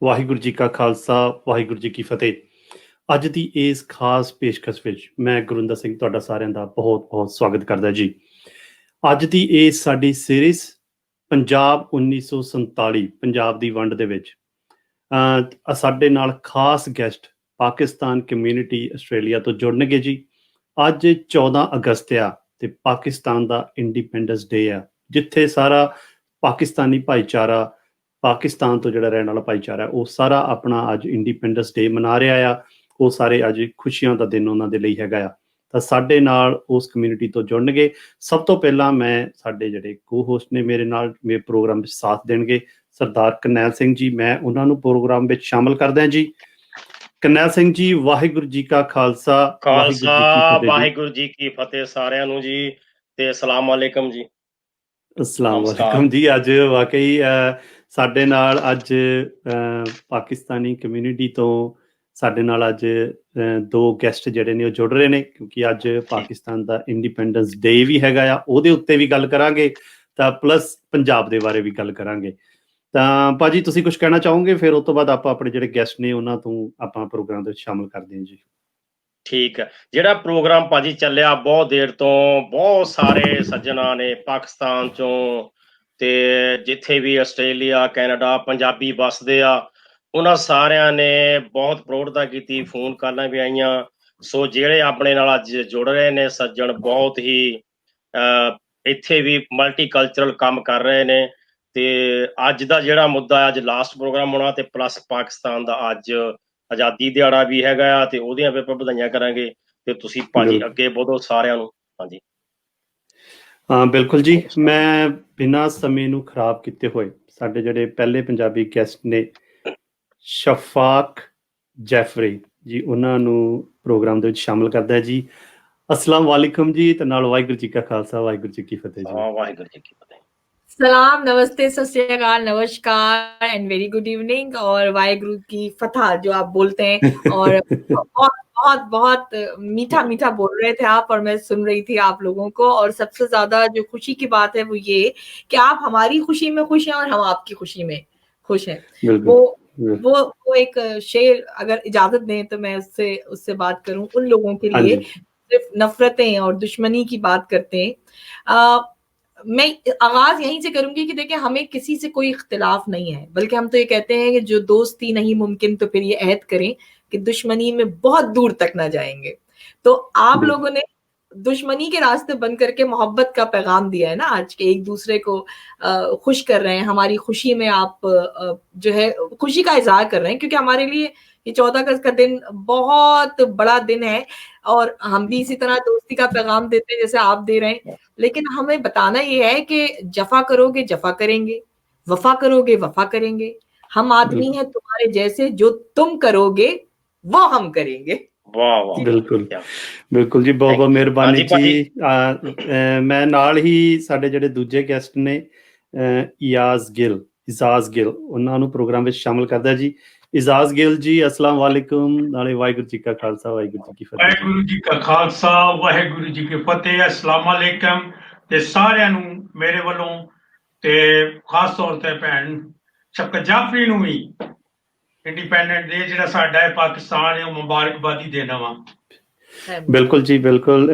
ਵਾਹਿਗੁਰੂ ਜੀ ਕਾ ਖਾਲਸਾ, ਵਾਹਿਗੁਰੂ ਜੀ ਕੀ ਫਤਿਹ। ਅੱਜ ਦੀ ਇਸ ਖਾਸ ਪੇਸ਼ਕਸ਼ ਵਿੱਚ ਮੈਂ ਗੁਰਿੰਦਰ ਸਿੰਘ ਤੁਹਾਡਾ ਸਾਰਿਆਂ ਦਾ ਬਹੁਤ ਬਹੁਤ ਸਵਾਗਤ ਕਰਦਾ ਜੀ। ਅੱਜ ਦੀ ਇਹ ਸਾਡੀ ਸੀਰੀਜ਼ ਪੰਜਾਬ 1947 ਪੰਜਾਬ ਦੀ ਵੰਡ ਦੇ ਵਿੱਚ ਸਾਡੇ ਨਾਲ ਖਾਸ ਗੈਸਟ ਪਾਕਿਸਤਾਨ ਕਮਿਊਨਿਟੀ ਆਸਟ੍ਰੇਲੀਆ ਤੋਂ ਜੁੜਨਗੇ ਜੀ। ਅੱਜ 14 ਅਗਸਤ ਆ ਤੇ ਪਾਕਿਸਤਾਨ ਦਾ ਇੰਡੀਪੈਂਡੈਂਸ ਡੇ ਆ, ਜਿੱਥੇ ਸਾਰਾ ਪਾਕਿਸਤਾਨੀ ਭਾਈਚਾਰਾ, ਪਾਕਿਸਤਾਨ ਤੋਂ ਜਿਹੜਾ ਰਹਿਣ ਵਾਲਾ ਭਾਈਚਾਰਾ ਉਹ ਸਾਰਾ ਆਪਣਾ ਅੱਜ ਇੰਡੀਪੈਂਡੈਂਸ ਡੇ ਮਨਾ ਰਿਹਾ ਆ। ਉਹ ਸਾਰੇ ਅੱਜ ਖੁਸ਼ੀਆਂ ਦਾ ਦਿਨ ਉਹਨਾਂ ਦੇ ਲਈ ਹੈਗਾ ਆ। ਤਾਂ ਸਾਡੇ ਨਾਲ ਉਸ ਕਮਿਊਨਿਟੀ ਤੋਂ ਜੁੜਨਗੇ। ਸਭ ਤੋਂ ਪਹਿਲਾਂ ਮੈਂ ਸਾਡੇ ਜਿਹੜੇ ਕੋ ਹੋਸਟ ਨੇ ਮੇਰੇ ਨਾਲ ਮੇਰੇ ਪ੍ਰੋਗਰਾਮ ਵਿੱਚ ਸਾਥ ਦੇਣਗੇ, ਸਰਦਾਰ ਕਰਨੈਲ ਸਿੰਘ ਜੀ, ਮੈਂ ਉਹਨਾਂ ਨੂੰ ਪ੍ਰੋਗਰਾਮ ਵਿੱਚ ਸ਼ਾਮਲ ਕਰਦਾ ਜੀ। ਕਰਨੈਲ ਸਿੰਘ ਜੀ, ਵਾਹਿਗੁਰੂ ਜੀ ਕਾ ਖਾਲਸਾ, ਵਾਹਿਗੁਰੂ ਜੀ ਕੀ ਫਤਿਹ ਸਾਰਿਆਂ ਨੂੰ ਜੀ, ਤੇ ਅਸਲਾਮ ਵਾਲੇਕਮ ਜੀ। ਅਸਲਾਮ ਵਾਲੇਕਮ ਜੀ। ਅੱਜ ਵਾਕਈ ਸਾਡੇ ਨਾਲ ਅੱਜ ਪਾਕਿਸਤਾਨੀ ਕਮਿਊਨਿਟੀ ਤੋਂ ਸਾਡੇ ਨਾਲ ਅੱਜ ਦੋ ਗੈਸਟ ਜਿਹੜੇ ਨੇ ਉਹ ਜੁੜ ਰਹੇ ਨੇ, ਕਿਉਂਕਿ ਅੱਜ ਪਾਕਿਸਤਾਨ ਦਾ ਇੰਡੀਪੈਂਡੈਂਸ ਡੇ ਵੀ ਹੈਗਾ ਆ। ਉਹਦੇ ਉੱਤੇ ਵੀ ਗੱਲ ਕਰਾਂਗੇ ਤਾਂ ਪਲੱਸ ਪੰਜਾਬ ਦੇ ਬਾਰੇ ਵੀ ਗੱਲ ਕਰਾਂਗੇ। ਤਾਂ ਭਾਜੀ ਤੁਸੀਂ ਕੁਝ ਕਹਿਣਾ ਚਾਹੋਗੇ? ਫਿਰ ਉਸ ਤੋਂ ਬਾਅਦ ਆਪਾਂ ਆਪਣੇ ਜਿਹੜੇ ਗੈਸਟ ਨੇ ਉਹਨਾਂ ਤੋਂ ਆਪਾਂ ਪ੍ਰੋਗਰਾਮ ਦੇ ਵਿੱਚ ਸ਼ਾਮਲ ਕਰਦੇ ਹਾਂ ਜੀ। ਠੀਕ ਹੈ। ਜਿਹੜਾ ਪ੍ਰੋਗਰਾਮ ਭਾਜੀ ਚੱਲਿਆ ਬਹੁਤ ਦੇਰ ਤੋਂ, ਬਹੁਤ ਸਾਰੇ ਸੱਜਣਾ ਨੇ ਪਾਕਿਸਤਾਨ ਚੋਂ ਤੇ ਜਿੱਥੇ ਵੀ ਆਸਟ੍ਰੇਲੀਆ, ਕੈਨੇਡਾ ਪੰਜਾਬੀ ਵੱਸਦੇ ਆ, ਉਹਨਾਂ ਸਾਰਿਆਂ ਨੇ ਬਹੁਤ ਪ੍ਰੋੜਤਾ ਕੀਤੀ, ਫੋਨ ਕਾਲਾਂ ਵੀ ਆਈਆਂ। ਸੋ ਜਿਹੜੇ ਆਪਣੇ ਨਾਲ ਅੱਜ ਜੁੜ ਰਹੇ ਨੇ ਸੱਜਣ, ਬਹੁਤ ਹੀ ਇੱਥੇ ਵੀ ਮਲਟੀਕਲਚਰਲ ਕੰਮ ਕਰ ਰਹੇ ਨੇ। ਤੇ ਅੱਜ ਦਾ ਜਿਹੜਾ ਮੁੱਦਾ, ਅੱਜ ਲਾਸਟ ਪ੍ਰੋਗਰਾਮ ਹੋਣਾ, ਤੇ ਪਲੱਸ ਪਾਕਿਸਤਾਨ ਦਾ ਅੱਜ ਆਜ਼ਾਦੀ ਦਿਹਾੜਾ ਵੀ ਹੈਗਾ ਆ, ਤੇ ਉਹਦੀਆਂ ਵੀ ਆਪਾਂ ਵਧਾਈਆਂ ਕਰਾਂਗੇ। ਤੇ ਤੁਸੀਂ ਭਾਜੀ ਅੱਗੇ ਵਧੋ ਸਾਰਿਆਂ ਨੂੰ। ਹਾਂਜੀ ਹਾਂ ਬਿਲਕੁਲ ਜੀ। ਮੈਂ ਬਿਨਾਂ ਸਮੇਂ ਨੂੰ ਖਰਾਬ ਕੀਤੇ ਹੋਏ ਸਾਡੇ ਜਿਹੜੇ ਪਹਿਲੇ ਪੰਜਾਬੀ ਗੈਸਟ ਨੇ ਸ਼ਫਾਕ ਜੈਫਰੀ ਜੀ, ਉਹਨਾਂ ਨੂੰ ਪ੍ਰੋਗਰਾਮ ਦੇ ਵਿੱਚ ਸ਼ਾਮਲ ਕਰਦਾ ਜੀ। ਅਸਲਾਮ ਵਾਲੇਕਮ ਜੀ, ਤੇ ਨਾਲ ਵਾਹਿਗੁਰੂ ਜੀ ਕਾ ਖਾਲਸਾ, ਵਾਹਿਗੁਰੂ ਜੀ ਕੀ ਫਤਿਹ ਜੀ। ਵਾਹਿਗੁਰੂ जी की फतेह। सलाम, नमस्ते, सत श्री अकाल, नमस्कार एंड वेरी गुड इवनिंग, और वाहिगुरु की फतह जो आप बोलते हैं। और बहुत बहुत बहुत मीठा मीठा बोल रहे थे आप, और मैं सुन रही थी आप लोगों को। और सबसे ज्यादा जो खुशी की बात है वो ये कि आप हमारी खुशी में खुश हैं और हम आपकी खुशी में खुश हैं। वो एक शेर अगर इजाजत दें तो मैं उससे बात करूं उन लोगों के लिए सिर्फ नफरतें और दुश्मनी की बात करते हैं। मैं आगाज यहीं से करूंगी कि देखिए, हमें किसी से कोई इख्तिलाफ नहीं है, बल्कि हम तो ये कहते हैं कि जो दोस्ती नहीं मुमकिन तो फिर ये अहद करें कि दुश्मनी में बहुत दूर तक ना जाएंगे। तो आप लोगों ने दुश्मनी के रास्ते बंद करके मोहब्बत का पैगाम दिया है ना आज के, एक दूसरे को खुश कर रहे हैं। हमारी खुशी में आप जो है खुशी का इजहार कर रहे हैं, क्योंकि हमारे लिए ये 14 अगस्त का दिन बहुत बड़ा दिन है, और हम भी इसी तरह दोस्ती का पैगाम देते हैं जैसे आप दे रहे हैं। लेकिन हमें बताना ये है कि जफा करोगे जफा करेंगे, वफा करोगे वफा करेंगे। हम आदमी हैं तुम्हारे जैसे, जो तुम करोगे वो हम करेंगे। वाह ਬਿਲਕੁਲ ਬਿਲਕੁਲ ਜੀ, ਬਹੁਤ ਬਹੁਤ ਮਿਹਰਬਾਨੀ ਜੀ। ਮੈਂ ਨਾਲ ਹੀ ਸਾਡੇ ਜਿਹੜੇ ਦੂਜੇ ਗੈਸਟ ਨੇ ਇਜਾਜ਼ ਗਿੱਲ, ਉਹਨਾਂ ਨੂੰ ਪ੍ਰੋਗਰਾਮ ਵਿੱਚ ਸ਼ਾਮਲ ਕਰਦਾ ਜੀ। ਇਜਾਜ਼ ਗਿੱਲ ਜੀ, ਅਸਲਾਮ ਵਾਲੇਕੁਮ, ਨਾਲੇ ਵਾਹਿਗੁਰੂ ਜੀ ਕਾ ਖਾਲਸਾ, ਵਾਹਿਗੁਰੂ ਜੀ ਕੀ ਫਤਿਹ। ਵਾਹਿਗੁਰੂ ਜੀ ਕਾ ਖਾਲਸਾ, ਵਾਹਿਗੁਰੂ ਜੀ ਕੀ ਫਤਿਹ। ਅਸਲਾਮ ਵਾਲੇਕਮ ਤੇ ਸਾਰਿਆਂ ਨੂੰ ਮੇਰੇ ਵੱਲੋਂ, ਤੇ ਖਾਸ ਤੌਰ ਤੇ ਭੈਣ ਸ਼ਫਕਤ ਜਾਫਰੀ ਨੂੰ ਵੀ ਇੰਡੀਪੈਂਡੈਂਟ ਡੇ ਜਿਹੜਾ ਸਾਡਾ ਹੈ ਪਾਕਿਸਤਾਨ, ਉਹ ਮੁਬਾਰਕਬਾਦੀ ਦੇਣਾ ਵਾ। ਬਿਲਕੁਲ ਜੀ, ਬਿਲਕੁਲ।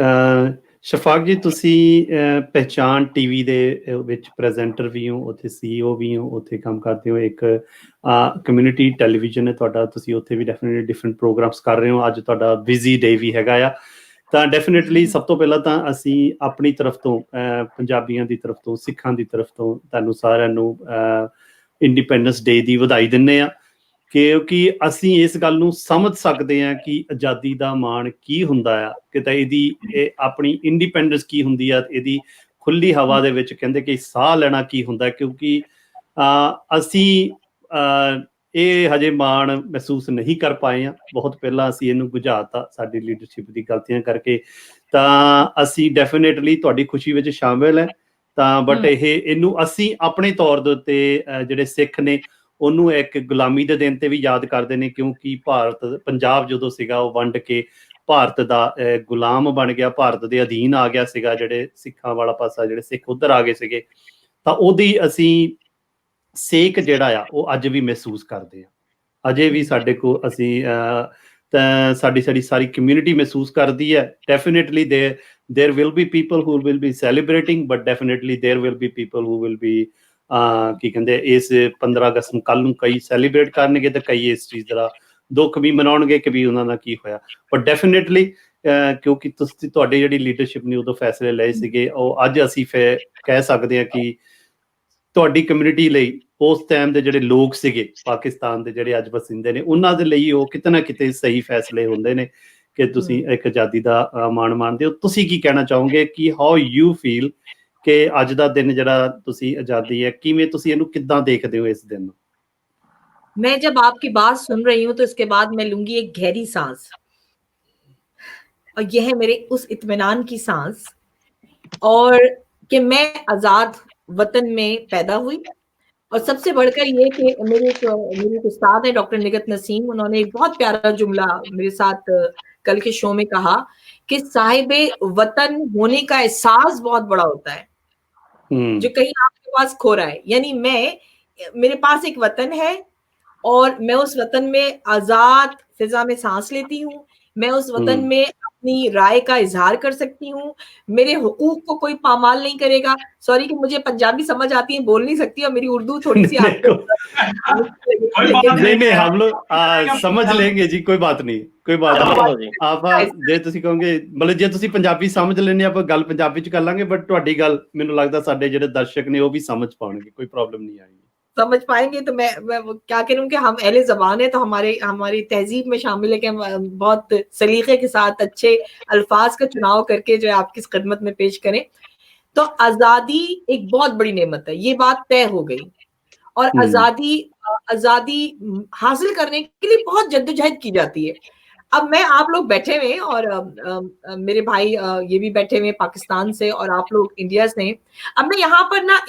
ਸ਼ਫਾਕ ਜੀ, ਤੁਸੀਂ ਪਹਿਚਾਨ ਟੀਵੀ ਦੇ ਵਿੱਚ ਪ੍ਰੈਜ਼ੈਂਟਰ ਵੀ ਹੋ, ਉੱਥੇ CEO ਵੀ ਹੋ, ਉੱਥੇ ਕੰਮ ਕਰਦੇ ਹੋ। ਇੱਕ ਕਮਿਊਨਿਟੀ ਟੈਲੀਵਿਜ਼ਨ ਹੈ ਤੁਹਾਡਾ, ਤੁਸੀਂ ਉੱਥੇ ਵੀ ਡੈਫੀਨੇਟਲੀ ਡਿਫਰੈਂਟ ਪ੍ਰੋਗਰਾਮਸ ਕਰ ਰਹੇ ਹੋ। ਅੱਜ ਤੁਹਾਡਾ ਬਿਜ਼ੀ ਡੇ ਵੀ ਹੈਗਾ ਆ। ਤਾਂ ਡੈਫੀਨੇਟਲੀ ਸਭ ਤੋਂ ਪਹਿਲਾਂ ਤਾਂ ਅਸੀਂ ਆਪਣੀ ਤਰਫ ਤੋਂ, ਪੰਜਾਬੀਆਂ ਦੀ ਤਰਫ ਤੋਂ, ਸਿੱਖਾਂ ਦੀ ਤਰਫ ਤੋਂ ਤੁਹਾਨੂੰ ਸਾਰਿਆਂ ਨੂੰ ਇੰਡੀਪੈਂਡੈਂਸ ਡੇ ਦੀ ਵਧਾਈ ਦਿੰਦੇ ਹਾਂ, ਕਿਉਂਕਿ ਅਸੀਂ ਇਸ ਗੱਲ ਨੂੰ ਸਮਝ ਸਕਦੇ ਹਾਂ ਕਿ ਆਜ਼ਾਦੀ ਦਾ ਮਾਣ ਕੀ ਹੁੰਦਾ ਆ, ਕਿਤੇ ਇਹਦੀ ਆਪਣੀ ਇੰਡੀਪੈਂਡੈਂਸ ਕੀ ਹੁੰਦੀ ਆ, ਇਹਦੀ ਖੁੱਲੀ ਹਵਾ ਦੇ ਵਿੱਚ ਕਹਿੰਦੇ ਕਿ ਸਾਹ ਲੈਣਾ ਕੀ ਹੁੰਦਾ। ਕਿਉਂਕਿ ਅਸੀਂ ਇਹ ਹਜੇ ਮਾਣ ਮਹਿਸੂਸ ਨਹੀਂ ਕਰ ਪਾਏ ਹਾਂ। ਬਹੁਤ ਪਹਿਲਾਂ ਅਸੀਂ ਇਹਨੂੰ ਬੁਝਾਤਾ ਸਾਡੀ ਲੀਡਰਸ਼ਿਪ ਦੀ ਗਲਤੀਆਂ ਕਰਕੇ। ਤਾਂ ਅਸੀਂ ਡੈਫੀਨੇਟਲੀ ਤੁਹਾਡੀ ਖੁਸ਼ੀ ਵਿੱਚ ਸ਼ਾਮਿਲ ਹੈ। ਤਾਂ ਬਟ ਇਹਨੂੰ ਅਸੀਂ ਆਪਣੇ ਤੌਰ ਦੇ ਉੱਤੇ ਜਿਹੜੇ ਸਿੱਖ ਨੇ ਉਹਨੂੰ ਇੱਕ ਗੁਲਾਮੀ ਦੇ ਦਿਨ ਤੇ ਵੀ ਯਾਦ ਕਰਦੇ ਨੇ, ਕਿਉਂਕਿ ਪੰਜਾਬ ਜਦੋਂ ਸੀਗਾ ਉਹ ਵੰਡ ਕੇ ਭਾਰਤ ਦਾ ਗੁਲਾਮ ਬਣ ਗਿਆ, ਭਾਰਤ ਦੇ ਅਧੀਨ ਆ ਗਿਆ ਸੀਗਾ। ਜਿਹੜੇ ਸਿੱਖਾਂ ਵਾਲਾ ਪਾਸਾ, ਜਿਹੜੇ ਸਿੱਖ ਉੱਧਰ ਆ ਗਏ ਸੀਗੇ, ਤਾਂ ਉਹਦੀ ਅਸੀਂ ਸੇਕ ਜਿਹੜਾ ਆ ਉਹ ਅੱਜ ਵੀ ਮਹਿਸੂਸ ਕਰਦੇ ਆ। ਅਜੇ ਵੀ ਸਾਡੇ ਕੋ ਅਸੀਂ ਤਾਂ ਸਾਡੀ ਸਾਰੀ ਕਮਿਊਨਿਟੀ ਮਹਿਸੂਸ ਕਰਦੀ ਹੈ। Definitely there will be people who will be celebrating, but definitely there will be people who will be ਕੀ ਕਹਿੰਦੇ ਇਸ 15 ਅਗਸਤ ਨੂੰ ਕੱਲ ਨੂੰ ਕਈ ਸੈਲੀਬ੍ਰੇਟ ਕਰਨਗੇ ਤੇ ਕਈ ਇਸ ਚੀਜ਼ ਦਾ ਦੁੱਖ ਵੀ ਮਨਾਉਣਗੇ ਕਿ ਵੀ ਉਹਨਾਂ ਦਾ ਕੀ ਹੋਇਆ। ਬਟ ਡੈਫੀਨਿਟਲੀ ਕਿਉਂਕਿ ਤੁਸੀਂ ਤੁਹਾਡੀ ਜਿਹੜੀ ਲੀਡਰਸ਼ਿਪ ਨੇ ਉਦੋਂ ਫੈਸਲੇ ਲਏ ਸੀਗੇ, ਉਹ ਅੱਜ ਅਸੀਂ ਫਿਰ ਕਹਿ ਸਕਦੇ ਹਾਂ ਕਿ ਤੁਹਾਡੀ ਕਮਿਊਨਿਟੀ ਲਈ ਉਸ ਟਾਈਮ ਦੇ ਜਿਹੜੇ ਲੋਕ ਸੀਗੇ ਪਾਕਿਸਤਾਨ ਦੇ ਜਿਹੜੇ ਅੱਜ ਵਸਿੰਦੇ ਨੇ, ਉਹਨਾਂ ਦੇ ਲਈ ਉਹ ਕਿਤੇ ਨਾ ਕਿਤੇ ਸਹੀ ਫੈਸਲੇ ਹੁੰਦੇ ਨੇ ਕਿ ਤੁਸੀਂ ਇੱਕ ਆਜ਼ਾਦੀ ਦਾ ਮਾਣ ਮਾਣਦੇ ਹੋ। ਤੁਸੀਂ ਕੀ ਕਹਿਣਾ ਚਾਹੋਗੇ ਕਿ ਹਾਊ ਯੂ ਫੀਲ ਕਿ ਅੱਜ ਦਾ ਦਿਨ ਜਿਹੜਾ ਤੁਸੀਂ ਆਜ਼ਾਦੀ ਹੈ, ਕਿਵੇਂ ਤੁਸੀਂ ਇਹਨੂੰ ਕਿੱਦਾਂ ਦੇਖਦੇ ਹੋ ਇਸ ਦਿਨ ਨੂੰ? मैं जब आपकी बात सुन रही हूँ तो इसके बाद मैं लूंगी एक गहरी सांस, और यह है मेरे उस इत्मीनान की सांस, और कि मैं आजाद वतन में पैदा हुई। और सबसे बढ़कर ये कि मेरे एक उस्ताद है डॉक्टर निगत नसीम, उन्होंने एक बहुत प्यारा जुमला मेरे साथ कल के शो में कहा कि साहिबे वतन होने का एहसास बहुत बड़ा होता है जो कहीं आपके पास खो रहा है। यानी मेरे पास एक वतन है और मैं उस वतन में आजाद फिजा में सांस लेती हूँ, मैं उस वतन में अपनी राय का इजहार कर सकती हूँ, मेरे हुकूक को कोई पामाल नहीं करेगा। सॉरी कि मुझे पंजाबी समझ आती है, बोल नहीं सकती, और मेरी उर्दू थोड़ी सी आपको नहीं हम लोग समझ लेंगे जी, कोई बात नहीं, कोई बात नहीं। ਆਪਾਂ ਜੇ ਤੁਸੀਂ ਕਹੋਗੇ ਮਤਲਬ ਜੇ ਤੁਸੀਂ ਪੰਜਾਬੀ ਸਮਝ ਲੈਣੇ ਆਪਾਂ ਗੱਲ ਪੰਜਾਬੀ ਚ ਕਰ ਲਾਂਗੇ, ਬਟ ਤੁਹਾਡੀ ਗੱਲ ਮੈਨੂੰ ਲੱਗਦਾ ਸਾਡੇ ਜਿਹੜੇ ਦਰਸ਼ਕ ਨੇ ਉਹ ਵੀ ਸਮਝ ਪਾਉਣਗੇ, कोई प्रॉब्लम नहीं आएगी, समझ पाएंगे। तो मैं क्या करूं कि हम अहले ज़बान है तो हमारी तहजीब में शामिल है कि हम बहुत सलीके के साथ अच्छे अल्फाज का चुनाव करके जो है आपकी खिदमत में पेश करें। तो आज़ादी एक बहुत बड़ी नेमत है, ये बात तय हो गई। और आज़ादी हासिल करने के लिए बहुत जद्दोजहद की जाती है। अब मैं आप लोग बैठे हुए और मेरे भाई ये भी बैठे हुए पाकिस्तान से और आप लोग इंडिया से। अब मैं यहाँ पर ना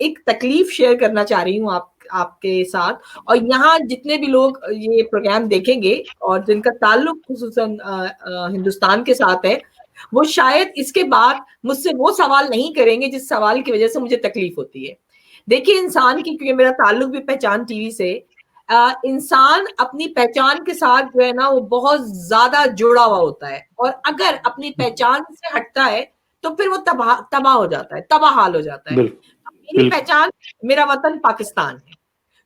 एक तकलीफ शेयर करना चाह रही हूँ आपके साथ, और यहाँ जितने भी लोग ये प्रोग्राम देखेंगे और जिनका ताल्लुक खुसूसन हिंदुस्तान के साथ है, वो शायद इसके बाद मुझसे वो सवाल नहीं करेंगे जिस सवाल की वजह से मुझे तकलीफ होती है। देखिए इंसान की, क्योंकि मेरा ताल्लुक भी पहचान टीवी से, इंसान अपनी पहचान के साथ जो है ना वो बहुत ज्यादा जुड़ा हुआ होता है, और अगर अपनी पहचान से हटता है तो फिर वो तबाह हो जाता है, तबाह हाल हो जाता है। मेरी पहचान, मेरा वतन पाकिस्तान है,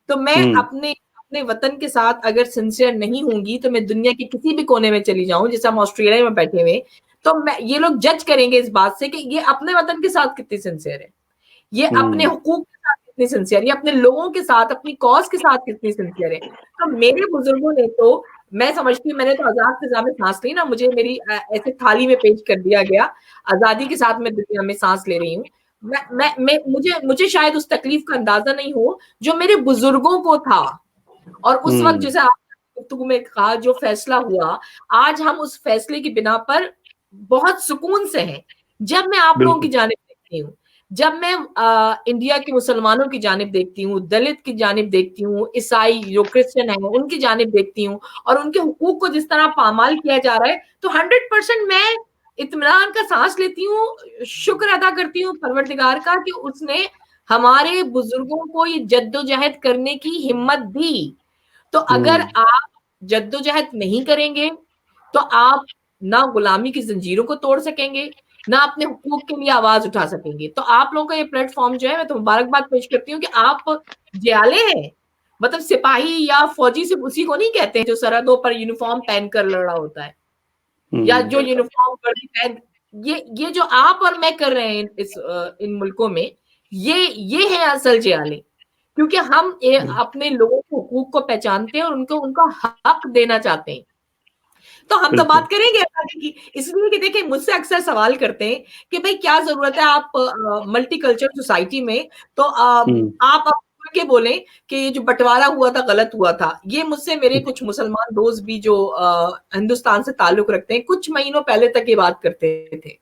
तो मैं अपने वतन के साथ अगर सिंसियर नहीं होंगी तो मैं दुनिया के किसी भी कोने में चली जाऊं, जैसे हम ऑस्ट्रेलिया में बैठे हुए, तो ये लोग जज करेंगे इस बात से कि ये अपने वतन के साथ कितनी सिंसियर है, ये अपने हुकूक के साथ कितनी सिंसियर, ये अपने लोगों के साथ, अपनी कॉज के साथ कितनी सिंसियर है। तो मेरे बुजुर्गों ने तो, मैं समझती हूँ मैंने तो आजाद फिजा में सांस ली ना, मुझे मेरी ऐसे थाली में पेश कर दिया गया, आजादी के साथ मैं दुनिया में सांस ले रही हूँ। मुझे शायद उस तकलीफ का अंदाजा नहीं हो जो मेरे बुजुर्गों को था। और उस वक्त जैसे आपने गुफ्तगू में कहा जो फैसला हुआ, आज हम उस फैसले की बिना पर बहुत सुकून से हैं। जब मैं आप लोगों की जानिब देखती हूँ, जब मैं इंडिया के मुसलमानों की जानिब देखती हूँ, दलित की जानिब देखती हूँ, ईसाई जो क्रिश्चियन है उनकी जानिब देखती हूँ, और उनके हुकूक को जिस तरह पामाल किया जा रहा है, तो 100% मैं इत्मीनान का सांस लेती हूँ, शुक्र अदा करती हूँ परवरदिगार का कि उसने हमारे बुजुर्गों को ये जद्दोजहद करने की हिम्मत दी। तो अगर आप जद्दोजहद नहीं करेंगे तो आप ना गुलामी की जंजीरों को तोड़ सकेंगे, ना अपने हुकूक के लिए आवाज उठा सकेंगे। तो आप लोगों का ये प्लेटफॉर्म जो है, मैं तो मुबारकबाद पेश करती हूँ कि आप जियाले हैं, मतलब सिपाही या फौजी सिर्फ उसी को नहीं कहते हैं जो सरहदों पर यूनिफॉर्म पहनकर लड़ रहा होता है, या जो यूनिफॉर्म वर्दी पहन, ये जो आप और मैं कर रहे हैं इन मुल्कों में, ये है असल जियाले, क्योंकि हम अपने लोगों के हुकूक को पहचानते हैं और उनको उनका हक देना चाहते हैं। तो हम तो बात करेंगे की, इसलिए कि देखिए मुझसे अक्सर सवाल करते हैं कि भाई क्या जरूरत है आप मल्टी कल्चर सोसाइटी में, तो आप के बोले कि ये जो बंटवारा हुआ था गलत हुआ था। ये मुझसे मेरे कुछ मुसलमान दोस्त भी जो हिंदुस्तान से ताल्लुक रखते हैं, कुछ महीनों पहले तक ये बात करते थे,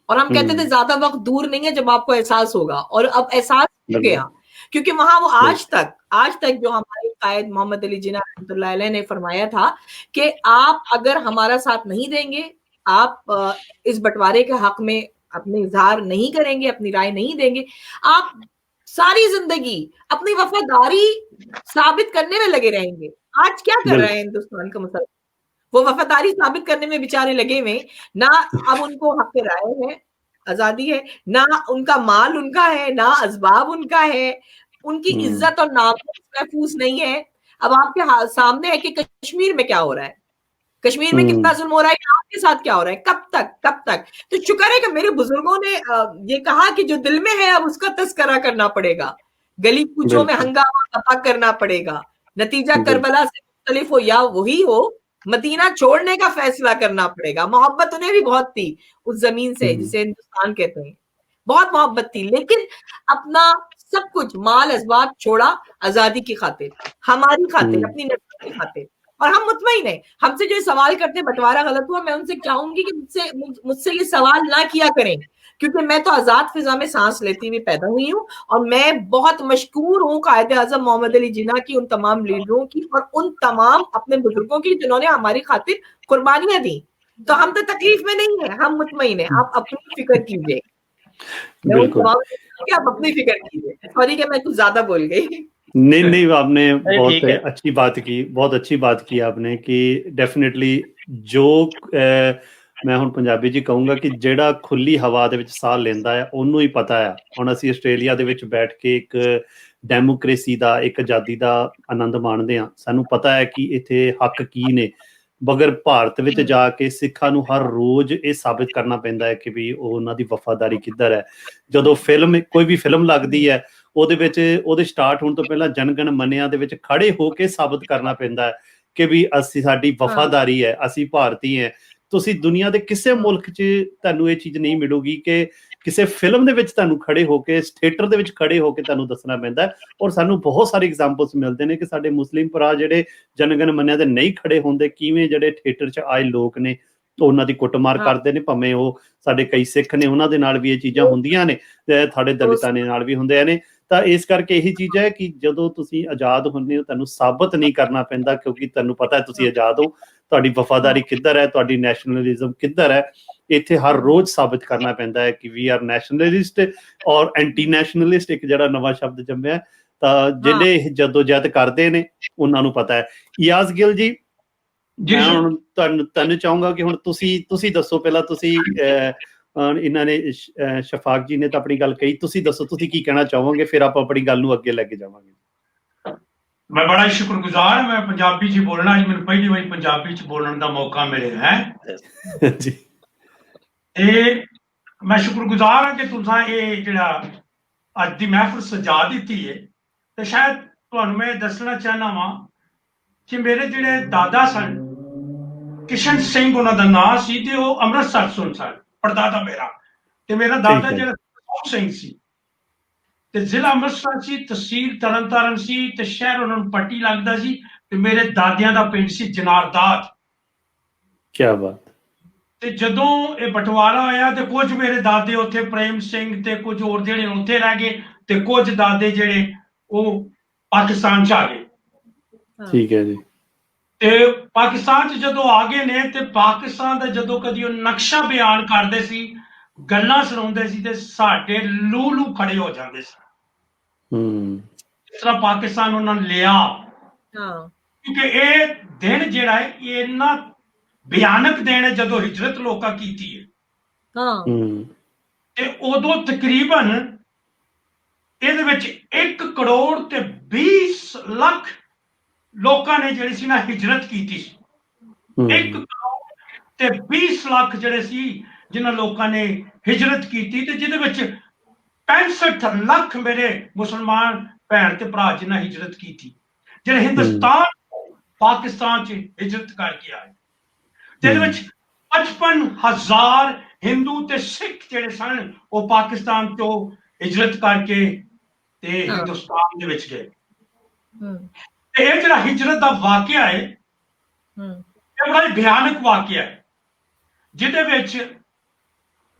और हम कहते थे ज्यादा वक्त दूर नहीं है जब आपको एहसास होगा, और अब एहसास हो गया, क्योंकि वहां वो आज तक जो हमारे कायद मोहम्मद अली जिन्ना रहमतुल्लाह अलैह ने फरमाया था कि आप अगर हमारा साथ नहीं देंगे, आप इस बंटवारे के हक में अपने इजहार नहीं करेंगे, अपनी राय नहीं देंगे, आप सारी जिंदगी अपनी वफादारी साबित करने में लगे रहेंगे। आज क्या कर रहा है हिंदुस्तान का मुसलमान? वो वफादारी साबित करने में बेचारे लगे हुए, ना अब उनको हक राय है, आजादी है, ना उनका माल उनका है, ना असबाब उनका है, उनकी इज्जत और नामूस महफूज नहीं है। अब आपके सामने है कि कश्मीर में क्या हो रहा है, कश्मीर में कितना जुल्म हो रहा है, आपके साथ क्या हो रहा है, कब तक। तो शुक्र है कि मेरे बुजुर्गों ने ये कहा कि जो दिल में है अब उसका तस्करा करना पड़ेगा, गली कूचों में हंगामा दफा करना पड़ेगा, नतीजा करबला से मुख्तलिफ हो या वही हो, मदीना छोड़ने का फैसला करना पड़ेगा। मोहब्बत उन्हें भी बहुत थी उस जमीन से जिसे हिंदुस्तान कहते हैं, बहुत मोहब्बत थी, लेकिन अपना सब कुछ माल असबाब छोड़ा आजादी की खातिर, हमारी खातिर, अपनी नस्ल की खातिर। और हम मुतमईन है, हमसे जो सवाल करते हैं बंटवारा गलत हुआ, मैं उनसे चाहूंगी कि मुझसे ये सवाल ना किया करें, क्योंकि मैं तो आजाद फिजा में सांस लेती हुई पैदा हुई हूँ, और मैं बहुत मशकूर हूँ कायदे आजम मोहम्मद अली जिन्ना की, उन तमाम लीडरों की और उन तमाम अपने बुजुर्गों की जिन्होंने हमारी खातिर कुर्बानियां दी। तो हम तो तकलीफ में नहीं है, हम मुतमईन है। आप अपनी फिक्र कीजिए, आप अपनी फिक्र कीजिए। सॉरी कि मैं कुछ ज्यादा बोल गई। नहीं, आपने बहुत अच्छी बात की, बहुत अच्छी बात की आपने कि डेफिनेटली जो मैं ਹੁਣ ਪੰਜਾਬੀ ਜੀ ਕਹੂੰਗਾ ਕਿ ਜਿਹੜਾ ਖੁੱਲੀ ਹਵਾ ਦੇ ਵਿੱਚ ਸਾਹ ਲੈਂਦਾ ਹੈ ਉਹਨੂੰ ਹੀ ਪਤਾ ਹੈ। ਹੁਣ ਅਸੀਂ ਆਸਟ੍ਰੇਲੀਆ ਦੇ ਵਿੱਚ ਬੈਠ ਕੇ ਇੱਕ ਡੈਮੋਕ੍ਰੇਸੀ ਦਾ, ਇੱਕ ਆਜ਼ਾਦੀ ਦਾ ਆਨੰਦ ਮਾਣਦੇ ਹਾਂ। ਸਾਨੂੰ ਪਤਾ ਹੈ ਕਿ ਇੱਥੇ ਹੱਕ ਕੀ ਨੇ, ਮਗਰ ਭਾਰਤ ਵਿੱਚ ਜਾ ਕੇ ਸਿੱਖਾਂ ਨੂੰ ਹਰ ਰੋਜ਼ ਇਹ ਸਾਬਿਤ ਕਰਨਾ ਪੈਂਦਾ ਹੈ ਕਿ ਵੀ ਉਹਨਾਂ ਦੀ ਵਫਾਦਾਰੀ ਕਿੱਧਰ ਹੈ। ਜਦੋਂ ਕੋਈ ਵੀ ਫਿਲਮ ਲੱਗਦੀ ਹੈ ਉਹਦੇ ਵਿੱਚ ਉਹਦੇ ਸਟਾਰਟ ਹੋਣ ਤੋਂ ਪਹਿਲਾਂ ਜਨਗਣ ਮਨਿਆਂ ਦੇ ਵਿੱਚ ਖੜੇ ਹੋ ਕੇ ਸਾਬਿਤ ਕਰਨਾ ਪੈਂਦਾ ਹੈ ਕਿ ਵੀ ਅਸੀਂ, ਸਾਡੀ ਵਫਾਦਾਰੀ ਹੈ, ਅਸੀਂ ਭਾਰਤੀ ਹੈ। ਤੁਸੀਂ ਦੁਨੀਆ ਦੇ ਕਿਸੇ ਮੁਲਕ 'ਚ ਤੁਹਾਨੂੰ ਇਹ ਚੀਜ਼ ਨਹੀਂ ਮਿਲੂਗੀ ਕਿ ਕਿਸੇ ਫਿਲਮ ਦੇ ਵਿੱਚ ਤੁਹਾਨੂੰ ਖੜੇ ਹੋ ਕੇ, ਥੀਏਟਰ ਦੇ ਵਿੱਚ ਖੜੇ ਹੋ ਕੇ ਤੁਹਾਨੂੰ ਦੱਸਣਾ ਪੈਂਦਾ। ਔਰ ਸਾਨੂੰ ਬਹੁਤ ਸਾਰੇ ਐਗਜ਼ਾਮਪਲਸ ਮਿਲਦੇ ਨੇ ਕਿ ਸਾਡੇ ਮੁਸਲਿਮ ਭਰਾ ਜਿਹੜੇ ਜਨਗਣ ਮੰਨਿਆਂ ਦੇ ਨਹੀਂ ਖੜੇ ਹੁੰਦੇ, ਕਿਵੇਂ ਜਿਹੜੇ ਥੀਏਟਰ 'ਚ ਆਏ ਲੋਕ ਨੇ ਉਹਨਾਂ ਦੀ ਕੁੱਟਮਾਰ ਕਰਦੇ ਨੇ, ਭਾਵੇਂ ਉਹ ਸਾਡੇ ਕਈ ਸਿੱਖ ਨੇ, ਉਹਨਾਂ ਦੇ ਨਾਲ ਵੀ ਇਹ ਚੀਜ਼ਾਂ ਹੁੰਦੀਆਂ ਨੇ, ਸਾਡੇ ਦਲਿਤਾਂ ਦੇ ਨਾਲ ਵੀ ਹੁੰਦੇ ਨੇ। ਤਾਂ ਇਸ ਕਰਕੇ ਇਹੀ ਚੀਜ਼ ਹੈ ਕਿ ਜਦੋਂ ਤੁਸੀਂ ਆਜ਼ਾਦ ਹੁੰਦੇ ਹੋ ਤੁਹਾਨੂੰ ਸਾਬਤ ਨਹੀਂ ਕਰਨਾ ਪੈਂਦਾ, ਕਿਉਂਕਿ ਤੁਹਾਨੂੰ ਪਤਾ ਹੈ ਤੁਸੀਂ ਆਜ਼ਾਦ ਹੋ, ਤੁਹਾਡੀ ਵਫਾਦਾਰੀ ਕਿੱਧਰ ਹੈ, ਤੁਹਾਡੀ ਨੈਸ਼ਨਲਿਜ਼ਮ ਕਿੱਧਰ ਹੈ। ਇੱਥੇ ਹਰ ਰੋਜ਼ ਸਾਬਤ ਕਰਨਾ ਪੈਂਦਾ ਹੈ ਕਿ ਵੀ ਆਰ ਨੈਸ਼ਨਲਿਸਟ ਔਰ ਐਂਟੀ ਨੈਸ਼ਨਲਿਸਟ, ਇੱਕ ਜਿਹੜਾ ਨਵਾਂ ਸ਼ਬਦ ਜੰਮਿਆ। ਤਾਂ ਜਿਹੜੇ ਜਦੋਜਹਿਦ ਕਰਦੇ ਨੇ ਉਹਨਾਂ ਨੂੰ ਪਤਾ ਹੈ। ਇਆਜ਼ ਗਿੱਲ ਜੀ, ਮੈਂ ਹੁਣ ਤੁਹਾਨੂੰ ਚਾਹੂੰਗਾ ਕਿ ਹੁਣ ਤੁਸੀਂ ਦੱਸੋ, ਪਹਿਲਾਂ ਤੁਸੀਂ ਇਹਨਾਂ ਨੇ ਸ਼ਫਾਕ ਜੀ ਨੇ ਤਾਂ ਆਪਣੀ ਗੱਲ ਕਹੀ, ਤੁਸੀਂ ਦੱਸੋ ਤੁਸੀਂ ਕੀ ਕਹਿਣਾ ਚਾਹੋਗੇ, ਫਿਰ ਆਪਾਂ ਆਪਣੀ ਗੱਲ ਨੂੰ ਅੱਗੇ ਲੈ ਕੇ ਜਾਵਾਂਗੇ। ਮੈਂ ਬੜਾ ਸ਼ੁਕਰਗੁਜ਼ਾਰ ਹਾਂ, ਮੈਂ ਪੰਜਾਬੀ 'ਚ ਬੋਲਣਾ, ਅੱਜ ਮੈਨੂੰ ਪਹਿਲੀ ਵਾਰੀ ਪੰਜਾਬੀ 'ਚ ਬੋਲਣ ਦਾ ਮੌਕਾ ਮਿਲਿਆ ਹੈ ਜੀ। ਤੇ ਮੈਂ ਸ਼ੁਕਰਗੁਜ਼ਾਰ ਹਾਂ ਕਿ ਤੁਸੀਂ ਇਹ ਜਿਹੜਾ ਅੱਜ ਦੀ ਮਹਿਫਲ ਸਜਾ ਦਿੱਤੀ ਹੈ। ਤੇ ਸ਼ਾਇਦ ਤੁਹਾਨੂੰ ਮੈਂ ਦੱਸਣਾ ਚਾਹੁੰਦਾ ਵਾਂ ਕਿ ਮੇਰੇ ਜਿਹੜੇ ਦਾਦਾ ਸਨ, ਕਿਸ਼ਨ ਸਿੰਘ ਉਹਨਾਂ ਦਾ ਨਾਂ ਸੀ, ਤੇ ਉਹ ਅੰਮ੍ਰਿਤਸਰ ਤੋਂ ਸਨ, ਪੜਦਾਦਾ ਮੇਰਾ। ਤੇ ਮੇਰਾ ਦਾਦਾ ਜਿਹੜਾ ਸਿੰਘ ਸੀ, ਤੇ ਜ਼ਿਲ੍ਹਾ ਅੰਮ੍ਰਿਤਸਰ ਸੀ, ਤਹਿਸੀਲ ਤਰਨਤਾਰਨ ਸੀ, ਤੇ ਸ਼ਹਿਰ ਉਹਨਾਂ ਨੂੰ ਪੱਟੀ ਲੱਗਦਾ ਸੀ। ਤੇ ਮੇਰੇ ਦਾਦਿਆਂ ਦਾ ਪਿੰਡ ਸੀ ਜਨਾਰਦਾਦ। ਕੀ ਬਾਤ। ਤੇ ਜਦੋਂ ਇਹ ਬਟਵਾਰਾ ਹੋਇਆ ਤੇ ਕੁਝ ਮੇਰੇ ਦਾਦੇ ਉੱਥੇ, ਪ੍ਰੇਮ ਸਿੰਘ ਤੇ ਕੁਝ ਹੋਰ ਜਿਹੜੇ ਉੱਥੇ ਰਹਿ ਗਏ, ਤੇ ਕੁਝ ਦਾਦੇ ਜਿਹੜੇ ਉਹ ਪਾਕਿਸਤਾਨ 'ਚ ਆ ਗਏ। ਠੀਕ ਹੈ ਜੀ। ਤੇ ਪਾਕਿਸਤਾਨ 'ਚ ਜਦੋਂ ਆ ਗਏ ਨੇ, ਤੇ ਪਾਕਿਸਤਾਨ ਦਾ ਜਦੋਂ ਕਦੀ ਉਹ ਨਕਸ਼ਾ ਬਿਆਨ ਕਰਦੇ ਸੀ, ਗੱਲਾਂ ਸੁਣਾਉਂਦੇ ਸੀ, ਤੇ ਸਾਡੇ ਲੂ ਖੜੇ ਹੋ ਜਾਂਦੇ ਸੀ। ਇਸ ਤਰ੍ਹਾਂ ਪਾਕਿਸਤਾਨ ਉਹਨਾਂ ਨੇ ਲਿਆ, ਕਿਉਂਕਿ ਇਹ ਦਿਨ ਜਿਹੜਾ ਹੈ ਇਹ ਇੰਨਾ ਭਿਆਨਕ ਦਿਨ ਹੈ ਜਦੋਂ ਹਿਜਰਤ ਲੋਕਾਂ ਕੀਤੀ ਹੈ। ਤੇ ਉਦੋਂ ਤਕਰੀਬਨ ਇਹਦੇ ਵਿੱਚ 1 ਕਰੋੜ ਤੇ 20 ਲੱਖ ਲੋਕਾਂ ਨੇ ਜਿਹੜੀ ਸੀ ਨਾ ਹਿਜਰਤ ਕੀਤੀ ਸੀ। 1 ਕਰੋੜ ਤੇ 20 ਲੱਖ ਜਿਹੜੇ ਸੀ ਜਿਨ੍ਹਾਂ ਲੋਕਾਂ ਨੇ ਹਿਜਰਤ ਕੀਤੀ, ਤੇ ਜਿਹਦੇ ਵਿੱਚ 65 ਲੱਖ ਮੇਰੇ ਮੁਸਲਮਾਨ ਭੈਣ ਤੇ ਭਰਾ ਜਿਨ੍ਹਾਂ ਹਿਜਰਤ ਕੀਤੀ, ਜਿਹੜੇ ਹਿੰਦੁਸਤਾਨ ਪਾਕਿਸਤਾਨ 'ਚ ਹਿਜਰਤ ਕਰਕੇ ਆਏ। ਜਿਹਦੇ ਵਿੱਚ 55,000 ਹਿੰਦੂ ਤੇ ਸਿੱਖ ਜਿਹੜੇ ਸਨ ਉਹ ਪਾਕਿਸਤਾਨ ਤੋਂ ਹਿਜਰਤ ਕਰਕੇ ਤੇ ਹਿੰਦੁਸਤਾਨ ਦੇ ਵਿੱਚ ਗਏ। ਤੇ ਇਹ ਜਿਹੜਾ ਹਿਜਰਤ ਦਾ ਵਾਕਿਆ ਹੈ ਇਹ ਬੜਾ ਭਿਆਨਕ ਵਾਕਿਆ ਹੈ, ਜਿਹਦੇ ਵਿੱਚ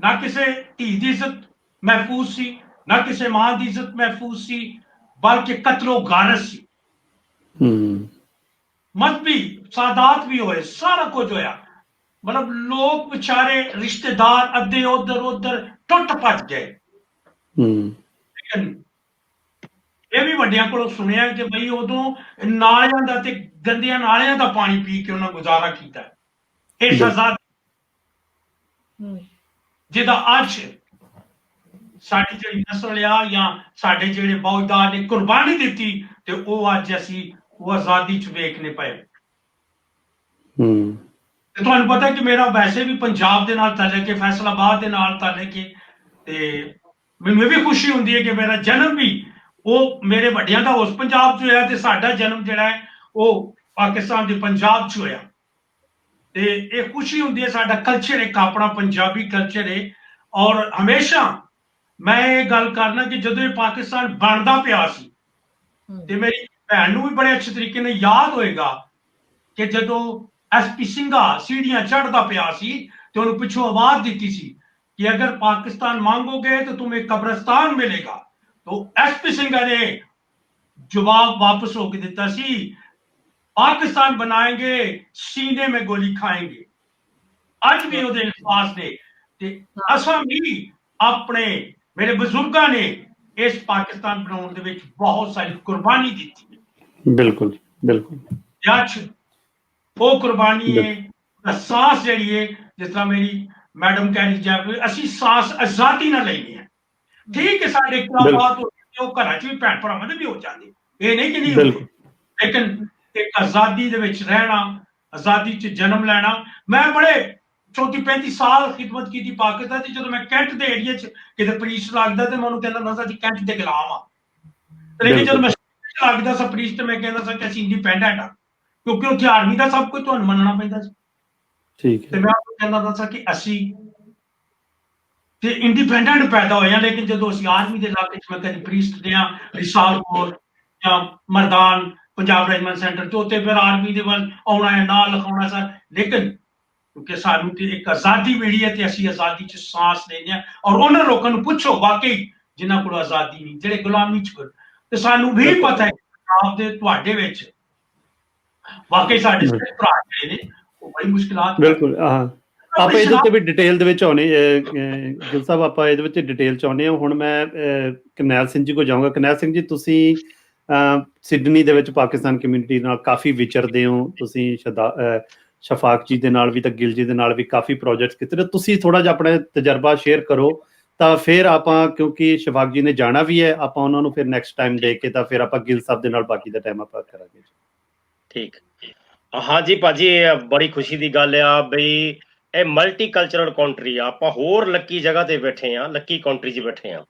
ਨਾ ਕਿਸੇ ਧੀ ਦੀ ਇੱਜ਼ਤ ਮਹਿਫੂਜ਼ ਸੀ, ਨਾ ਕਿਸੇ ਮਾਂ ਦੀ ਇੱਜ਼ਤ ਮਹਿਫੂਜ਼ ਸੀ, ਬਲਕਿ ਕਤਲੋ ਗਾਰਤ ਸੀ। ਮਜ਼ਹਬੀ ਸਾਦਾਤ ਵੀ ਹੋਏ, ਸਾਰਾ ਕੁਝ ਹੋਇਆ। ਮਤਲਬ ਲੋਕ ਵਿਚਾਰੇ ਰਿਸ਼ਤੇਦਾਰ ਅੱਧੇ ਉਧਰ ਟੁੱਟ ਭੱਜ ਗਏ। ਲੇਕਿਨ ਇਹ ਵੀ ਵੱਡਿਆਂ ਕੋਲੋਂ ਸੁਣਿਆ ਕਿ ਬਈ ਉਦੋਂ ਨਾਲਿਆਂ ਦਾ ਤੇ ਗੰਦਿਆਂ ਨਾਲਿਆਂ ਦਾ ਪਾਣੀ ਪੀ ਕੇ ਉਹਨਾਂ ਗੁਜ਼ਾਰਾ ਕੀਤਾ। ਇਹ ਸ਼ਹਿਜ਼ਾਦ ਜਿਹਦਾ ਅੱਜ ਸਾਡੀ ਜਿਹੜੀ ਨਸਲ ਆ ਜਾਂ ਸਾਡੇ ਜਿਹੜੇ ਫੌਜਦਾਰ ਨੇ ਕੁਰਬਾਨੀ ਦਿੱਤੀ ਤੇ ਉਹ ਅੱਜ ਅਸੀਂ ਉਹ ਆਜ਼ਾਦੀ ਚ ਵੇਖ ਨਹੀਂ ਪਏ। ਤੇ ਤੁਹਾਨੂੰ ਪਤਾ ਕਿ ਮੇਰਾ ਵੈਸੇ ਵੀ ਪੰਜਾਬ ਦੇ ਨਾਲ ਤਾਲੁਕ ਹੈ, ਫੈਸਲਾਬਾਦ ਦੇ ਨਾਲ ਤਾਲੁਕ ਹੈ, ਤੇ ਮੈਨੂੰ ਇਹ ਵੀ ਖੁਸ਼ੀ ਹੁੰਦੀ ਹੈ ਕਿ ਮੇਰਾ ਜਨਮ ਵੀ ਉਹ ਮੇਰੇ ਵੱਡਿਆਂ ਦਾ ਉਸ ਪੰਜਾਬ 'ਚ ਹੋਇਆ ਤੇ ਸਾਡਾ ਜਨਮ ਜਿਹੜਾ ਹੈ ਉਹ ਪਾਕਿਸਤਾਨ ਦੇ ਪੰਜਾਬ 'ਚ ਹੋਇਆ। ਤੇ ਇਹ ਖੁਸ਼ੀ ਹੁੰਦੀ ਹੈ, ਸਾਡਾ ਕਲਚਰ ਇੱਕ ਆਪਣਾ ਪੰਜਾਬੀ ਕਲਚਰ ਹੈ। ਔਰ ਹਮੇਸ਼ਾ ਮੈਂ ਇਹ ਗੱਲ ਕਰਨਾ ਕਿ ਜਦੋਂ ਇਹ ਪਾਕਿਸਤਾਨ ਬਣਦਾ ਪਿਆ ਸੀ ਤੇ ਮੇਰੀ ਭੈਣ ਨੂੰ ਵੀ ਬੜੇ ਅੱਛੇ ਤਰੀਕੇ ਨਾਲ ਯਾਦ ਹੋਏਗਾ ਕਿ ਜਦੋਂ SP ਸਿੰਘਾ ਸੀੜੀਆਂ ਚੜ੍ਹਦਾ ਪਿਆ ਸੀ ਤੇ ਉਹਨੂੰ ਪਿੱਛੋਂ ਆਵਾਜ਼ ਦਿੱਤੀ ਸੀ कि अगर पाकिस्तान मांगोगे तो तुम्हें कब्रिस्तान मिलेगा। तो SP ਸਿੰਘਾ ने जवाब वापस होके दिता सी, पाकिस्तान बनाएंगे सीने में गोली खाएंगे। आज भी ਉਹਦੇ ਅਲਫਾਜ਼ ਨੇ ਤੇ ਅਸਾਂ ਵੀ ਆਪਣੇ ਮੇਰੇ ਬਜ਼ੁਰਗਾਂ ਨੇ ਇਸ ਪਾਕਿਸਤਾਨ ਬਣਾਉਣ ਦੇ ਵਿੱਚ ਬਹੁਤ ਸਾਰੀ ਕੁਰਬਾਨੀ ਦਿੱਤੀ ਹੈ। ਬਿਲਕੁਲ ਬਿਲਕੁਲ ਅੱਜ ਉਹ ਕੁਰਬਾਨੀ ਹੈ ਸਾਂਸ ਜਿਹੜੀ ਹੈ, ਜਿਸ ਤਰ੍ਹਾਂ ਮੇਰੀ मैडम कह रही जाए असि सांस आजादी ना लेनी है। ठीक है साढ़े इख्तलाफात होते वो घर च भी भैन भरावां दे भी हो जाते, ये नहीं कि नहीं होते, लेकिन एक आजादी दे विच रहना, आजादी च जन्म लेना। मैं बड़े 34-35 साल खिदमत की पाकिस्तान की। जो मैं कैंट के एरिया च किते पुलिस लगदा ते मैं उन्होंने कहना सा जी कैंट दे गुलाम आ, लेकिन जब मैं लगदा सा पुलिस ते मैं कहना सा कि असि इंडिपेंडेंट आ, क्योंकि उत्थे आर्मी दा सब कुछ तुहानूं मनना पैंदा सी। ठीक है, मैं आपको कहना था कि असी इंडिपेंडेंट पैदा होए, लेकिन जो असी आर्मी के इलाके मैं कभी प्रीस्ट दिया रिसालपुर या मरदान पंजाब रेजिमेंट सेंटर तो उत्ते फिर आर्मी के वाल आना है ना लिखाना सर, लेकिन क्योंकि सानू एक आजादी मिली है तो असी आजादी च सांस लेने हैं। और उन्होंने लोगों को पूछो वाकई जिन्हों को आजादी नहीं, जेडे गुलामी च ते सानू भी पता है पंजाब दे तुहाडे विच वाकई साडे भरा जिहड़े ने बड़ी मुश्किलात। बिल्कुल हाँ ਆਪਾਂ ਇਹਦੇ ਉੱਤੇ ਵੀ ਡਿਟੇਲ ਦੇ ਵਿੱਚ ਆਉਣੇ ਗਿਲ ਸਾਹਿਬ, ਆਪਾਂ ਇਹਦੇ ਵਿੱਚ ਡਿਟੇਲ ਚ ਆਉਣੇ ਆ। ਹੁਣ ਮੈਂ ਕਰਨੈਲ ਸਿੰਘ ਜੀ ਕੋਲ ਜਾਊਂਗਾ। ਕਰਨੈਲ ਸਿੰਘ ਜੀ, ਤੁਸੀਂ ਸਿਡਨੀ ਦੇ ਵਿੱਚ ਪਾਕਿਸਤਾਨ ਕਮਿਊਨਿਟੀ ਨਾਲ ਕਾਫੀ ਵਿਚਰਦੇ ਹੋ, ਤੁਸੀਂ ਸ਼ਫਾਕ ਜੀ ਦੇ ਨਾਲ ਵੀ ਤੇ ਗਿਲ ਜੀ ਦੇ ਨਾਲ ਵੀ ਕਾਫੀ ਪ੍ਰੋਜੈਕਟਸ ਕੀਤੇ ਨੇ। ਤੁਸੀਂ ਥੋੜਾ ਜਿਹਾ ਆਪਣਾ ਤਜਰਬਾ ਸ਼ੇਅਰ ਕਰੋ ਤਾਂ ਫਿਰ ਆਪਾਂ, ਕਿਉਂਕਿ ਸ਼ਫਾਕ ਜੀ ਨੇ ਜਾਣਾ ਵੀ ਹੈ, ਆਪਾਂ ਉਹਨਾਂ ਨੂੰ ਫਿਰ ਨੈਕਸਟ ਟਾਈਮ ਦੇ ਕੇ ਤਾਂ ਫਿਰ ਆਪਾਂ ਗਿਲ ਸਾਹਿਬ ਦੇ ਨਾਲ ਬਾਕੀ ਦਾ ਟਾਈਮ ਆਪਾਂ ਕਰਾਂਗੇ। ਠੀਕ, ਹਾਂਜੀ ਭਾਜੀ, ਬੜੀ ਖੁਸ਼ੀ ਦੀ ਗੱਲ ਆ ਬਈ ਇਹ ਮਲਟੀ ਕਲਚਰਲ ਕੰਟਰੀ ਆ। ਆਪਾਂ ਹੋਰ ਲੱਕੀ ਜਗ੍ਹਾ ਤੇ ਬੈਠੇ ਆ, ਲੱਕੀ ਕੰਟਰੀ 'ਚ ਬੈਠੇ ਆ।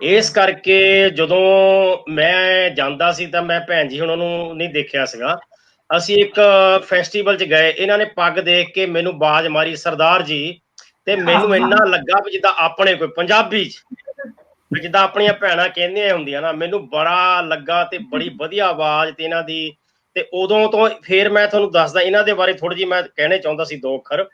ਇਸ ਕਰਕੇ ਜਦੋਂ ਮੈਂ ਜਾਂਦਾ ਸੀ ਤਾਂ ਮੈਂ ਭੈਣ ਜੀ ਉਹਨਾਂ ਨੂੰ ਨਹੀਂ ਦੇਖਿਆ ਸੀਗਾ। ਅਸੀਂ ਇੱਕ ਫੈਸਟੀਵਲ 'ਚ ਗਏ, ਇਹਨਾਂ ਨੇ ਪੱਗ ਦੇਖ ਕੇ ਮੈਨੂੰ ਬਾਜ਼ ਮਾਰੀ ਸਰਦਾਰ ਜੀ, ਤੇ ਮੈਨੂੰ ਇੰਨਾ ਲੱਗਾ ਵੀ ਜਿੱਦਾਂ ਆਪਣੇ ਕੋਈ ਪੰਜਾਬੀ 'ਚ ਜਿੱਦਾਂ ਆਪਣੀਆਂ ਭੈਣਾਂ ਕਹਿੰਦੀਆਂ ਹੁੰਦੀਆਂ ਨਾ, ਮੈਨੂੰ ਬੜਾ ਲੱਗਾ ਤੇ ਬੜੀ ਵਧੀਆ ਆਵਾਜ਼ ਤੇ ਇਹਨਾਂ ਦੀ। ਤੇ ਉਦੋਂ ਤੋਂ ਫਿਰ ਮੈਂ ਤੁਹਾਨੂੰ ਦੱਸਦਾ ਇਹਨਾਂ ਦੇ ਬਾਰੇ ਥੋੜੀ ਜਿਹੀ ਮੈਂ ਕਹਿਣੇ ਚਾਹੁੰਦਾ ਸੀ ਦੋ ਅੱਖਰ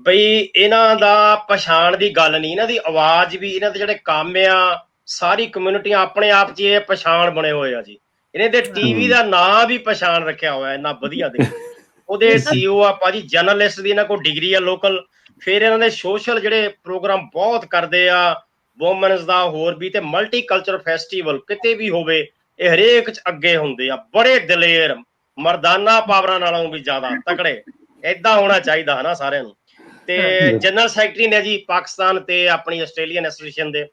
ਬਈ ਇਹਨਾਂ ਦਾ ਪਛਾਣ ਦੀ ਗੱਲ ਨਹੀਂ, ਇਹਨਾਂ ਦੀ ਆਵਾਜ਼ ਵੀ, ਇਹਨਾਂ ਦੇ ਜਿਹੜੇ ਕੰਮ ਆ, ਸਾਰੀ ਕਮਿਊਨਿਟੀਆਂ ਆਪਣੇ ਆਪ 'ਚ ਇਹ ਪਛਾਣ ਬਣੇ ਹੋਏ ਆ ਜੀ। ਇਹਨਾਂ ਦੇ ਟੀਵੀ ਦਾ ਨਾਂ ਵੀ ਪਛਾਣ ਰੱਖਿਆ ਹੋਇਆ ਇੰਨਾ ਵਧੀਆ ਦੇ। ਉਹਦੇ CEO ਆ ਭਾਜੀ, ਜਰਨਲਿਸਟ ਦੀ ਇਹਨਾਂ ਕੋਲ ਡਿਗਰੀ ਆ ਲੋਕਲ। ਫਿਰ ਇਹਨਾਂ ਦੇ ਸੋਸ਼ਲ ਜਿਹੜੇ ਪ੍ਰੋਗਰਾਮ ਬਹੁਤ ਕਰਦੇ ਆ, ਵੂਮਨਸ ਦਾ ਹੋਰ ਵੀ, ਤੇ ਮਲਟੀ ਕਲਚਰ ਫੈਸਟੀਵਲ ਕਿਤੇ ਵੀ ਹੋਵੇ ਇਹ ਹਰੇਕ 'ਚ ਅੱਗੇ ਹੁੰਦੇ ਆ। ਬੜੇ ਦਲੇਰ, ਮਰਦਾਨਾ ਪਾਵਰਾਂ ਨਾਲੋਂ ਵੀ ਜ਼ਿਆਦਾ ਤਕੜੇ। ਏਦਾਂ ਹੋਣਾ ਚਾਹੀਦਾ ਹਨਾ ਸਾਰਿਆਂ ਨੂੰ। ਤੇ ਜਨਰਲ ਸੈਕਟਰੀ ਨੇ ਜੀ ਪਾਕਿਸਤਾਨ ਤੇ ਆਪਣੀ ਆਸਟ੍ਰੇਲੀਅਨ ਐਸੋਸੀਏਸ਼ਨ ਦੇ,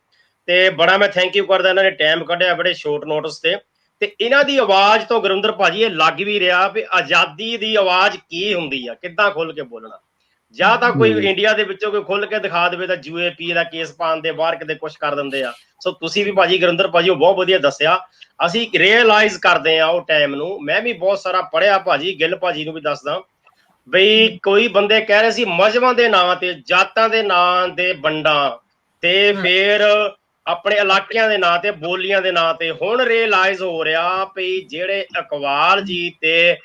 ਤੇ ਬੜਾ ਮੈਂ ਥੈਂਕ ਯੂ ਕਰਦਾ, ਇਹਨਾਂ ਨੇ ਟਾਈਮ ਕੱਢਿਆ ਬੜੇ ਸ਼ੋਰਟ ਨੋਟਿਸ ਤੇ। ਤੇ ਇਹਨਾਂ ਦੀ ਆਵਾਜ਼ ਤੋਂ ਗੁਰਿੰਦਰ ਭਾਜੀ ਇਹ ਲੱਗ ਵੀ ਰਿਹਾ ਵੀ ਆਜ਼ਾਦੀ ਦੀ ਆਵਾਜ਼ ਕੀ ਹੁੰਦੀ ਆ, ਕਿੱਦਾਂ ਖੁੱਲ ਕੇ ਬੋਲਣਾ। ਜਾਂ ਤਾਂ ਕੋਈ ਇੰਡੀਆ ਦੇ ਵਿੱਚੋਂ ਕੋਈ ਖੁੱਲ ਕੇ ਦਿਖਾ ਦੇਵੇ ਤਾਂ UAP ਦਾ ਕੇਸ ਪਾਉਣ ਦੇ ਬਾਹਰ ਕਿਤੇ ਕੁਛ ਕਰ ਦਿੰਦੇ ਆ। ਸੋ ਤੁਸੀਂ ਵੀ ਭਾਜੀ, ਗੁਰਿੰਦਰ ਭਾਜੀ, ਉਹ ਬਹੁਤ ਵਧੀਆ ਦੱਸਿਆ। ਅਸੀਂ ਰੀਅਲਾਈਜ਼ ਕਰਦੇ ਆ ਉਹ ਟਾਈਮ ਨੂੰ। ਮੈਂ ਵੀ ਬਹੁਤ ਸਾਰਾ ਪੜ੍ਹਿਆ ਭਾਜੀ, ਗਿੱਲ ਭਾਜੀ ਨੂੰ ਵੀ ਦੱਸਦਾ ਬਈ ਕੋਈ ਬੰਦੇ ਕਹਿ ਰਹੇ ਸੀ ਮਜ਼ਹਬਾਂ ਦੇ ਨਾਂ ਤੇ, ਜਾਤਾਂ ਦੇ ਨਾਂ ਦੇ ਵੰਡਾਂ ਤੇ ਫਿਰ ਆਪਣੇ ਇਲਾਕਿਆਂ ਦੇ ਨਾਂ ਤੇ, ਬੋਲੀਆਂ ਦੇ ਨਾਂ ਤੇ। ਹੁਣ ਰੀਅਲਾਈਜ਼ ਹੋ ਰਿਹਾ ਵੀ ਜਿਹੜੇ ਇਕਬਾਲ ਜੀ ਤੇ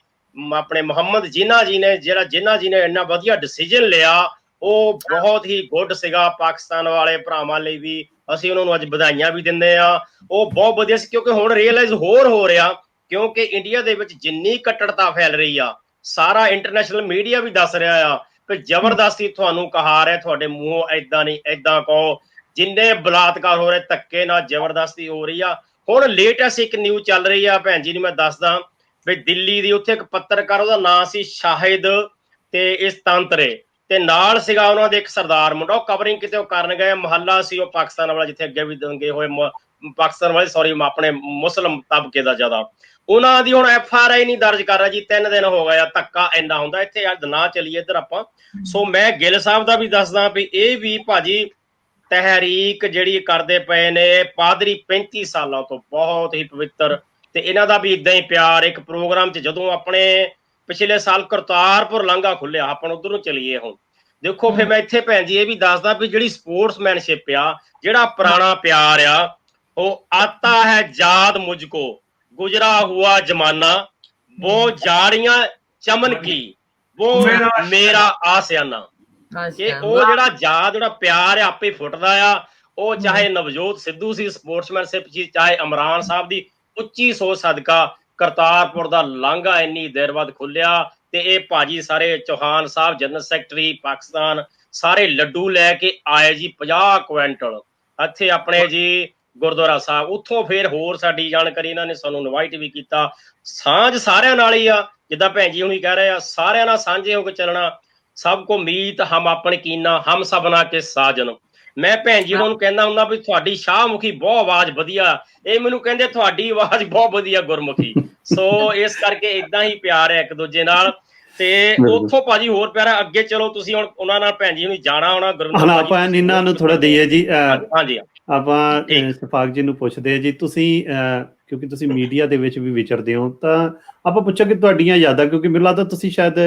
ਆਪਣੇ ਮੁਹੰਮਦ ਜਿਨਾ ਜੀ ਨੇ, ਜਿਨਾ ਜੀ ਨੇ ਇੰਨਾ ਵਧੀਆ ਡਿਸੀਜਨ ਲਿਆ, ਉਹ ਬਹੁਤ ਹੀ ਗੁੱਡ ਸੀਗਾ ਪਾਕਿਸਤਾਨ ਵਾਲੇ ਭਰਾਵਾਂ ਲਈ ਵੀ। ਅਸੀਂ ਉਹਨਾਂ ਨੂੰ ਅੱਜ ਵਧਾਈਆਂ ਵੀ ਦਿੰਦੇ ਆ, ਉਹ ਬਹੁਤ ਵਧੀਆ ਸੀ। ਕਿਉਂਕਿ ਹੁਣ ਰੀਅਲਾਈਜ਼ ਹੋਰ ਹੋ ਰਿਹਾ, ਕਿਉਂਕਿ ਇੰਡੀਆ ਦੇ ਵਿੱਚ ਜਿੰਨੀ ਕੱਟੜਤਾ ਫੈਲ ਰਹੀ ਆ, ਸਾਰਾ ਇੰਟਰਨੈਸ਼ਨਲ ਮੀਡੀਆ ਵੀ ਦੱਸ ਰਿਹਾ ਆ ਕਿ ਜ਼ਬਰਦਸਤੀ ਤੁਹਾਨੂੰ ਕਹਾ ਰਿਹਾ, ਤੁਹਾਡੇ ਮੂੰਹੋਂ ਏਦਾਂ ਨਹੀਂ ਏਦਾਂ ਕਹੋ। ਜਿੰਨੇ ਬਲਾਤਕਾਰ ਹੋ ਰਹੇ ਧੱਕੇ ਨਾਲ ਜ਼ਬਰਦਸਤੀ ਹੋ ਰਹੀ ਆ। ਹੁਣ ਲੇਟੈਸਟ ਇੱਕ ਨਿਊਜ਼ ਚੱਲ ਰਹੀ ਆ ਭੈਣ ਜੀ ਨੂੰ ਮੈਂ ਦੱਸਦਾ ਵੀ ਦਿੱਲੀ ਦੀ ਉੱਥੇ ਇੱਕ ਪੱਤਰਕਾਰ, ਉਹਦਾ ਨਾਂ ਸੀ ਸ਼ਾਹਿਦ ਤੇ ਇਸ ਤੰਤਰੇ, ਤੇ ਨਾਲ ਸੀਗਾ ਉਹਨਾਂ ਦੇ ਇੱਕ ਸਰਦਾਰ ਮੁੰਡਾ। ਉਹ ਕਵਰਿੰਗ ਕਿਤੇ ਉਹ ਕਰਨ ਗਏ, ਮੁਹੱਲਾ ਸੀ ਉਹ ਪਾਕਿਸਤਾਨ ਵਾਲਾ ਜਿੱਥੇ ਅੱਗੇ ਵੀ ਦੰਗੇ ਹੋਏ, ਪਾਕਿਸਤਾਨ ਵਾਲੇ ਸੌਰੀ ਆਪਣੇ ਮੁਸਲਮ ਤਬਕੇ ਦਾ ਜ਼ਿਆਦਾ। ਉਹਨਾਂ ਦੀ ਹੁਣ FRI ਨਹੀਂ ਦਰਜ ਕਰ ਰਿਹਾ ਜੀ, 3 ਦਿਨ ਹੋ ਗਏ ਆ। ਧੱਕਾ ਇੰਨਾ ਹੁੰਦਾ ਇੱਥੇ, ਅੱਜ ਨਾ ਚਲੀਏ ਇੱਧਰ ਆਪਾਂ। ਸੋ ਮੈਂ ਗਿੱਲ ਸਾਹਿਬ ਦਾ ਵੀ ਦੱਸਦਾ ਵੀ ਇਹ ਵੀ ਭਾਜੀ ਤਹਿਰੀਕ ਜਿਹੜੀ ਕਰਦੇ ਪਏ ਨੇ ਪਾਦਰੀ 35 ਸਾਲਾਂ ਤੋਂ, ਬਹੁਤ ਹੀ ਪਵਿੱਤਰ, ਤੇ ਇਹਨਾਂ ਦਾ ਵੀ ਇਦਾਂ ਹੀ ਪਿਆਰ। ਇੱਕ ਪ੍ਰੋਗਰਾਮ 'ਚ ਜਦੋਂ ਆਪਣੇ ਪਿਛਲੇ ਸਾਲ ਕਰਤਾਰਪੁਰ ਲਾਂਘਾ ਖੁੱਲਿਆ, ਆਪਾਂ ਉਧਰ ਨੂੰ ਚਲੀਏ ਹੁਣ ਦੇਖੋ। ਫਿਰ ਮੈਂ ਇੱਥੇ ਭੈਣ ਜੀ ਇਹ ਵੀ ਦੱਸਦਾ ਵੀ ਜਿਹੜੀ ਸਪੋਰਟਸਮੈਨਸ਼ਿਪ ਆ, ਜਿਹੜਾ ਪੁਰਾਣਾ ਪਿਆਰ ਆ, ਉਹ ਆਤਾ ਹੈ ਯਾਦ ਮੁਝਕੋ गुजरा हुआ जमाना, वो जाड़ियां चमन की, वो मेरा आसियाना। कि ਉਹ ਜਿਹੜਾ ਯਾਦ, ਜਿਹੜਾ ਪਿਆਰ ਹੈ ਆਪੇ ਫੁੱਟਦਾ ਆ। ਉਹ ਚਾਹੇ ਨਵਜੋਤ ਸਿੱਧੂ ਸੀ ਸਪੋਰਟਸਮੈਨਸ਼ਿਪ ਸੀ, ਚਾਹੇ ਇਮਰਾਨ ਸਾਹਿਬ ਦੀ ਉੱਚੀ ਸੋਚ ਸਦਕਾ ਕਰਤਾਰਪੁਰ ਦਾ ਲਾਂਘਾ ਇੰਨੀ ਦੇਰ ਬਾਅਦ ਖੁੱਲਿਆ। ਤੇ ਇਹ ਭਾਜੀ ਸਾਰੇ ਚੌਹਾਨ ਸਾਹਿਬ ਜਨਰਲ ਸੈਕਟਰੀ ਪਾਕਿਸਤਾਨ ਸਾਰੇ ਲੱਡੂ ਲੈ ਕੇ ਆਏ ਜੀ 50 ਕੁਇੰਟਲ ਇੱਥੇ ਆਪਣੇ ਜੀ ਗੁਰਦੁਆਰਾ ਸਾਹਿਬ। ਉੱਥੋਂ ਫਿਰ ਹੋਰ ਸਾਡੀ ਜਾਣਕਾਰੀ ਇਹਨਾਂ ਨੇ ਸਾਨੂੰ ਇਨਵਾਈਟ ਵੀ ਕੀਤਾ। ਸਾਂਝ ਸਾਰਿਆਂ ਨਾਲ ਹੀ ਆ, ਜਿੱਦਾਂ ਭੈਣ ਜੀ ਹੁਣੀ ਕਹਿ ਰਹੇ ਆ, ਸਾਰਿਆਂ ਨਾਲ ਸਾਂਝੇ ਹੋ ਕੇ ਚੱਲਣਾ। ਸਭ ਕੋ ਮੀਤ ਹਮ ਆਪਣੀ ਕੀਨਾ, ਹਮ ਸਭਨਾ ਕੇ ਸਾਜਨ। ਮੈਂ ਭੈਣ ਜੀ ਨੂੰ ਕਹਿੰਦਾ ਹੁੰਦਾ ਵੀ ਤੁਹਾਡੀ ਸ਼ਾਹਮੁਖੀ ਬਹੁਤ ਆਵਾਜ਼ ਵਧੀਆ, ਇਹ ਮੈਨੂੰ ਕਹਿੰਦੇ ਤੁਹਾਡੀ ਆਵਾਜ਼ ਬਹੁਤ ਵਧੀਆ ਗੁਰਮੁਖੀ। ਸੋ ਇਸ ਕਰਕੇ ਏਦਾਂ ਹੀ ਪਿਆਰ ਹੈ ਇੱਕ ਦੂਜੇ ਨਾਲ। ਤੇ ਉੱਥੋਂ ਭਾਜੀ ਹੋਰ ਪਿਆਰਾ ਅੱਗੇ ਚਲੋ, ਤੁਸੀਂ ਹੁਣ ਉਹਨਾਂ ਨਾਲ ਭੈਣ ਜੀ ਨੂੰ ਜਾਣਾ ਹੋਣਾ। ਆਪਾਂ ਇਹਨਾਂ ਨੂੰ ਥੋੜਾ ਦਈਏ ਜੀ। ਹਾਂਜੀ, ਆਪਾਂ ਸ਼ਫਾਕ ਜੀ ਨੂੰ ਪੁੱਛਦੇ ਆ ਜੀ, ਤੁਸੀਂ ਕਿਉਂਕਿ ਤੁਸੀਂ ਮੀਡੀਆ ਦੇ ਵਿੱਚ ਵੀ ਵਿਚਰਦੇ ਹੋ, ਤਾਂ ਆਪਾਂ ਪੁੱਛਾਂਗੇ ਤੁਹਾਡੀਆਂ ਯਾਦਾਂ, ਕਿਉਂਕਿ ਮੈਨੂੰ ਲੱਗਦਾ ਤੁਸੀਂ ਸ਼ਾਇਦ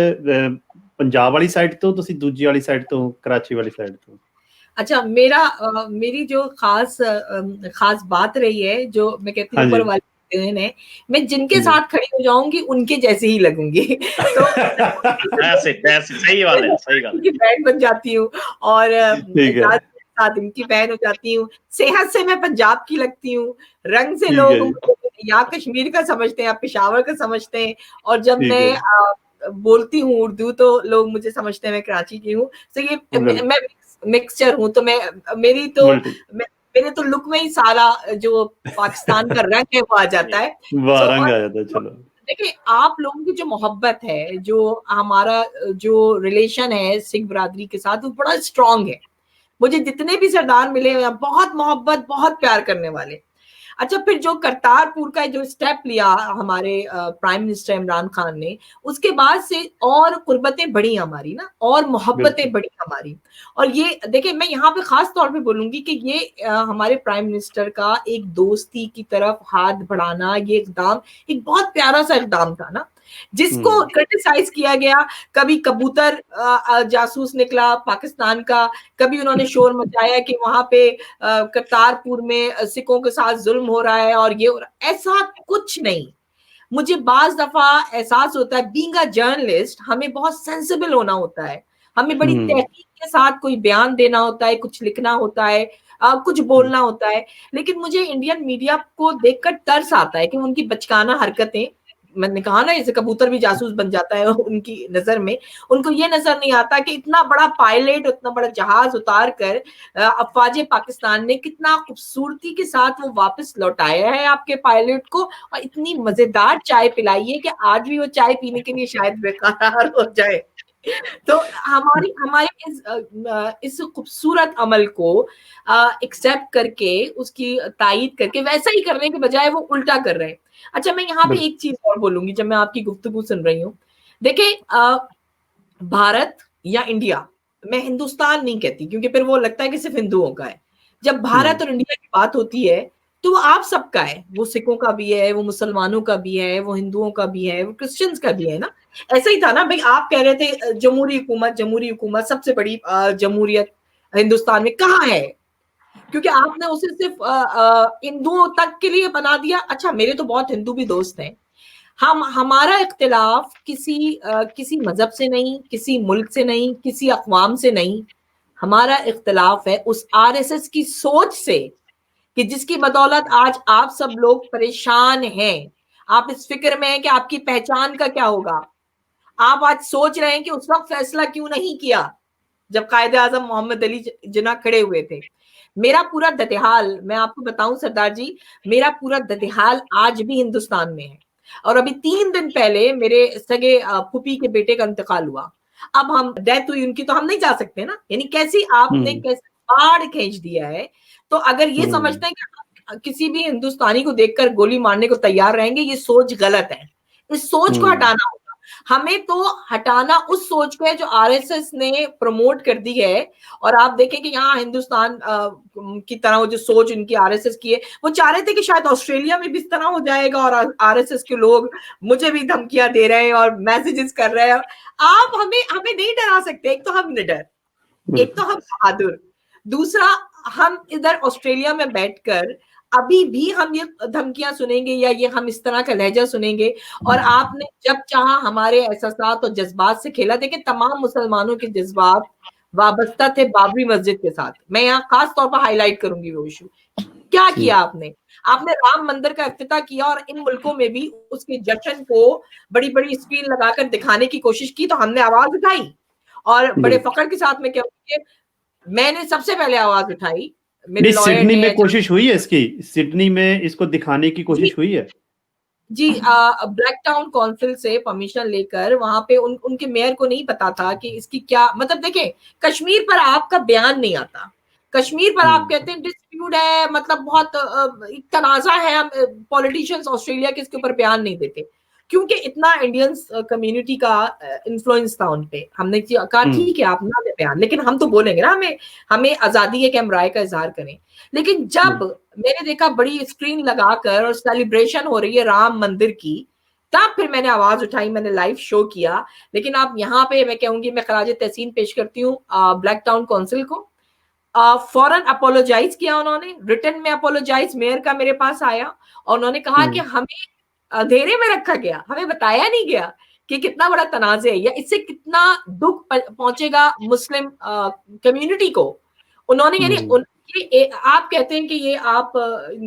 पंजाब वाली साइड तो तुसी दूजी वाली साइड तो कराची वाली साइड तो। अच्छा, मेरी जो खास बात रही है, जो मैं कहती हूँ ऊपर वाले ने, मैं जिनके साथ खड़ी हो जाऊंगी उनके जैसे ही लगूंगी। तो ऐसे सही बात है, सही बात है। बहन बन जाती हूँ और साथ इनकी बहन हो जाती हूँ। सेहत से मैं पंजाब की लगती हूँ, रंग से लोग या कश्मीर का समझते हैं या पेशावर का समझते हैं, और जब मैं बोलती हूँ उर्दू तो लोग मुझे समझते हैं मैं कराची की हूँ। तो ये मैं मिक्सचर हूँ, तो मेरे तो लुक में ही सारा जो पाकिस्तान का रंग है वो आ जाता है। रंग आ जाता है। चलो देखिए, आप लोगों की जो मोहब्बत है, जो हमारा जो रिलेशन है सिख बरादरी के साथ, वो बड़ा स्ट्रांग है। मुझे जितने भी सरदार मिले हैं बहुत मोहब्बत, बहुत प्यार करने वाले। अच्छा, फिर जो करतारपुर का जो स्टेप लिया हमारे प्राइम मिनिस्टर इमरान खान ने, उसके बाद से और कुर्बतें बढ़ी हमारी ना, और मोहब्बतें बढ़ी हमारी। और ये देखिए, मैं यहाँ पे खास तौर पे बोलूंगी कि ये हमारे प्राइम मिनिस्टर का एक दोस्ती की तरफ हाथ बढ़ाना, ये इकदाम एक बहुत प्यारा सा इकदाम था ना, जिसको क्रिटिसाइज किया गया। कभी कबूतर जासूस निकला पाकिस्तान का, कभी उन्होंने शोर मचाया कि वहां पे करतारपुर में सिखों के साथ जुल्म हो रहा है और ये हो रहा है। ऐसा कुछ नहीं। मुझे बाज दफा एहसास होता है, बीइंग अ जर्नलिस्ट हमें बहुत सेंसिबल होना होता है, हमें बड़ी तहकीक के साथ कोई बयान देना होता है, कुछ लिखना होता है, कुछ बोलना होता है। लेकिन मुझे इंडियन मीडिया को देखकर तरस आता है कि उनकी बचकाना हरकतें, मैंने कहा ना, जैसे कबूतर भी जासूस बन जाता है उनकी नजर में, उनको ये नजर नहीं आता कि इतना बड़ा पायलट, इतना बड़ा जहाज उतार कर अफवाज पाकिस्तान ने कितना खूबसूरती के साथ वो वापस लौटाया है आपके पायलट को, और इतनी मजेदार चाय पिलाई है कि आज भी वो चाय पीने के लिए शायद बेकरार हो जाए। तो हमारे इस खूबसूरत अमल को एक्सेप्ट करके, उसकी तायीद करके, वैसा ही करने के बजाय वो उल्टा कर रहे हैं। अच्छा, मैं यहाँ पे एक चीज और बोलूंगी जब मैं आपकी गुफ्तगू सुन रही हूँ। देखिए, भारत या इंडिया, मैं हिंदुस्तान नहीं कहती क्योंकि फिर वो लगता है कि सिर्फ हिंदुओं का है। जब भारत और इंडिया की बात होती है तो वो आप सबका है, वो सिखों का भी है, वो मुसलमानों का भी है, वो हिंदुओं का भी है, वो क्रिश्चियंस का भी है ना। ऐसा ही था ना भाई, आप कह रहे थे जमहूरी हुकूमत सबसे बड़ी जमहूरियत हिंदुस्तान में कहाँ है, क्योंकि आपने उसे सिर्फ हिंदुओं तक के लिए बना दिया। अच्छा, मेरे तो बहुत हिंदू भी दोस्त हैं। हमारा इख्तिलाफ किसी मजहब से नहीं, किसी मुल्क से नहीं, किसी अक़वाम से नहीं। हमारा इख्तिलाफ है उस आरएसएस की सोच से कि जिसकी बदौलत आज आप सब लोग परेशान हैं। आप इस फिक्र में हैं कि आपकी पहचान का क्या होगा। आप आज सोच रहे हैं कि उस वक्त फैसला क्यों नहीं किया, जब कायदे आजम मोहम्मद अली जिन्ना खड़े हुए थे। मेरा पूरा दतिहाल, मैं आपको बताऊं सरदार जी, मेरा पूरा दतिहाल आज भी हिंदुस्तान में है। और अभी 3 दिन पहले मेरे सगे फूफी के बेटे का इंतकाल हुआ। अब हम डेथ हुई उनकी, तो हम नहीं जा सकते ना, यानी कैसी आपने कैसे बाढ़ खींच दिया है। तो अगर ये समझते हैं कि किसी भी हिंदुस्तानी को देखकर गोली मारने को तैयार रहेंगे, ये सोच गलत है। इस सोच को हटाना होगा। हमें तो हटाना उस सोच को है जो आरएसएस ने प्रमोट कर दी है। और आप देखें कि यहाँ हिंदुस्तान की तरह वो जो सोच उनकी आरएसएस की है, वो चाह रहे थे कि शायद ऑस्ट्रेलिया में भी इस तरह हो जाएगा और आरएसएस के लोग मुझे भी धमकियां दे रहे हैं और मैसेजेस कर रहे हैं। आप हमें नहीं डरा सकते। एक तो हम निडर, एक तो हम बहादुर, दूसरा हम इधर ऑस्ट्रेलिया में बैठकर अभी भी हम ये धमकियां सुनेंगे या ये हम इस तरह का लहजा सुनेंगे। और आपने जब चाहा हमारे एहसासात और जज्बात से खेला। देखिए, तमाम मुसलमानों के जज्बात वाबस्ता थे बाबरी मस्जिद के साथ। मैं यहाँ खास तौर पर हाईलाइट करूंगी वो इशू। क्या किया आपने राम मंदिर का इफ्तिताह किया और इन मुल्कों में भी उसके जश्न को बड़ी बड़ी स्क्रीन लगाकर दिखाने की कोशिश की, तो हमने आवाज उठाई। और बड़े फख्र के साथ में कहूंगी, मैंने सबसे पहले आवाज उठाई। मेरे लॉयर सिडनी ने में कोशिश हुई है इसकी, सिडनी में इसको दिखाने की कोशिश हुई है जी। ब्लैक टाउन काउंसिल से परमिशन लेकर वहां पे उनके मेयर को नहीं पता था कि इसकी क्या मतलब। देखें, कश्मीर पर आपका बयान नहीं आता। कश्मीर पर आप कहते हैं डिस्प्यूट है, मतलब बहुत तनाजा है। पॉलिटिशियंस ऑस्ट्रेलिया के इसके ऊपर बयान नहीं देते क्योंकि इतना इंडियंस कम्युनिटी का इन्फ्लुएंस था उन पे। हमने कहा ठीक है आप ना दे बयान, लेकिन हम तो बोलेंगे ना, हमें आजादी है कि हम राय का इजहार करें। लेकिन जब मैंने देखा बड़ी स्क्रीन लगाकर और सेलिब्रेशन हो रही है राम मंदिर की, तब फिर मैंने आवाज उठाई, मैंने लाइव शो किया। लेकिन आप यहाँ पे मैं कहूंगी, मैं खराज तहसीन पेश करती हूँ ब्लैक टाउन काउंसिल को। फौरन अपोलोजाइज किया उन्होंने, रिटर्न में अपोलोजाइज मेयर का मेरे पास आया और उन्होंने कहा कि हमें अंधेरे में रखा गया, हमें बताया नहीं गया कि कितना बड़ा तनाज़ है या इससे कितना दुख पहुंचेगा मुस्लिम कम्युनिटी को। उन्होंने यानी आप कहते हैं कि ये आप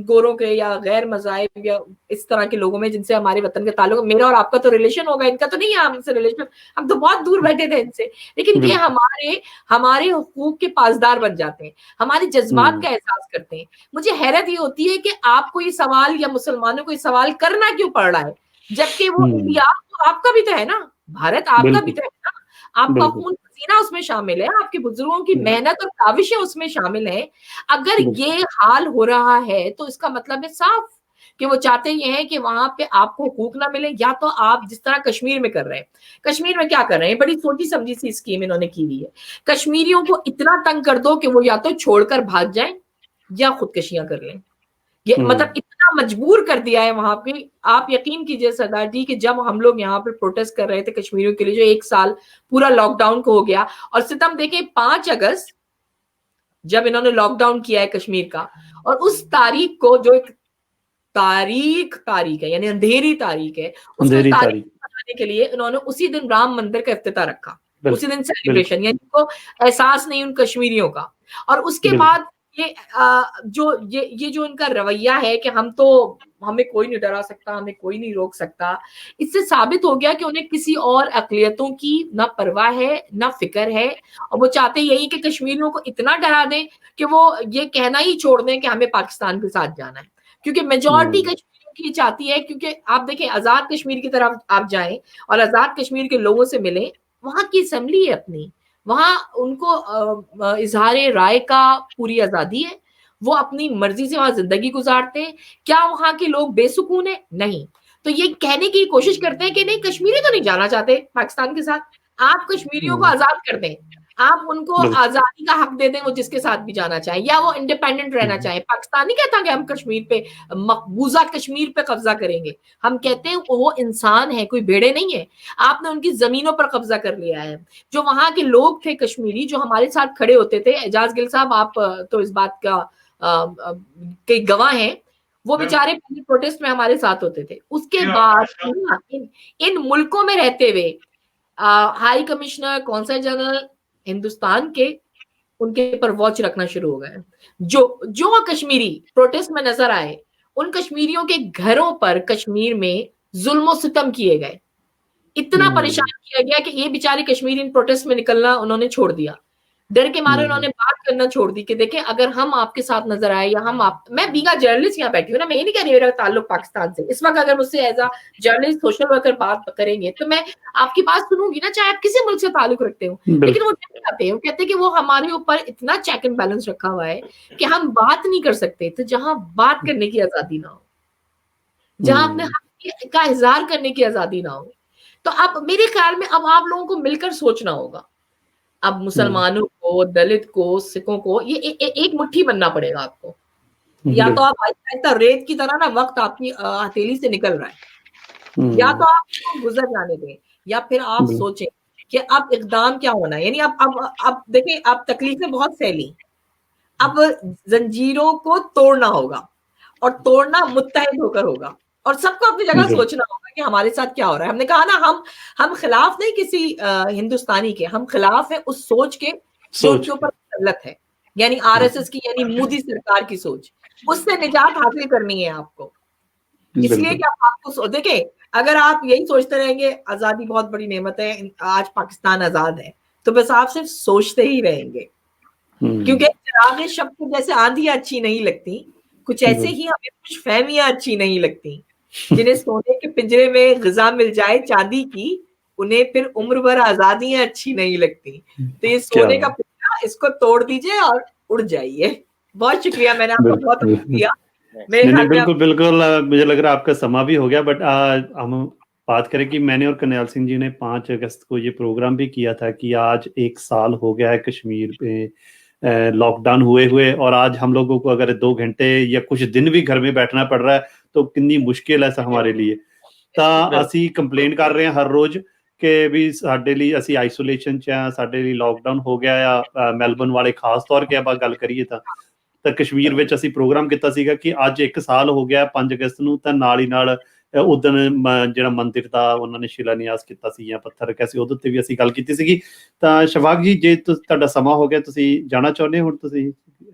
गोरों के या गैर मज़ाहिब या इस तरह के लोगों में जिनसे हमारे वतन के ताल्लुक, मेरा और आपका तो रिलेशन होगा, इनका तो नहीं है हमसे रिलेशन, हम तो बहुत दूर बैठे थे इनसे। लेकिन ये हमारे हुकूक के पासदार बन जाते हैं, हमारे जज्बात का एहसास करते हैं। मुझे हैरत ये होती है कि आपको ये सवाल या मुसलमानों को ये सवाल करना क्यों पड़ रहा है, जबकि वो इंडिया आपका भी तो है ना, भारत आपका भी तो है ना, आपका खून पसीना उसमें शामिल है, आपके बुजुर्गों की मेहनत और काविशें उसमें शामिल हैं। अगर ये हाल हो रहा है तो इसका मतलब है साफ कि वो चाहते ये हैं कि वहां पे आपको हुकूक ना मिले, या तो आप जिस तरह कश्मीर में कर रहे हैं। कश्मीर में क्या कर रहे हैं, बड़ी सोची समझी सी स्कीम इन्होंने की हुई है। कश्मीरियों को इतना तंग कर दो कि वो या तो छोड़कर भाग जाएं या खुदकशियां कर लें। ये मतलब इतना मजबूर कर दिया है वहां पे। आप यकीन कीजिए सरदार जी कि जब हम लोग यहाँ पे प्रोटेस्ट कर रहे थे कश्मीरियों के लिए, जो 1 साल पूरा लॉकडाउन को हो गया, और सितम देखें 5 अगस्त जब इन्होंने लॉकडाउन किया है कश्मीर का, और उस तारीख को जो एक तारीख है यानी अंधेरी तारीख है, उसको तारीख बनाने के लिए इन्होंने उसी दिन राम मंदिर का इफ्तिताह रखा, उसी दिन सेलिब्रेशन, यानी उनको एहसास नहीं उन कश्मीरियों का। और उसके बाद ये जो इनका रवैया है कि हमें कोई नहीं डरा सकता, हमें कोई नहीं रोक सकता, इससे साबित हो गया कि उन्हें किसी और अक़लियतों की ना परवाह है ना फिक्र है। और वो चाहते यही कि कश्मीरियों को इतना डरा दें कि वो ये कहना ही छोड़ दें कि हमें पाकिस्तान के साथ जाना है, क्योंकि मेजॉरिटी कश्मीरियों की चाहती है। क्योंकि आप देखें, आजाद कश्मीर की तरफ आप जाएं और आजाद कश्मीर के लोगों से मिलें, वहां की असेंबली है अपनी, वहां उनको इजहार राय का पूरी आजादी है, वो अपनी मर्जी से वहां जिंदगी गुजारते हैं। क्या वहां के लोग बेसुकून है? नहीं। तो ये कहने की कोशिश करते हैं कि नहीं, कश्मीरी तो नहीं जाना चाहते पाकिस्तान के साथ, आप कश्मीरियों को आजाद कर दें, आप उनको आजादी का हक दे दें, वो जिसके साथ भी जाना चाहे या वो इंडिपेंडेंट रहना चाहे। पाकिस्तान नहीं कहता कि हम कश्मीर पे मकबूजा कश्मीर पे कब्जा करेंगे, हम कहते हैं वो इंसान है, कोई भेड़े नहीं है। आपने उनकी जमीनों पर कब्जा कर लिया है। जो वहां के लोग थे कश्मीरी, जो हमारे साथ खड़े होते थे, एजाज गिल साहब आप तो इस बात का के गवाह हैं, वो बेचारे पहले प्रोटेस्ट में हमारे साथ होते थे। उसके बाद इन मुल्कों में रहते हुए high commissioner, consul general Hindustan के उनके पर वॉच रखना शुरू हो गए। जो कश्मीरी प्रोटेस्ट में नजर आए, उन कश्मीरियों के घरों पर कश्मीर में जुल्म सितम किए गए, इतना परेशान किया गया कि ये बेचारे कश्मीरी इन प्रोटेस्ट में निकलना उन्होंने छोड़ दिया। डर के मारे उन्होंने बात करना छोड़ दी कि देखें अगर हम आपके साथ नजर आए या हम आप, मैं बीगा जर्नलिस्ट यहाँ बैठी हूँ ना, मैं ये नहीं कह रही मेरा ताल्लुक पाकिस्तान से, इस वक्त अगर मुझसे as a journalist social worker बात करेंगे तो मैं आपकी बात सुनूंगी ना, चाहे आप किसी मुल्क से ताल्लुक रखते हो। लेकिन वो डर जाते हैं, वो कहते हैं कि वो हमारे ऊपर इतना चेक एंड बैलेंस रखा हुआ है कि हम बात नहीं कर सकते। तो जहां बात करने की आजादी ना हो, जहां अपने हक का इजहार करने की आजादी ना हो, तो अब मेरे ख्याल में अब आप लोगों को मिलकर सोचना होगा। अब मुसलमानों को, दलित को, सिखों को ये एक मुट्ठी बनना पड़ेगा आपको। या तो आप ऐसा रेत की तरह ना वक्त आपकी हथेली से निकल रहा है, या तो आप इसको गुजर जाने दें, या फिर आप सोचें कि अब इकदाम क्या होना है। यानी अब देखें, अब तकलीफें बहुत फैली, अब जंजीरों को तोड़ना होगा, और तोड़ना मुत्तहिद होकर होगा, और सबको अपनी जगह सोचना होगा कि हमारे साथ क्या हो रहा है। हमने कहा ना, हम खिलाफ नहीं किसी हिंदुस्तानी के, हम खिलाफ है उस सोच के जो उनके ऊपर गलत है, यानी आरएसएस की, यानी मोदी सरकार की सोच। उससे निजात हासिल करनी है आपको। इसलिए कि आपको देखें, अगर आप यही सोचते रहेंगे आजादी बहुत बड़ी नेमत है, आज पाकिस्तान आजाद है, तो बस आप सिर्फ सोचते ही रहेंगे। क्योंकि चिराग शब्द जैसे आंधियां अच्छी नहीं लगती, कुछ ऐसे ही हमें कुछ फहमियां अच्छी नहीं लगती। जिन्हें सोने के पिंजरे में ग़िज़ा मिल जाए चांदी की, उन्हें फिर उम्र भर आजादियां अच्छी नहीं लगती। तो ये सोने का पिंजरा, इसको तोड़ दीजिए और उड़ जाइए। बहुत शुक्रिया, मैंने आपको बहुत किया। बिल्कुल मुझे लग रहा है आपका समा भी हो गया, बट हम बात करें कि मैंने और कन्हैया सिंह जी ने 5 अगस्त को ये प्रोग्राम भी किया था कि आज 1 साल हो गया है कश्मीर पे लॉकडाउन हुए, और आज हम लोगों को अगर 2 घंटे या कुछ दिन भी घर में बैठना पड़ रहा है तो कितनी मुश्किल है हमारे लिए। ਤਾਂ ਅਸੀਂ ਕੰਪਲੇਨ ਕਰ ਰਹੇ ਹਾਂ ਹਰ ਰੋਜ਼ ਕਿ ਵੀ ਸਾਡੇ ਲਈ ਅਸੀਂ ਆਈਸੋਲੇਸ਼ਨ 'ਚ ਆ, ਸਾਡੇ ਲਈ ਲੋਕਡਾਊਨ ਹੋ ਗਿਆ ਆ। ਮੈਲਬਨ ਵਾਲੇ ਖਾਸ ਤੌਰ ਤੇ ਆਪਾਂ ਗੱਲ ਕਰੀਏ ਤਾਂ ਕਸ਼ਮੀਰ ਵਿੱਚ ਅਸੀਂ ਪ੍ਰੋਗਰਾਮ ਕੀਤਾ ਸੀਗਾ ਕਿ ਅੱਜ 1 ਸਾਲ ਹੋ ਗਿਆ 5 ਅਗਸਤ ਨੂੰ, ਤਾਂ ਨਾਲ ਹੀ ਨਾਲ ਉਦਣ ਜਿਹੜਾ ਮੰਦਿਰ ਦਾ ਉਹਨਾਂ ਨੇ ਸ਼ਿਲਾਨਿਆਸ ਕੀਤਾ ਸੀ ਜਾਂ ਪੱਥਰ ਰੱਖਿਆ ਸੀ, ਉਹਦੇ ਤੇ ਵੀ ਅਸੀਂ ਗੱਲ ਕੀਤੀ ਸੀਗੀ। ਤਾਂ ਸ਼ਫਾਕ ਜੀ, ਜੇ ਤੁਹਾਡਾ ਸਮਾਂ ਹੋ ਗਿਆ, ਤੁਸੀਂ ਜਾਣਾ ਚਾਹੁੰਦੇ ਹੋ ਹੁਣ? ਤੁਸੀਂ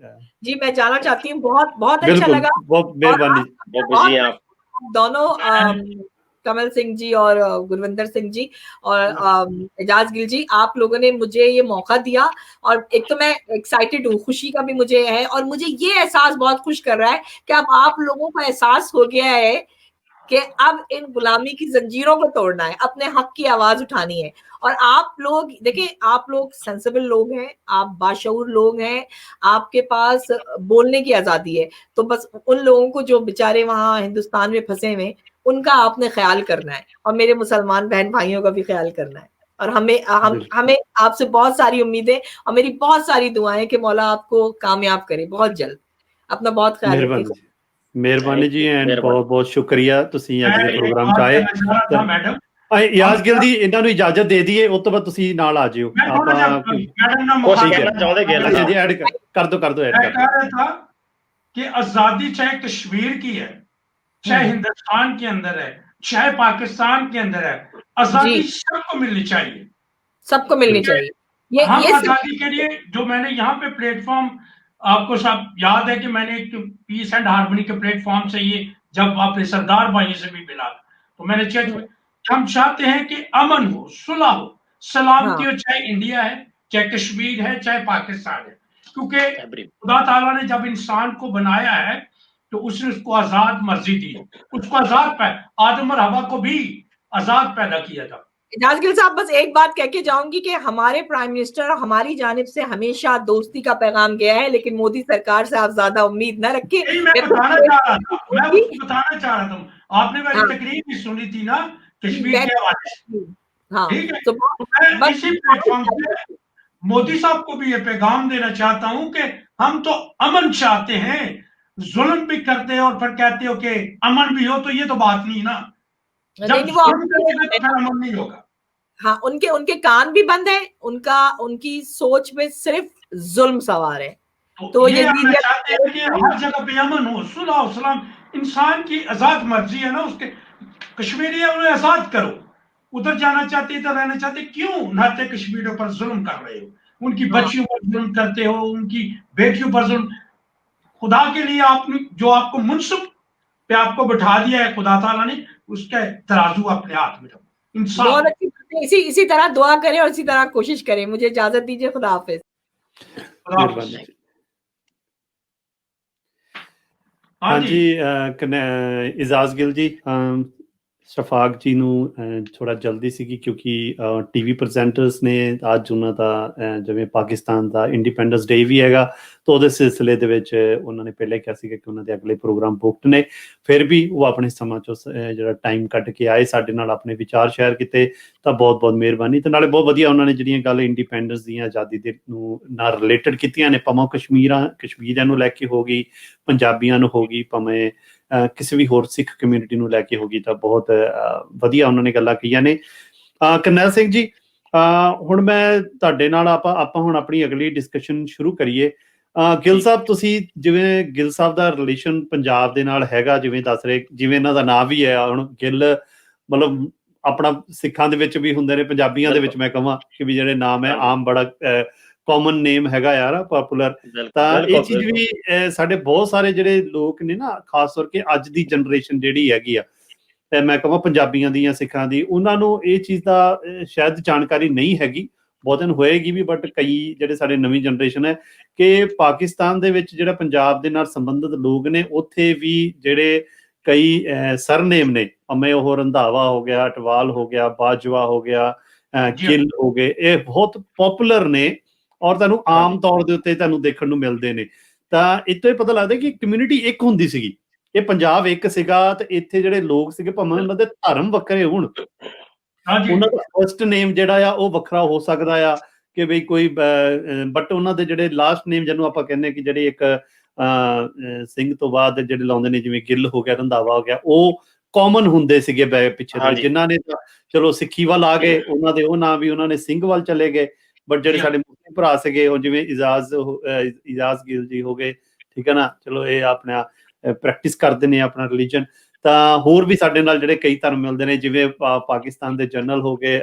जी मैं जाना चाहती हूँ, बहुत अच्छा लगा, बहुत मेहरबानी आप दोनों कमल सिंह जी और गुरविंदर सिंह जी और एजाज गिल जी, आप लोगों ने मुझे ये मौका दिया, और एक तो मैं एक्साइटेड हूँ, खुशी का भी मुझे है, और मुझे ये एहसास बहुत खुश कर रहा है कि अब आप लोगों को एहसास हो गया है कि अब इन गुलामी की जंजीरों को तोड़ना है, अपने हक की आवाज उठानी है। और आप लोग देखिए, आप लोग सेंसिबल लोग हैं, आप बाशऊर लोग हैं, आपके पास बोलने की आजादी है, तो बस उन लोगों को जो बेचारे वहां हिंदुस्तान में फंसे हुए, उनका आपने ख्याल करना है, और मेरे मुसलमान बहन भाइयों का भी ख्याल करना है। और हमें आपसे बहुत सारी उम्मीदें और मेरी बहुत सारी दुआएं कि मौला आपको कामयाब करे बहुत जल्द। अपना बहुत ख्याल रखिए। ਮਿਹਰਬਾਨੀ ਜੀ, ਐਂਡ ਬਹੁਤ ਬਹੁਤ ਸ਼ੁਕਰੀਆ ਤੁਸੀਂ ਅੱਜ ਦੇ ਪ੍ਰੋਗਰਾਮ 'ਚ ਆਏ। ਮੈਡਮ ਯਾਜ਼ ਗਿਲ ਜੀ, ਇਹਨਾਂ ਨੂੰ ਇਜਾਜ਼ਤ ਦੇ ਦਈਏ, ਉਸ ਤੋਂ ਬਾਅਦ ਤੁਸੀਂ ਨਾਲ ਆ ਜਿਓ। ਆਪਾਂ ਕੁਝ ਕਹਿਣਾ ਚਾਹੁੰਦੇ ਗਿਲ ਜੀ? ਐਡ ਕਰ ਦੋ ਐਡ कर रहा था कि आजादी चाहे कश्मीर की है, चाहे हिंदुस्तान के अंदर है, चाहे पाकिस्तान के अंदर है, आजादी सबको मिलनी चाहिए, सबको मिलनी चाहिए। हम आजादी के लिए जो मैंने यहाँ पे प्लेटफॉर्म, आपको सब याद है कि मैंने एक पीस एंड हार्मनी के प्लेटफॉर्म से ये जब अपने सरदार भाई से भी मिला तो मैंने हम चाहते हैं कि अमन हो, सुलह हो, सलामती हो, चाहे इंडिया है, चाहे कश्मीर है, चाहे पाकिस्तान है, क्योंकि खुदा ताला ने जब इंसान को बनाया है तो उसने उसको आजाद मर्जी दी, उसको आजाद आदम और हवा को भी आजाद पैदा किया था। एजाज गिल साहब, बस एक बात कह के जाऊंगी कि हमारे प्राइम मिनिस्टर हमारी जानिब से हमेशा दोस्ती का पैगाम गया है, लेकिन मोदी सरकार से आप ज्यादा उम्मीद न रखिए। मैं बताना चाह रहा था, आपने मेरी तकरीर भी सुनी थी ना कश्मीर के हवाले से, ठीक है? तो मैं इसी प्लेटफॉर्म पे मोदी साहब को भी ये पैगाम देना चाहता हूं कि हम तो अमन चाहते हैं, जुल्म भी करते हैं और फिर कहते हो कि अमन भी हो, तो ये तो बात नहीं ना, जब अमन नहीं होगा। हाँ, उनके कान भी बंद है, उनकी सोच में सिर्फ जुल्म सवार है। तो ये चाहते हैं कि हर जगह पे अमन हो, सुलह हो, सलाम, इंसान की आजाद मर्जी है ना, उसके कश्मीरी है, उन्हें आजाद करो, उधर जाना चाहते, इधर रहना चाहते, क्यों नाते कश्मीरियों पर जुल्म कर रहे हो, उनकी बच्चियों पर जुल्म करते हो, उनकी बेटियों पर जुल्म। खुदा के लिए आपने जो आपको मुनसिब पे आपको बिठा दिया है खुदा ताला ने, उसका तराजू अपने हाथ में रखो। बहुत अच्छी, इसी तरह दुआ करें और इसी तरह कोशिश करें। मुझे इजाजत दीजिए, खुदा हाफिज। ਮਿਹਰਬਾਨੀ ਜੀ। ਹਾਂਜੀ ਇਜਾਜ਼ ਗਿੱਲ ਜੀ, ਸ਼ਫਾਕ ਜੀ ਨੂੰ ਥੋੜਾ ਜਲਦੀ ਸੀਗੀ ਕਿਉਂਕਿ ਟੀਵੀ ਪ੍ਰੈਜ਼ੈਂਟਰਸ ਨੇ ਅੱਜ ਉਹਨਾਂ ਦਾ ਜਿਵੇਂ ਪਾਕਿਸਤਾਨ ਦਾ ਇੰਡੀਪੈਂਡੈਂਸ ਡੇ ਵੀ ਹੈਗਾ, ਤਾਂ ਉਹਦੇ ਸਿਲਸਿਲੇ ਦੇ ਵਿੱਚ ਉਹਨਾਂ ਨੇ ਪਹਿਲਾਂ ਕਿਹਾ ਸੀਗਾ ਕਿ ਉਹਨਾਂ ਦੇ ਅਗਲੇ ਪ੍ਰੋਗਰਾਮ ਬੁੱਕਡ ਨੇ। ਫਿਰ ਵੀ ਉਹ ਆਪਣੇ ਸਮਾਂ 'ਚੋਂ ਜਿਹੜਾ ਟਾਈਮ ਕੱਢ ਕੇ ਆਏ, ਸਾਡੇ ਨਾਲ ਆਪਣੇ ਵਿਚਾਰ ਸ਼ੇਅਰ ਕੀਤੇ, ਤਾਂ ਬਹੁਤ ਬਹੁਤ ਮਿਹਰਬਾਨੀ। ਤੇ ਨਾਲੇ ਬਹੁਤ ਵਧੀਆ ਉਹਨਾਂ ਨੇ ਜਿਹੜੀਆਂ ਗੱਲ ਇੰਡੀਪੈਂਡੈਂਸ ਦੀਆਂ ਆਜ਼ਾਦੀ ਦੇ ਨੂੰ ਨਾਲ ਰਿਲੇਟਡ ਕੀਤੀਆਂ ਨੇ, ਭਾਵੇਂ ਕਸ਼ਮੀਰੀਆਂ ਨੂੰ ਲੈ ਕੇ ਹੋ ਗਈ, ਪੰਜਾਬੀਆਂ ਨੂੰ ਹੋ ਗਈ, ਭਾਵੇਂ ਕਿਸੇ ਵੀ ਹੋਰ ਸਿੱਖ ਕਮਿਊਨਿਟੀ ਨੂੰ ਲੈ ਕੇ ਹੋ ਗਈ, ਤਾਂ ਬਹੁਤ ਵਧੀਆ ਉਹਨਾਂ ਨੇ ਗੱਲਾਂ ਕਹੀਆਂ ਨੇ। ਕਰਨੈਲ ਸਿੰਘ ਜੀ, ਹੁਣ ਮੈਂ ਤੁਹਾਡੇ ਨਾਲ ਆਪਾਂ ਹੁਣ ਆਪਣੀ ਅਗਲੀ ਡਿਸਕਸ਼ਨ ਸ਼ੁਰੂ ਕਰੀਏ। ਗਿੱਲ ਸਾਹਿਬ, ਤੁਸੀਂ ਜਿਵੇਂ ਗਿੱਲ ਸਾਹਿਬ ਦਾ ਰਿਲੇਸ਼ਨ ਪੰਜਾਬ ਦੇ ਨਾਲ ਹੈਗਾ, ਜਿਵੇਂ ਦੱਸ ਰਹੇ, ਜਿਵੇਂ ਇਹਨਾਂ ਦਾ ਨਾਂ ਵੀ ਹੈ ਹੁਣ ਗਿੱਲ, ਮਤਲਬ ਆਪਣਾ ਸਿੱਖਾਂ ਦੇ ਵਿੱਚ ਵੀ ਹੁੰਦੇ ਨੇ, ਪੰਜਾਬੀਆਂ ਦੇ ਵਿੱਚ ਮੈਂ ਕਹਾਂ ਕਿ ਵੀ ਜਿਹੜੇ ਨਾਮ ਹੈ ਆਮ ਬੜਾ ਕਾਮਨ ਨੇਮ ਹੈਗਾ ਯਾਰ, ਪੋਪੂਲਰ। ਤਾਂ ਇਹ ਚੀਜ਼ ਵੀ ਸਾਡੇ ਬਹੁਤ ਸਾਰੇ ਜਿਹੜੇ ਲੋਕ ਨੇ ਨਾ, ਖਾਸ ਤੌਰ ਕੇ ਅੱਜ ਦੀ ਜਨਰੇਸ਼ਨ ਜਿਹੜੀ ਹੈਗੀ ਆ, ਤੇ ਮੈਂ ਕਹਾਂ ਪੰਜਾਬੀਆਂ ਦੀ ਜਾਂ ਸਿੱਖਾਂ ਦੀ, ਉਹਨਾਂ ਨੂੰ ਇਹ ਚੀਜ਼ ਦਾ ਸ਼ਾਇਦ ਜਾਣਕਾਰੀ ਨਹੀਂ ਹੈਗੀ, ਬਹੁਤਿਆਂ ਨੂੰ ਹੋਏਗੀ ਵੀ, ਬਟ ਕਈ ਜਿਹੜੇ ਸਾਡੇ ਨਵੀਂ ਜਨਰੇਸ਼ਨ ਹੈ, ਕਿ ਪਾਕਿਸਤਾਨ ਦੇ ਵਿੱਚ ਜਿਹੜਾ ਪੰਜਾਬ ਦੇ ਨਾਲ ਸੰਬੰਧਿਤ ਲੋਕ ਨੇ, ਉੱਥੇ ਵੀ ਜਿਹੜੇ ਕਈ ਸਰਨੇਮ ਨੇ, ਭਾਵੇਂ ਉਹ ਰੰਧਾਵਾ ਹੋ ਗਿਆ, ਅਟਵਾਲ ਹੋ ਗਿਆ, ਬਾਜਵਾ ਹੋ ਗਿਆ, ਗਿੱਲ ਹੋ ਗਏ, ਇਹ ਬਹੁਤ ਪੋਪੂਲਰ ਨੇ ਔਰ ਤੁਹਾਨੂੰ ਆਮ ਤੌਰ ਦੇ ਉੱਤੇ ਤੁਹਾਨੂੰ ਦੇਖਣ ਨੂੰ ਮਿਲਦੇ ਨੇ। ਤਾਂ ਇੱਥੋਂ ਇਹ ਪਤਾ ਲੱਗਦਾ ਕਿ ਕਮਿਊਨਿਟੀ ਇੱਕ ਹੁੰਦੀ ਸੀਗੀ, ਇਹ ਪੰਜਾਬ ਇੱਕ ਸੀਗਾ, ਤੇ ਇੱਥੇ ਜਿਹੜੇ ਲੋਕ ਸੀਗੇ, ਭਾਵੇਂ ਉਹਨਾਂ ਦੇ ਧਰਮ ਵੱਖਰੇ ਹੋਣ, ਉਹਨਾਂ ਦਾ ਫਸਟ ਨੇਮ ਜਿਹੜਾ ਆ ਉਹ ਵੱਖਰਾ ਹੋ ਸਕਦਾ ਆ, ਕਿ ਬਈ ਕੋਈ ਬਟ ਉਹਨਾਂ ਦੇ ਜਿਹੜੇ ਲਾਸਟ ਨੇਮ ਜਿਹਨੂੰ ਆਪਾਂ ਕਹਿੰਦੇ ਕਿ ਜਿਹੜੇ ਇੱਕ ਸਿੰਘ ਤੋਂ ਬਾਅਦ ਜਿਹੜੇ ਲਾਉਂਦੇ ਨੇ, ਜਿਵੇਂ ਗਿੱਲ ਹੋ ਗਿਆ, ਰੰਧਾਵਾ ਹੋ ਗਿਆ, ਉਹ ਕਾਮਨ ਹੁੰਦੇ ਸੀਗੇ ਪਿੱਛੇ ਦੇ। ਜਿਨ੍ਹਾਂ ਨੇ ਤਾਂ ਚਲੋ ਸਿੱਖੀ ਵੱਲ ਆ ਗਏ, ਉਹਨਾਂ ਦੇ ਉਹ ਨਾਂ ਵੀ ਉਹਨਾਂ ਨੇ ਸਿੰਘ ਵੱਲ ਚਲੇ ਗਏ, ਬਟ ਜਿਹੜੇ ਸਾਡੇ ਮੁਸਲਿਮ ਭਰਾ ਸੀਗੇ, ਉਹ ਜਿਵੇਂ ਇਜਾਜ਼ ਗਿੱਲ ਜੀ ਹੋ ਗਏ, ਠੀਕ ਹੈ ਨਾ, ਚਲੋ ਇਹ ਆਪਣਾ ਪ੍ਰੈਕਟਿਸ ਕਰਦੇ ਨੇ ਆਪਣਾ ਰਿਲੀਜਨ। ਤਾਂ ਹੋਰ ਵੀ ਸਾਡੇ ਨਾਲ ਜਿਹੜੇ ਕਈ ਧਰਮ ਮਿਲਦੇ ਨੇ, ਜਿਵੇਂ ਪਾਕਿਸਤਾਨ ਦੇ ਜਨਰਲ ਹੋ ਗਏ,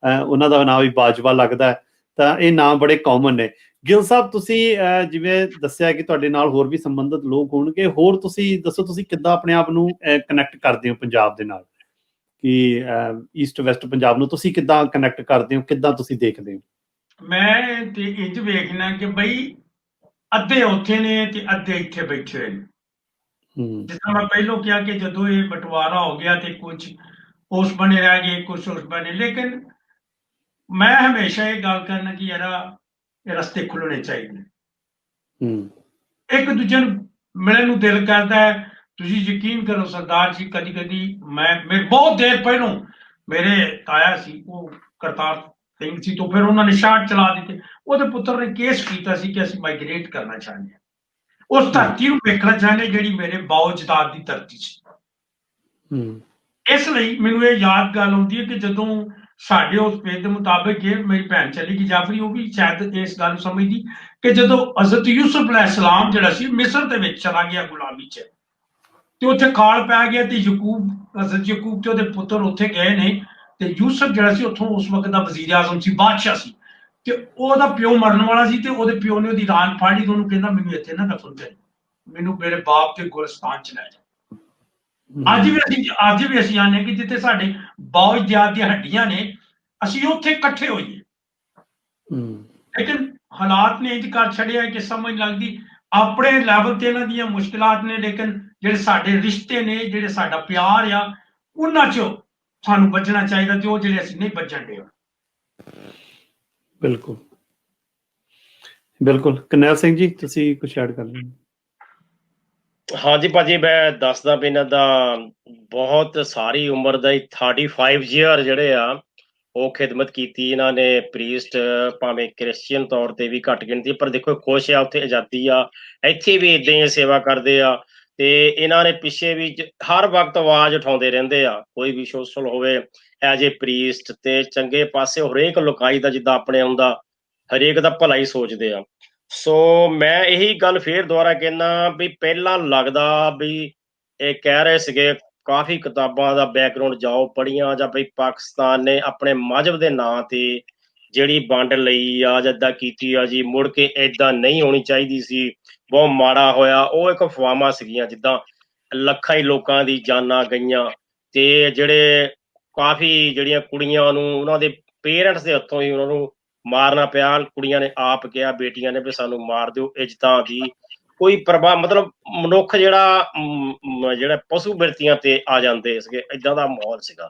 ਉਹਨਾਂ ਦਾ ਨਾਮ ਵੀ ਬਾਜਵਾ ਲੱਗਦਾ ਹੈ। ਤਾਂ ਇਹ ਨਾਮ ਬੜੇ ਕਾਮਨ ਨੇ। ਗਿੱਲ ਸਾਹਿਬ, ਤੁਸੀਂ ਜਿਵੇਂ ਦੱਸਿਆ ਕਿ ਤੁਹਾਡੇ ਨਾਲ ਹੋਰ ਵੀ ਸੰਬੰਧਿਤ ਲੋਕ ਹੋਣਗੇ, ਹੋਰ ਤੁਸੀਂ ਦੱਸੋ, ਤੁਸੀਂ ਕਿੱਦਾਂ ਆਪਣੇ ਆਪ ਨੂੰ ਕਨੈਕਟ ਕਰਦੇ ਹੋ ਪੰਜਾਬ ਦੇ ਨਾਲ, ਕਿ ਈਸਟ ਵੈਸਟ ਪੰਜਾਬ ਨੂੰ ਤੁਸੀਂ ਕਿੱਦਾਂ ਕਨੈਕਟ ਕਰਦੇ ਹੋ, ਕਿੱਦਾਂ ਤੁਸੀਂ ਦੇਖਦੇ ਹੋ? ਮੈਂ ਤੇ ਇੰਜ ਵੇਖਣਾ ਕਿ ਬਈ ਅੱਧੇ ਉੱਥੇ ਨੇ ਤੇ ਅੱਧੇ ਇੱਥੇ ਬੈਠੇ ਹੋਏ ਨੇ। ਜਿਸ ਤਰ੍ਹਾਂ ਮੈਂ ਪਹਿਲੋਂ ਕਿਹਾ ਕਿ ਜਦੋਂ ਇਹ ਬਟਵਾਰਾ ਹੋ ਗਿਆ ਤੇ ਕੁਝ ਉਸ ਬਣੇ ਰਹਿ ਗਏ, ਕੁਝ ਉਸ ਬਣੇ, ਲੇਕਿਨ ਮੈਂ ਹਮੇਸ਼ਾ ਇਹ ਗੱਲ ਕਰਨਾ ਕਿ ਯਾਰ ਇਹ ਰਸਤੇ ਖੁੱਲਣੇ ਚਾਹੀਦੇ, ਇੱਕ ਦੂਜੇ ਨੂੰ ਮਿਲਣ ਨੂੰ ਦਿਲ ਕਰਦਾ ਹੈ। ਤੁਸੀਂ ਯਕੀਨ ਕਰੋ ਸਰਦਾਰ ਜੀ, ਕਦੀ ਕਦੀ ਮੈਂ ਬਹੁਤ ਦੇਰ ਪਹਿਲੋਂ ਮੇਰੇ ਤਾਇਆ ਸੀ, ਉਹ ਕਰਤਾਰ ਸਿੰਘ ਸੀ, ਤੋਂ ਫਿਰ ਉਹਨਾਂ ਨੇ ਸ਼ਾਟ ਚਲਾ ਦਿੱਤੇ। ਉਹਦੇ ਪੁੱਤਰ ਨੇ ਕੇਸ ਕੀਤਾ ਸੀ ਕਿ ਅਸੀਂ ਮਾਈਗ੍ਰੇਟ ਕਰਨਾ ਚਾਹੁੰਦੇ ਹਾਂ, ਉਸ ਧਰਤੀ ਨੂੰ ਵੇਖਣਾ ਚਾਹੁੰਦੇ ਜਿਹੜੀ ਮੇਰੇ ਬਾਉਜਦਾਦ ਦੀ ਧਰਤੀ ਸੀ। ਇਸ ਲਈ ਮੈਨੂੰ ਇਹ ਯਾਦ ਗੱਲ ਆਉਂਦੀ ਹੈ ਕਿ ਜਦੋਂ ਸਾਡੇ ਉਸ ਪੇਜ ਦੇ ਮੁਤਾਬਿਕ ਇਹ ਮੇਰੀ ਭੈਣ ਚਲੀ ਗਈ ਜਾਫਰੀ, ਉਹ ਵੀ ਸ਼ਾਇਦ ਇਸ ਗੱਲ ਨੂੰ ਸਮਝਦੀ ਕਿ ਜਦੋਂ ਹਜ਼ਰਤ ਯੂਸੁਫ ਅਲੈਹਿਸਲਾਮ ਜਿਹੜਾ ਸੀ ਮਿਸਰ ਦੇ ਵਿੱਚ ਚਲਾ ਗਿਆ ਗੁਲਾਮੀ 'ਚ, ਤੇ ਉੱਥੇ ਕਾਲ ਪੈ ਗਿਆ, ਤੇ ਹਜ਼ਰਤ ਯਕੂਬ ਤੇ ਉਹਦੇ ਪੁੱਤਰ ਉੱਥੇ ਗਏ ਨੇ, ਤੇ ਯੂਸਫ ਜਿਹੜਾ ਸੀ ਉੱਥੋਂ ਉਸ ਵਕਤ ਦਾ ਵਜ਼ੀਰ ਆਜ਼ਮ ਸੀ, ਬਾਦਸ਼ਾਹ ਸੀ, ਤੇ ਉਹਦਾ ਪਿਓ ਮਰਨ ਵਾਲਾ ਸੀ, ਤੇ ਉਹਦੇ ਪਿਓ ਨੇ ਉਹਦੀ ਰਾਨ ਫੜ ਲਈ, ਉਹਨੂੰ ਕਹਿੰਦਾ ਮੈਨੂੰ ਇੱਥੇ ਨਾ ਦਫਨ ਕਰ, ਮੈਨੂੰ ਮੇਰੇ ਬਾਪ ਦੇ ਗੁਲਿਸਤਾਨ 'ਚ ਲੈ ਜਾ। ਅੱਜ ਵੀ ਅਸੀਂ ਆਨੇ ਕਿ ਜਿੱਥੇ ਸਾਡੇ ਬਾਉਜਦਾਦ ਦੀਆਂ ਹੱਡੀਆਂ ਨੇ, ਅਸੀਂ ਉੱਥੇ ਇਕੱਠੇ ਹੋਈਏ, ਲੇਕਿਨ ਹਾਲਾਤ ਨੇ ਇੰਜ ਕਰ ਛੱਡਿਆ ਕਿ ਸਮਝ ਲੱਗਦੀ ਆਪਣੇ ਲੈਵਲ ਤੇ ਇਹਨਾਂ ਦੀਆਂ ਮੁਸ਼ਕਿਲਾਤ ਨੇ, ਲੇਕਿਨ ਜਿਹੜੇ ਸਾਡੇ ਰਿਸ਼ਤੇ ਨੇ, ਜਿਹੜੇ ਸਾਡਾ ਪਿਆਰ ਆ, ਉਹਨਾਂ 'ਚ ਸਾਨੂੰ ਬਚਣਾ ਚਾਹੀਦਾ, ਤੇ ਉਹ ਜਿਹੜੇ ਅਸੀਂ ਨਹੀਂ ਬਚਣ ਦੇ। ਬਿਲਕੁਲ ਬਿਲਕੁਲ। ਕਰਨੈਲ ਸਿੰਘ ਜੀ, ਤੁਸੀਂ ਕੁਛ ਐਡ ਕਰ ਲਓ। ਹਾਂਜੀ ਭਾਜੀ, ਮੈਂ ਦੱਸਦਾ ਵੀ ਇਹਨਾਂ ਦਾ ਬਹੁਤ ਸਾਰੀ ਉਮਰ ਦਾ 35 ਈਅਰ ਜਿਹੜੇ ਆ ਉਹ ਖਿਦਮਤ ਕੀਤੀ ਇਹਨਾਂ ਨੇ, ਪ੍ਰੀਸਟ, ਭਾਵੇਂ ਕ੍ਰਿਸਚੀਅਨ ਤੌਰ ਤੇ ਵੀ ਘੱਟ ਗਿਣਤੀ, ਪਰ ਦੇਖੋ ਖੁਸ਼ ਆ, ਉੱਥੇ ਆਜ਼ਾਦੀ ਆ, ਇੱਥੇ ਵੀ ਏਦਾਂ ਹੀ ਸੇਵਾ ਕਰਦੇ ਆ। ਤੇ ਇਹਨਾਂ ਨੇ ਪਿੱਛੇ ਵੀ ਹਰ ਵਕਤ ਆਵਾਜ਼ ਉਠਾਉਂਦੇ ਰਹਿੰਦੇ ਆ, ਕੋਈ ਵੀ ਸੋਸ਼ਲ ਹੋਵੇ ਐਜ ਏ ਪ੍ਰੀਸਟ, ਤੇ ਚੰਗੇ ਪਾਸੇ ਹਰੇਕ ਲੁਕਾਈ ਦਾ, ਜਿੱਦਾਂ ਆਪਣੇ ਆਉਂਦਾ ਹਰੇਕ ਦਾ ਭਲਾ ਹੀ ਸੋਚਦੇ ਆ। ਸੋ ਮੈਂ ਇਹੀ ਗੱਲ ਫੇਰ ਦੁਬਾਰਾ ਕਹਿੰਦਾ ਵੀ ਪਹਿਲਾਂ ਲੱਗਦਾ ਵੀ ਇਹ ਕਹਿ ਰਹੇ ਸੀਗੇ ਕਾਫੀ ਕਿਤਾਬਾਂ ਦਾ ਬੈਕਗਰਾਉਂਡ ਜਾਓ ਪੜ੍ਹੀਆਂ, ਜਾਂ ਬਈ ਪਾਕਿਸਤਾਨ ਨੇ ਆਪਣੇ ਮਜ਼ਹਬ ਦੇ ਨਾਂ ਤੇ ਜਿਹੜੀ ਵੰਡ ਲਈ ਆ, ਜਿੱਦਾਂ ਕੀਤੀ ਆ ਜੀ, ਮੁੜ ਕੇ ਏਦਾਂ ਨਹੀਂ ਹੋਣੀ ਚਾਹੀਦੀ ਸੀ, ਬਹੁਤ ਮਾੜਾ ਹੋਇਆ, ਉਹ ਇੱਕ ਅਫਵਾਹਾਂ ਸੀਗੀਆਂ। ਜਿੱਦਾਂ ਲੱਖਾਂ ਹੀ ਲੋਕਾਂ ਦੀ ਜਾਨਾਂ ਗਈਆਂ, ਤੇ ਜਿਹੜੇ ਕਾਫੀ ਜਿਹੜੀਆਂ ਕੁੜੀਆਂ ਨੂੰ ਉਹਨਾਂ ਦੇ ਪੇਰੈਂਟਸ ਦੇ ਹੱਥੋਂ ਹੀ ਉਹਨਾਂ ਨੂੰ ਮਾਰਨਾ ਪਿਆ, ਕੁੜੀਆਂ ਨੇ ਆਪ ਕਿਹਾ, ਬੇਟੀਆਂ ਨੇ ਵੀ ਸਾਨੂੰ ਮਾਰ ਦਿਓ, ਇੱਜ਼ਤਾਂ ਦੀ ਕੋਈ ਪ੍ਰਭਾਵ, ਮਤਲਬ ਮਨੁੱਖ ਜਿਹੜਾ ਪਸ਼ੂ ਬਿਰਤੀਆਂ ਤੇ ਆ ਜਾਂਦੇ ਸੀਗੇ, ਏਦਾਂ ਦਾ ਮਾਹੌਲ ਸੀਗਾ।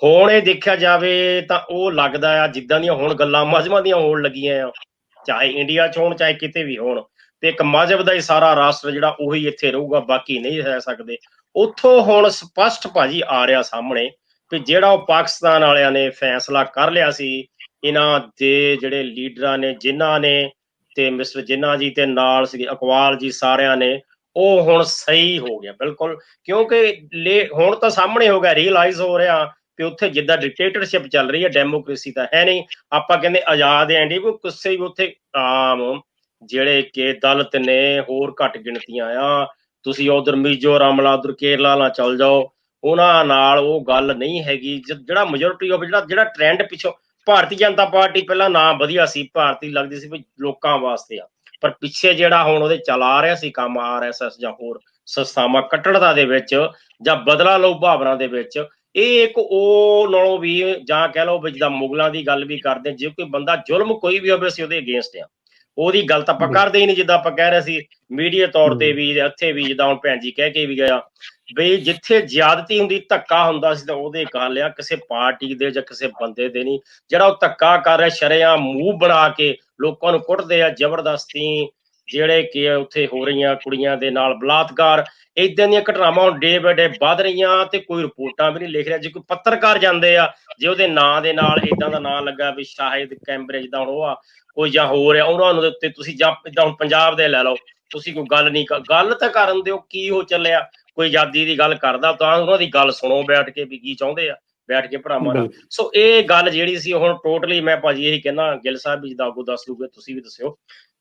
ਹੁਣ ਇਹ ਦੇਖਿਆ ਜਾਵੇ ਤਾਂ ਉਹ ਲੱਗਦਾ ਆ ਜਿੱਦਾਂ ਦੀਆਂ ਹੁਣ ਗੱਲਾਂ ਮਜ਼ਹਬਾਂ ਦੀਆਂ ਹੋਣ ਲੱਗੀਆਂ ਆ, ਚਾਹੇ ਇੰਡੀਆ 'ਚ ਹੋਣ ਚਾਹੇ ਕਿਤੇ ਵੀ ਹੋਣ, ਤੇ ਇੱਕ ਮਜ਼ਹਬ ਦਾ ਹੀ ਸਾਰਾ ਰਾਸ਼ਟਰ ਜਿਹੜਾ ਉਹੀ ਇੱਥੇ ਰਹੂਗਾ, ਬਾਕੀ ਨਹੀਂ ਰਹਿ ਸਕਦੇ। ਉੱਥੋਂ ਹੁਣ ਸਪਸ਼ਟ ਭਾਜੀ ਆ ਰਿਹਾ ਸਾਹਮਣੇ ਵੀ ਜਿਹੜਾ ਉਹ ਪਾਕਿਸਤਾਨ ਵਾਲਿਆਂ ਨੇ ਫੈਸਲਾ ਕਰ ਲਿਆ ਸੀ, ਇਹਨਾਂ ਦੇ ਜਿਹੜੇ ਲੀਡਰਾਂ ਨੇ, ਜਿਨ੍ਹਾਂ ਨੇ ਤੇ ਮਿਸਟਰ ਜਿੰਨਾ ਜੀ ਤੇ ਨਾਲ ਸੀਗੇ ਅਕਵਾਲ ਜੀ, ਸਾਰਿਆਂ ਨੇ, ਉਹ ਹੁਣ ਸਹੀ ਹੋ ਗਿਆ ਬਿਲਕੁਲ। ਕਿਉਂਕਿ ਹੁਣ ਤਾਂ ਸਾਹਮਣੇ ਹੋ ਗਿਆ, ਰੀਅਲਾਈਜ਼ ਹੋ ਰਿਹਾ ਕਿ ਉੱਥੇ ਜਿੱਦਾਂ ਡਿਕਟੇਟਰਸ਼ਿਪ ਚੱਲ ਰਹੀ ਹੈ, ਡੈਮੋਕ੍ਰੇਸੀ ਤਾਂ ਹੈ ਨਹੀਂ। ਆਪਾਂ ਕਹਿੰਦੇ ਆਜ਼ਾਦ ਐਂਡੀ, ਕੋਈ ਕਿਸੇ ਵੀ ਉੱਥੇ ਆਮ ਜਿਹੜੇ ਕਿ ਦਲਿਤ ਨੇ, ਹੋਰ ਘੱਟ ਗਿਣਤੀਆਂ ਆ, ਤੁਸੀਂ ਉਧਰ ਮਿਜ਼ੋਰਮ ਲਾ, ਉਧਰ ਕੇਰਲਾ ਲਾ ਚੱਲ ਜਾਓ, ਉਹਨਾਂ ਨਾਲ ਉਹ ਗੱਲ ਨਹੀਂ ਹੈਗੀ। ਜਿਹੜਾ ਮੈਜੋਰਿਟੀ ਆਫ ਜਿਹੜਾ ਟ੍ਰੈਂਡ ਪਿੱਛੋਂ, ਭਾਰਤੀ ਜਨਤਾ ਪਾਰਟੀ ਪਹਿਲਾਂ ਨਾ ਵਧੀਆ ਸੀ, ਭਾਰਤੀ ਲੱਗਦੀ ਸੀ ਵੀ ਲੋਕਾਂ ਵਾਸਤੇ ਆ, ਪਰ ਪਿੱਛੇ ਜਿਹੜਾ ਹੁਣ ਉਹਦੇ ਚਲਾ ਰਿਹਾ ਸੀ ਕੰਮ RSS ਜਾਂ ਹੋਰ ਸੰਸਥਾਵਾਂ ਕੱਟੜਤਾ ਦੇ ਵਿੱਚ ਜਾਂ ਬਦਲਾ ਲਓ ਭਾਵਨਾ ਦੇ ਵਿੱਚ, ਇਹ ਇੱਕ ਉਹ ਨਾਲੋਂ ਵੀ, ਜਾਂ ਕਹਿ ਲਓ ਵੀ ਜਿੱਦਾਂ ਮੁਗਲਾਂ ਦੀ ਗੱਲ ਵੀ ਕਰਦੇ, ਜੇ ਕੋਈ ਬੰਦਾ ਜ਼ੁਲਮ ਕੋਈ ਵੀ ਹੋਵੇ ਅਸੀਂ ਉਹਦੇ ਅਗੇਂਸਟ ਆ, ਉਹਦੀ ਗੱਲ ਤਾਂ ਆਪਾਂ ਕਰਦੇ ਹੀ ਨਹੀਂ। ਜਿੱਦਾਂ ਆਪਾਂ ਕਹਿ ਰਹੇ ਸੀ ਮੀਡੀਆ ਤੌਰ ਤੇ ਵੀ, ਇੱਥੇ ਵੀ, ਜਿੱਦਾਂ ਹੁਣ ਭੈਣ ਜੀ ਕਹਿ ਕੇ ਵੀ ਗਿਆ ਬਈ ਜਿੱਥੇ ਜ਼ਿਆਦਤੀ ਹੁੰਦੀ, ਧੱਕਾ ਹੁੰਦਾ ਸੀ, ਤਾਂ ਉਹਦੇ ਗੱਲ ਆ, ਕਿਸੇ ਪਾਰਟੀ ਦੇ ਜਾਂ ਕਿਸੇ ਬੰਦੇ ਦੇ ਨਹੀਂ। ਜਿਹੜਾ ਉਹ ਧੱਕਾ ਕਰ ਰਿਹਾ ਸ਼ਰੇਆਮ ਮੂੰਹ ਬਣਾ ਕੇ ਲੋਕਾਂ ਨੂੰ ਕੁੱਟਦੇ ਆ ਜ਼ਬਰਦਸਤੀ, ਜਿਹੜੇ ਕਿ ਉੱਥੇ ਹੋ ਰਹੀਆਂ ਕੁੜੀਆਂ ਦੇ ਨਾਲ ਬਲਾਤਕਾਰ, ਏਦਾਂ ਦੀਆਂ ਘਟਨਾਵਾਂ ਹੁਣ ਡੇ ਬਾਏ ਡੇ ਵੱਧ ਰਹੀਆਂ, ਤੇ ਕੋਈ ਰਿਪੋਰਟਾਂ ਵੀ ਨਹੀਂ ਲਿਖ ਰਿਹਾ। ਜੇ ਕੋਈ ਪੱਤਰਕਾਰ ਜਾਂਦੇ ਆ, ਜੇ ਉਹਦੇ ਨਾਂ ਦੇ ਨਾਲ ਏਦਾਂ ਦਾ ਨਾਂ ਲੱਗਾ ਵੀ ਸ਼ਾਹਿਦ ਕੈਂਬਰਿਜ ਦਾ, ਹੁਣ ਉਹ ਆ ਕੋਈ ਜਾਂ ਹੋਰ ਆ, ਉਹਨਾਂ ਨੂੰ ਦੇ ਉੱਤੇ ਤੁਸੀਂ, ਜਾਂ ਏਦਾਂ ਹੁਣ ਪੰਜਾਬ ਦੇ ਲੈ ਲਓ, ਤੁਸੀਂ ਕੋਈ ਗੱਲ ਨਹੀਂ, ਗੱਲ ਤਾਂ ਕਰਨ ਦਿਓ, ਕੀ ਹੋ ਚੱਲਿਆ, ਕੋਈ ਆਜ਼ਾਦੀ ਦੀ ਗੱਲ ਕਰਦਾ ਤਾਂ ਉਹਨਾਂ ਦੀ ਗੱਲ ਸੁਣੋ ਬੈਠ ਕੇ ਵੀ ਕੀ ਚਾਹੁੰਦੇ ਆ, ਬੈਠ ਕੇ ਭਰਾਵਾਂ ਨਾਲ। ਸੋ ਇਹ ਗੱਲ ਜਿਹੜੀ ਸੀ ਹੁਣ ਟੋਟਲੀ, ਮੈਂ ਭਾਜੀ ਇਹੀ ਕਹਿੰਦਾ, ਗਿੱਲ ਸਾਹਿਬ ਵੀ ਜਿੱਦਾਂ ਅੱਗੋਂ ਦੱਸ ਦੂਗੇ, ਤੁਸੀਂ ਵੀ ਦੱਸਿਓ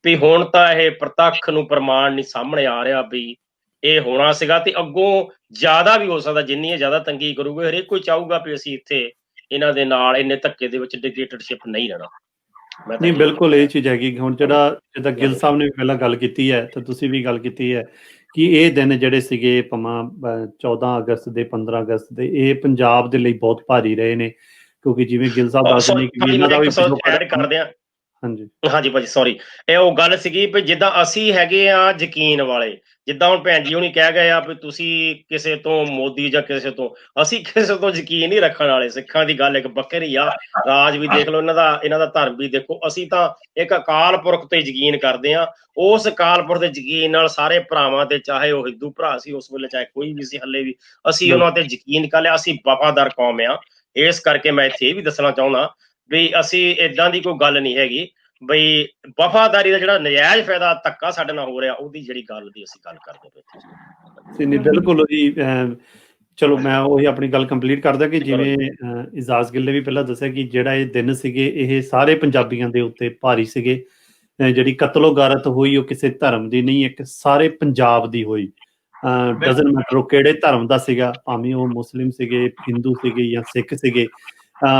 ਵੀ ਹੁਣ ਤਾਂ ਇਹ ਪ੍ਰਤੱਖ ਨੂੰ ਪ੍ਰਮਾਣ ਨਹੀਂ ਸਾਹਮਣੇ ਆ ਰਿਹਾ ਵੀ ਇਹ ਹੋਣਾ ਸੀਗਾ, ਤੇ ਅੱਗੋਂ ਜ਼ਿਆਦਾ ਵੀ ਹੋ ਸਕਦਾ। ਜਿੰਨੀ ਇਹ ਜ਼ਿਆਦਾ ਤੰਗੀ ਕਰੂਗੇ, ਹਰੇਕ ਕੋਈ ਚਾਹੂਗਾ ਵੀ ਅਸੀਂ ਇੱਥੇ ਇਹਨਾਂ ਦੇ ਨਾਲ ਇੰਨੇ ਧੱਕੇ ਦੇ ਵਿੱਚ ਡਿਕਟੇਟਰਸ਼ਿਪ ਨਹੀਂ ਰਹਿਣਾ। ਨਹੀਂ, ਬਿਲਕੁਲ ਇਹ ਚੀਜ਼ ਹੈਗੀ। ਹੁਣ ਜਿੱਦਾਂ ਗਿੱਲ ਸਾਹਿਬ ਨੇ ਵੀ ਪਹਿਲਾਂ ਗੱਲ ਕੀਤੀ ਹੈ, ਤੇ ਤੁਸੀਂ ਵੀ ਗੱਲ ਕੀਤੀ ਹੈ ਕਿ ਇਹ ਦਿਨ ਜਿਹੜੇ ਸੀਗੇ ਭਾਵੇਂ 14 ਅਗਸਤ ਦੇ, 15 ਅਗਸਤ ਦੇ, ਇਹ ਪੰਜਾਬ ਦੇ ਲਈ ਬਹੁਤ ਭਾਰੀ ਰਹੇ ਨੇ, ਕਿਉਂਕਿ ਜਿਵੇਂ ਗਿੱਲ ਸਾਹਿਬ ਦੱਸਦੇ ਨੇ ਕਿ ਇਹਨਾਂ ਦਾ ਵੀ ਐਡ ਕਰਦੇ ਆ। ਹਾਂਜੀ ਭਾਜੀ ਸੌਰੀ, ਇਹ ਉਹ ਗੱਲ ਸੀਗੀ ਵੀ ਜਿੱਦਾਂ ਅਸੀਂ ਹੈਗੇ ਆ ਯਕੀਨ ਵਾਲੇ, ਜਿੱਦਾਂ ਹੁਣ ਭੈਣ ਜੀ ਹੁਣੀ ਕਹਿ ਗਏ ਆ ਵੀ ਤੁਸੀਂ ਕਿਸੇ ਤੋਂ ਮੋਦੀ ਜਾਂ ਕਿਸੇ ਤੋਂ, ਅਸੀਂ ਕਿਸੇ ਤੋਂ ਯਕੀਨ ਨਹੀਂ ਰੱਖਣ ਵਾਲੇ। ਸਿੱਖਾਂ ਦੀ ਗੱਲ ਇੱਕ ਵੱਖਰੀ ਆ, ਰਾਜ ਵੀ ਦੇਖ ਲਓ, ਇਹਨਾਂ ਦਾ ਧਰਮ ਵੀ ਦੇਖੋ। ਅਸੀਂ ਤਾਂ ਇੱਕ ਅਕਾਲ ਪੁਰਖ ਤੇ ਯਕੀਨ ਕਰਦੇ ਆ, ਉਸ ਅਕਾਲ ਪੁਰਖ ਦੇ ਯਕੀਨ ਨਾਲ ਸਾਰੇ ਭਰਾਵਾਂ ਤੇ, ਚਾਹੇ ਉਹ ਹਿੰਦੂ ਭਰਾ ਸੀ ਉਸ ਵੇਲੇ, ਚਾਹੇ ਕੋਈ ਵੀ ਸੀ, ਹੱਲੇ ਵੀ ਅਸੀਂ ਉਹਨਾਂ ਤੇ ਯਕੀਨ ਕਰ ਲਿਆ। ਅਸੀਂ ਵਫਾਦਾਰ ਕੌਮ ਆ, ਇਸ ਕਰਕੇ ਮੈਂ ਇੱਥੇ ਇਹ ਵੀ ਦੱਸਣਾ ਚਾਹੁੰਦਾ ਵੀ ਅਸੀਂ ਏਦਾਂ ਦੀ ਕੋਈ ਗੱਲ ਨਹੀਂ ਹੈਗੀ ਬਈ ਵਫਾਦਾਰੀ ਦਾ ਜਿਹੜਾ ਨਜਾਇਜ਼ ਫਾਇਦਾ ਧੱਕਾ ਸਾਡੇ ਨਾਲ ਹੋ ਰਿਹਾ, ਉਹਦੀ ਜਿਹੜੀ ਗੱਲ ਦੀ ਅਸੀਂ ਗੱਲ ਕਰਦੇ ਪਏ। ਨਹੀਂ, ਬਿਲਕੁਲ ਜੀ। ਚਲੋ ਮੈਂ ਉਹੀ ਆਪਣੀ ਗੱਲ ਕੰਪਲੀਟ ਕਰਦਾ ਕਿ ਜਿਵੇਂ ਇਜਾਜ਼ ਗਿੱਲ ਨੇ ਵੀ ਪਹਿਲਾਂ ਦੱਸਿਆ ਕਿ ਜਿਹੜਾ ਇਹ ਦਿਨ ਸੀਗੇ, ਇਹ ਸਾਰੇ ਪੰਜਾਬੀਆਂ ਦੇ ਉੱਤੇ ਭਾਰੀ ਸੀਗੇ। ਜਿਹੜੀ ਕਤਲੋ ਗਾਰਤ ਹੋਈ ਉਹ ਕਿਸੇ ਧਰਮ ਦੀ ਨਹੀਂ, ਇੱਕ ਸਾਰੇ ਪੰਜਾਬ ਦੀ ਹੋਈ। ਡਜ਼ਨਟ ਮੈਟਰ ਉਹ ਕਿਹੜੇ ਧਰਮ ਦਾ ਸੀਗਾ, ਭਾਵੇਂ ਉਹ ਮੁਸਲਿਮ ਸੀਗੇ, ਹਿੰਦੂ ਸੀਗੇ ਜਾਂ ਸਿੱਖ ਸੀਗੇ,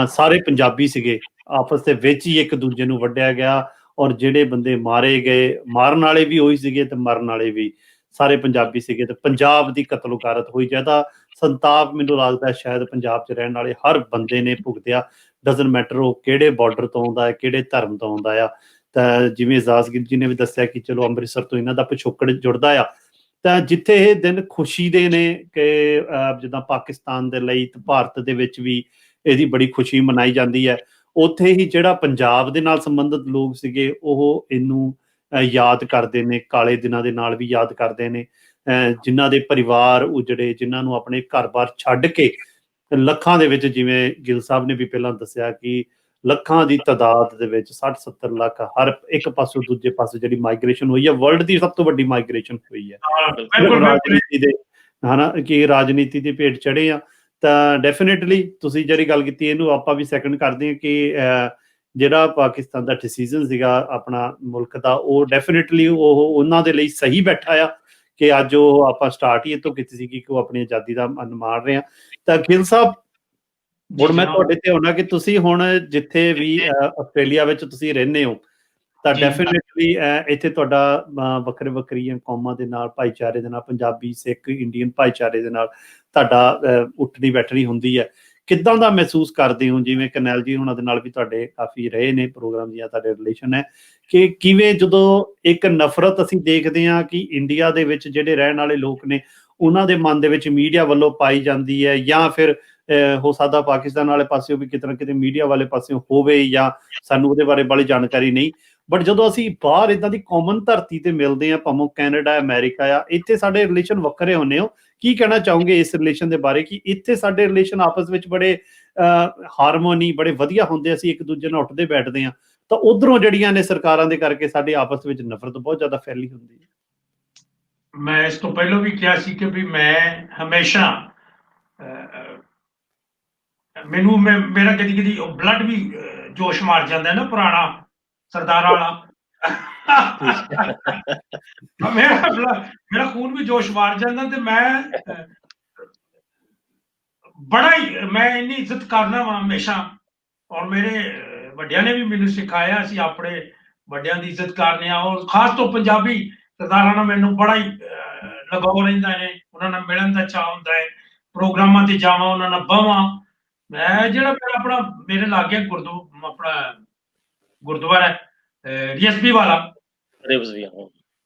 ਸਾਰੇ ਪੰਜਾਬੀ ਸੀਗੇ। ਆਪਸ ਦੇ ਵਿੱਚ ਹੀ ਇੱਕ ਦੂਜੇ ਨੂੰ ਵੱਢਿਆ ਗਿਆ, ਔਰ ਜਿਹੜੇ ਬੰਦੇ ਮਾਰੇ ਗਏ, ਮਾਰਨ ਵਾਲੇ ਵੀ ਉਹੀ ਸੀਗੇ ਤੇ ਮਰਨ ਵਾਲੇ ਵੀ ਸਾਰੇ ਪੰਜਾਬੀ ਸੀਗੇ, ਤੇ ਪੰਜਾਬ ਦੀ ਕਤਲੋਗਾਰਤ ਹੋਈ। ਜ਼ਿਆਦਾ ਸੰਤਾਪ ਮੈਨੂੰ ਲੱਗਦਾ ਸ਼ਾਇਦ ਪੰਜਾਬ 'ਚ ਰਹਿਣ ਵਾਲੇ ਹਰ ਬੰਦੇ ਨੇ ਭੁਗਤਿਆ। ਡਜ਼ਨਟ ਮੈਟਰ ਉਹ ਕਿਹੜੇ ਬਾਰਡਰ ਤੋਂ ਆਉਂਦਾ ਹੈ, ਕਿਹੜੇ ਧਰਮ ਤੋਂ ਆਉਂਦਾ ਆ। ਤਾਂ ਜਿਵੇਂ ਇਜਾਜ਼ ਗਿੱਲ ਜੀ ਨੇ ਵੀ ਦੱਸਿਆ ਕਿ ਚਲੋ ਅੰਮ੍ਰਿਤਸਰ ਤੋਂ ਇਹਨਾਂ ਦਾ ਪਿਛੋਕੜ ਜੁੜਦਾ ਆ, ਤਾਂ ਜਿੱਥੇ ਇਹ ਦਿਨ ਖੁਸ਼ੀ ਦੇ ਨੇ ਕਿ ਜਿੱਦਾਂ ਪਾਕਿਸਤਾਨ ਦੇ ਲਈ ਤੇ ਭਾਰਤ ਦੇ ਵਿੱਚ ਵੀ ਇਹਦੀ ਬੜੀ ਖੁਸ਼ੀ ਮਨਾਈ ਜਾਂਦੀ ਹੈ, ਉੱਥੇ ਹੀ ਜਿਹੜਾ ਪੰਜਾਬ ਦੇ ਨਾਲ ਸੰਬੰਧਿਤ ਲੋਕ ਸੀਗੇ ਉਹ ਇਹਨੂੰ ਯਾਦ ਕਰਦੇ ਨੇ, ਕਾਲੇ ਦਿਨਾਂ ਦੇ ਨਾਲ ਵੀ ਯਾਦ ਕਰਦੇ ਨੇ। ਜਿਨ੍ਹਾਂ ਦੇ ਪਰਿਵਾਰ ਉਜੜੇ, ਜਿਨ੍ਹਾਂ ਨੂੰ ਆਪਣੇ ਘਰ-ਬਾਰ ਛੱਡ ਕੇ ਲੱਖਾਂ ਦੇ ਵਿੱਚ, ਜਿਵੇਂ ਗਿੱਲ ਸਾਹਿਬ ਨੇ ਵੀ ਪਹਿਲਾਂ ਦੱਸਿਆ ਕਿ ਲੱਖਾਂ ਦੀ ਤਾਦਾਦ ਦੇ ਵਿੱਚ 60-70 ਲੱਖ ਹਰ ਇੱਕ ਪਾਸੋਂ ਦੂਜੇ ਪਾਸੇ ਜਿਹੜੀ ਮਾਈਗ੍ਰੇਸ਼ਨ ਹੋਈ ਹੈ, ਵਰਲਡ ਦੀ ਸਭ ਤੋਂ ਵੱਡੀ ਮਾਈਗ੍ਰੇਸ਼ਨ ਹੋਈ ਹੈ ਰਾਜਨੀਤੀ ਦੇ, ਹਨਾ, ਕਿ ਰਾਜਨੀਤੀ ਦੀ ਭੇਟ ਚੜੇ ਆ। ਤਾਂ ਡੈਫੀਨੇਟਲੀ ਤੁਸੀਂ ਜਿਹੜੀ ਗੱਲ ਕੀਤੀ ਇਹਨੂੰ ਆਪਾਂ ਵੀ ਸੈਕੰਡ ਕਰਦੇ ਹਾਂ ਕਿ ਜਿਹੜਾ ਪਾਕਿਸਤਾਨ ਦਾ ਡਿਸੀਜ਼ਨ ਸੀਗਾ ਆਪਣਾ ਮੁਲਕ ਦਾ, ਉਹ ਡੈਫੀਨੇਟਲੀ ਉਹ ਉਹਨਾਂ ਦੇ ਲਈ ਸਹੀ ਬੈਠਾ ਆ ਕਿ ਅੱਜ ਉਹ ਆਪਾਂ ਸਟਾਰਟ ਹੀ ਇੱਥੋਂ ਕੀਤੀ ਸੀਗੀ ਕਿ ਉਹ ਆਪਣੀ ਆਜ਼ਾਦੀ ਦਾ ਆਨੰਦ ਮਾਣ ਰਹੇ ਆ। ਤਾਂ ਗਿੱਲ ਸਾਹਿਬ, ਹੁਣ ਮੈਂ ਤੁਹਾਡੇ ਤੇ ਆਉਣਾ ਕਿ ਤੁਸੀਂ ਹੁਣ ਜਿੱਥੇ ਵੀ ਆਸਟ੍ਰੇਲੀਆ ਵਿੱਚ ਤੁਸੀਂ ਰਹਿੰਦੇ ਹੋ, ਤਾਂ ਡੈਫੀਨੇਟਲੀ ਇੱਥੇ ਤੁਹਾਡਾ ਵੱਖਰੀਆਂ ਕੌਮਾਂ ਦੇ ਨਾਲ, ਭਾਈਚਾਰੇ ਦੇ ਨਾਲ, ਪੰਜਾਬੀ, ਸਿੱਖ, ਇੰਡੀਅਨ ਭਾਈਚਾਰੇ ਦੇ ਨਾਲ ਤੁਹਾਡਾ ਉੱਠਣੀ ਬੈਠਣੀ ਹੁੰਦੀ ਹੈ। ਕਿੱਦਾਂ ਦਾ ਮਹਿਸੂਸ ਕਰਦੇ ਹੋ? ਜਿਵੇਂ ਕਰਨੈਲ ਜੀ ਉਹਨਾਂ ਦੇ ਨਾਲ ਵੀ ਤੁਹਾਡੇ ਕਾਫੀ ਰਹੇ ਨੇ ਪ੍ਰੋਗਰਾਮ ਜਾਂ ਤੁਹਾਡੇ ਰਿਲੇਸ਼ਨ ਹੈ, ਕਿ ਕਿਵੇਂ ਜਦੋਂ ਇੱਕ ਨਫ਼ਰਤ ਅਸੀਂ ਦੇਖਦੇ ਹਾਂ ਕਿ ਇੰਡੀਆ ਦੇ ਵਿੱਚ ਜਿਹੜੇ ਰਹਿਣ ਵਾਲੇ ਲੋਕ ਨੇ ਉਹਨਾਂ ਦੇ ਮਨ ਦੇ ਵਿੱਚ ਮੀਡੀਆ ਵੱਲੋਂ ਪਾਈ ਜਾਂਦੀ ਹੈ, ਜਾਂ ਫਿਰ ਹੋ ਸਕਦਾ ਪਾਕਿਸਤਾਨ ਵਾਲੇ ਪਾਸਿਓਂ ਵੀ ਕਿਤੇ ਨਾ ਕਿਤੇ ਮੀਡੀਆ ਵਾਲੇ ਪਾਸਿਓਂ ਹੋਵੇ, ਜਾਂ ਸਾਨੂੰ ਉਹਦੇ ਬਾਰੇ ਬੜੀ ਜਾਣਕਾਰੀ ਨਹੀਂ। ਬਟ ਜਦੋਂ ਅਸੀਂ ਬਾਹਰ ਇਦਾਂ ਦੀ ਕਾਮਨ ਧਰਤੀ ਤੇ ਮਿਲਦੇ ਹਾਂ, ਭਾਵੇਂ ਕੈਨੇਡਾ ਅਮਰੀਕਾ ਆ, ਇੱਥੇ ਸਾਡੇ ਰਿਲੇਸ਼ਨ ਵੱਖਰੇ ਹੁੰਦੇ ਹੋ। ਕੀ ਕਹਿਣਾ ਚਾਹੋਗੇ ਇਸ ਰਿਲੇਸ਼ਨ ਦੇ ਬਾਰੇ, ਕਿ ਇੱਥੇ ਸਾਡੇ ਰਿਲੇਸ਼ਨ ਆਪਸ ਵਿੱਚ ਬੜੇ ਹਾਰਮੋਨੀ ਬੜੇ ਵਧੀਆ ਹੁੰਦੇ, ਅਸੀਂ ਇੱਕ ਦੂਜੇ ਨਾਲ ਉੱਠਦੇ ਬੈਠਦੇ ਹਾਂ, ਤਾਂ ਉਧਰੋਂ ਜਿਹੜੀਆਂ ਨੇ ਸਰਕਾਰਾਂ ਦੇ ਕਰਕੇ ਸਾਡੇ ਆਪਸ ਵਿੱਚ ਨਫ਼ਰਤ ਬਹੁਤ ਜ਼ਿਆਦਾ ਫੈਲੀ ਹੁੰਦੀ ਹੈ। ਮੈਂ ਇਸ ਤੋਂ ਪਹਿਲਾਂ ਵੀ ਕਿਹਾ ਸੀ ਕਿ ਵੀ ਮੈਂ ਹਮੇਸ਼ਾ ਮੇਰਾ ਕਦੀ ਕਦੀ ਬਲੱਡ ਵੀ ਜੋਸ਼ ਮਾਰ ਜਾਂਦਾ ਨਾ, ਪੁਰਾਣਾ ਸਰਦਾਰਾਂ ਵਾਲਾ ਮੇਰਾ ਖੂਨ ਵੀ ਜੋਸ਼ ਮਾਰ ਜਾਂਦਾ, ਤੇ ਮੈਂ ਇੰਨੀ ਇੱਜ਼ਤ ਕਰਨਾ ਵਾ ਹਮੇਸ਼ਾ। ਔਰ ਮੇਰੇ ਵੱਡਿਆਂ ਨੇ ਵੀ ਮੈਨੂੰ ਸਿਖਾਇਆ, ਅਸੀਂ ਆਪਣੇ ਵੱਡਿਆਂ ਦੀ ਇੱਜ਼ਤ ਕਰਨੇ ਆ। ਔਰ ਖਾਸ ਤੋਂ ਪੰਜਾਬੀ ਸਰਦਾਰਾਂ ਨਾਲ ਮੈਨੂੰ ਬੜਾ ਹੀ ਲਗਾਓ ਰਹਿੰਦਾ ਹੈ, ਉਹਨਾਂ ਨਾਲ ਮਿਲਣ ਦਾ ਚਾਅ ਹੁੰਦਾ ਹੈ, ਪ੍ਰੋਗਰਾਮਾਂ ਤੇ ਜਾਵਾਂ, ਉਹਨਾਂ ਨਾਲ ਬਵਾਂ। ਮੈਂ ਜਿਹੜਾ ਆਪਣਾ ਮੇਰੇ ਲਾਗੇ ਆਪਣਾ ਗੁਰਦੁਆਰਾ DSP ਵਾਲਾ,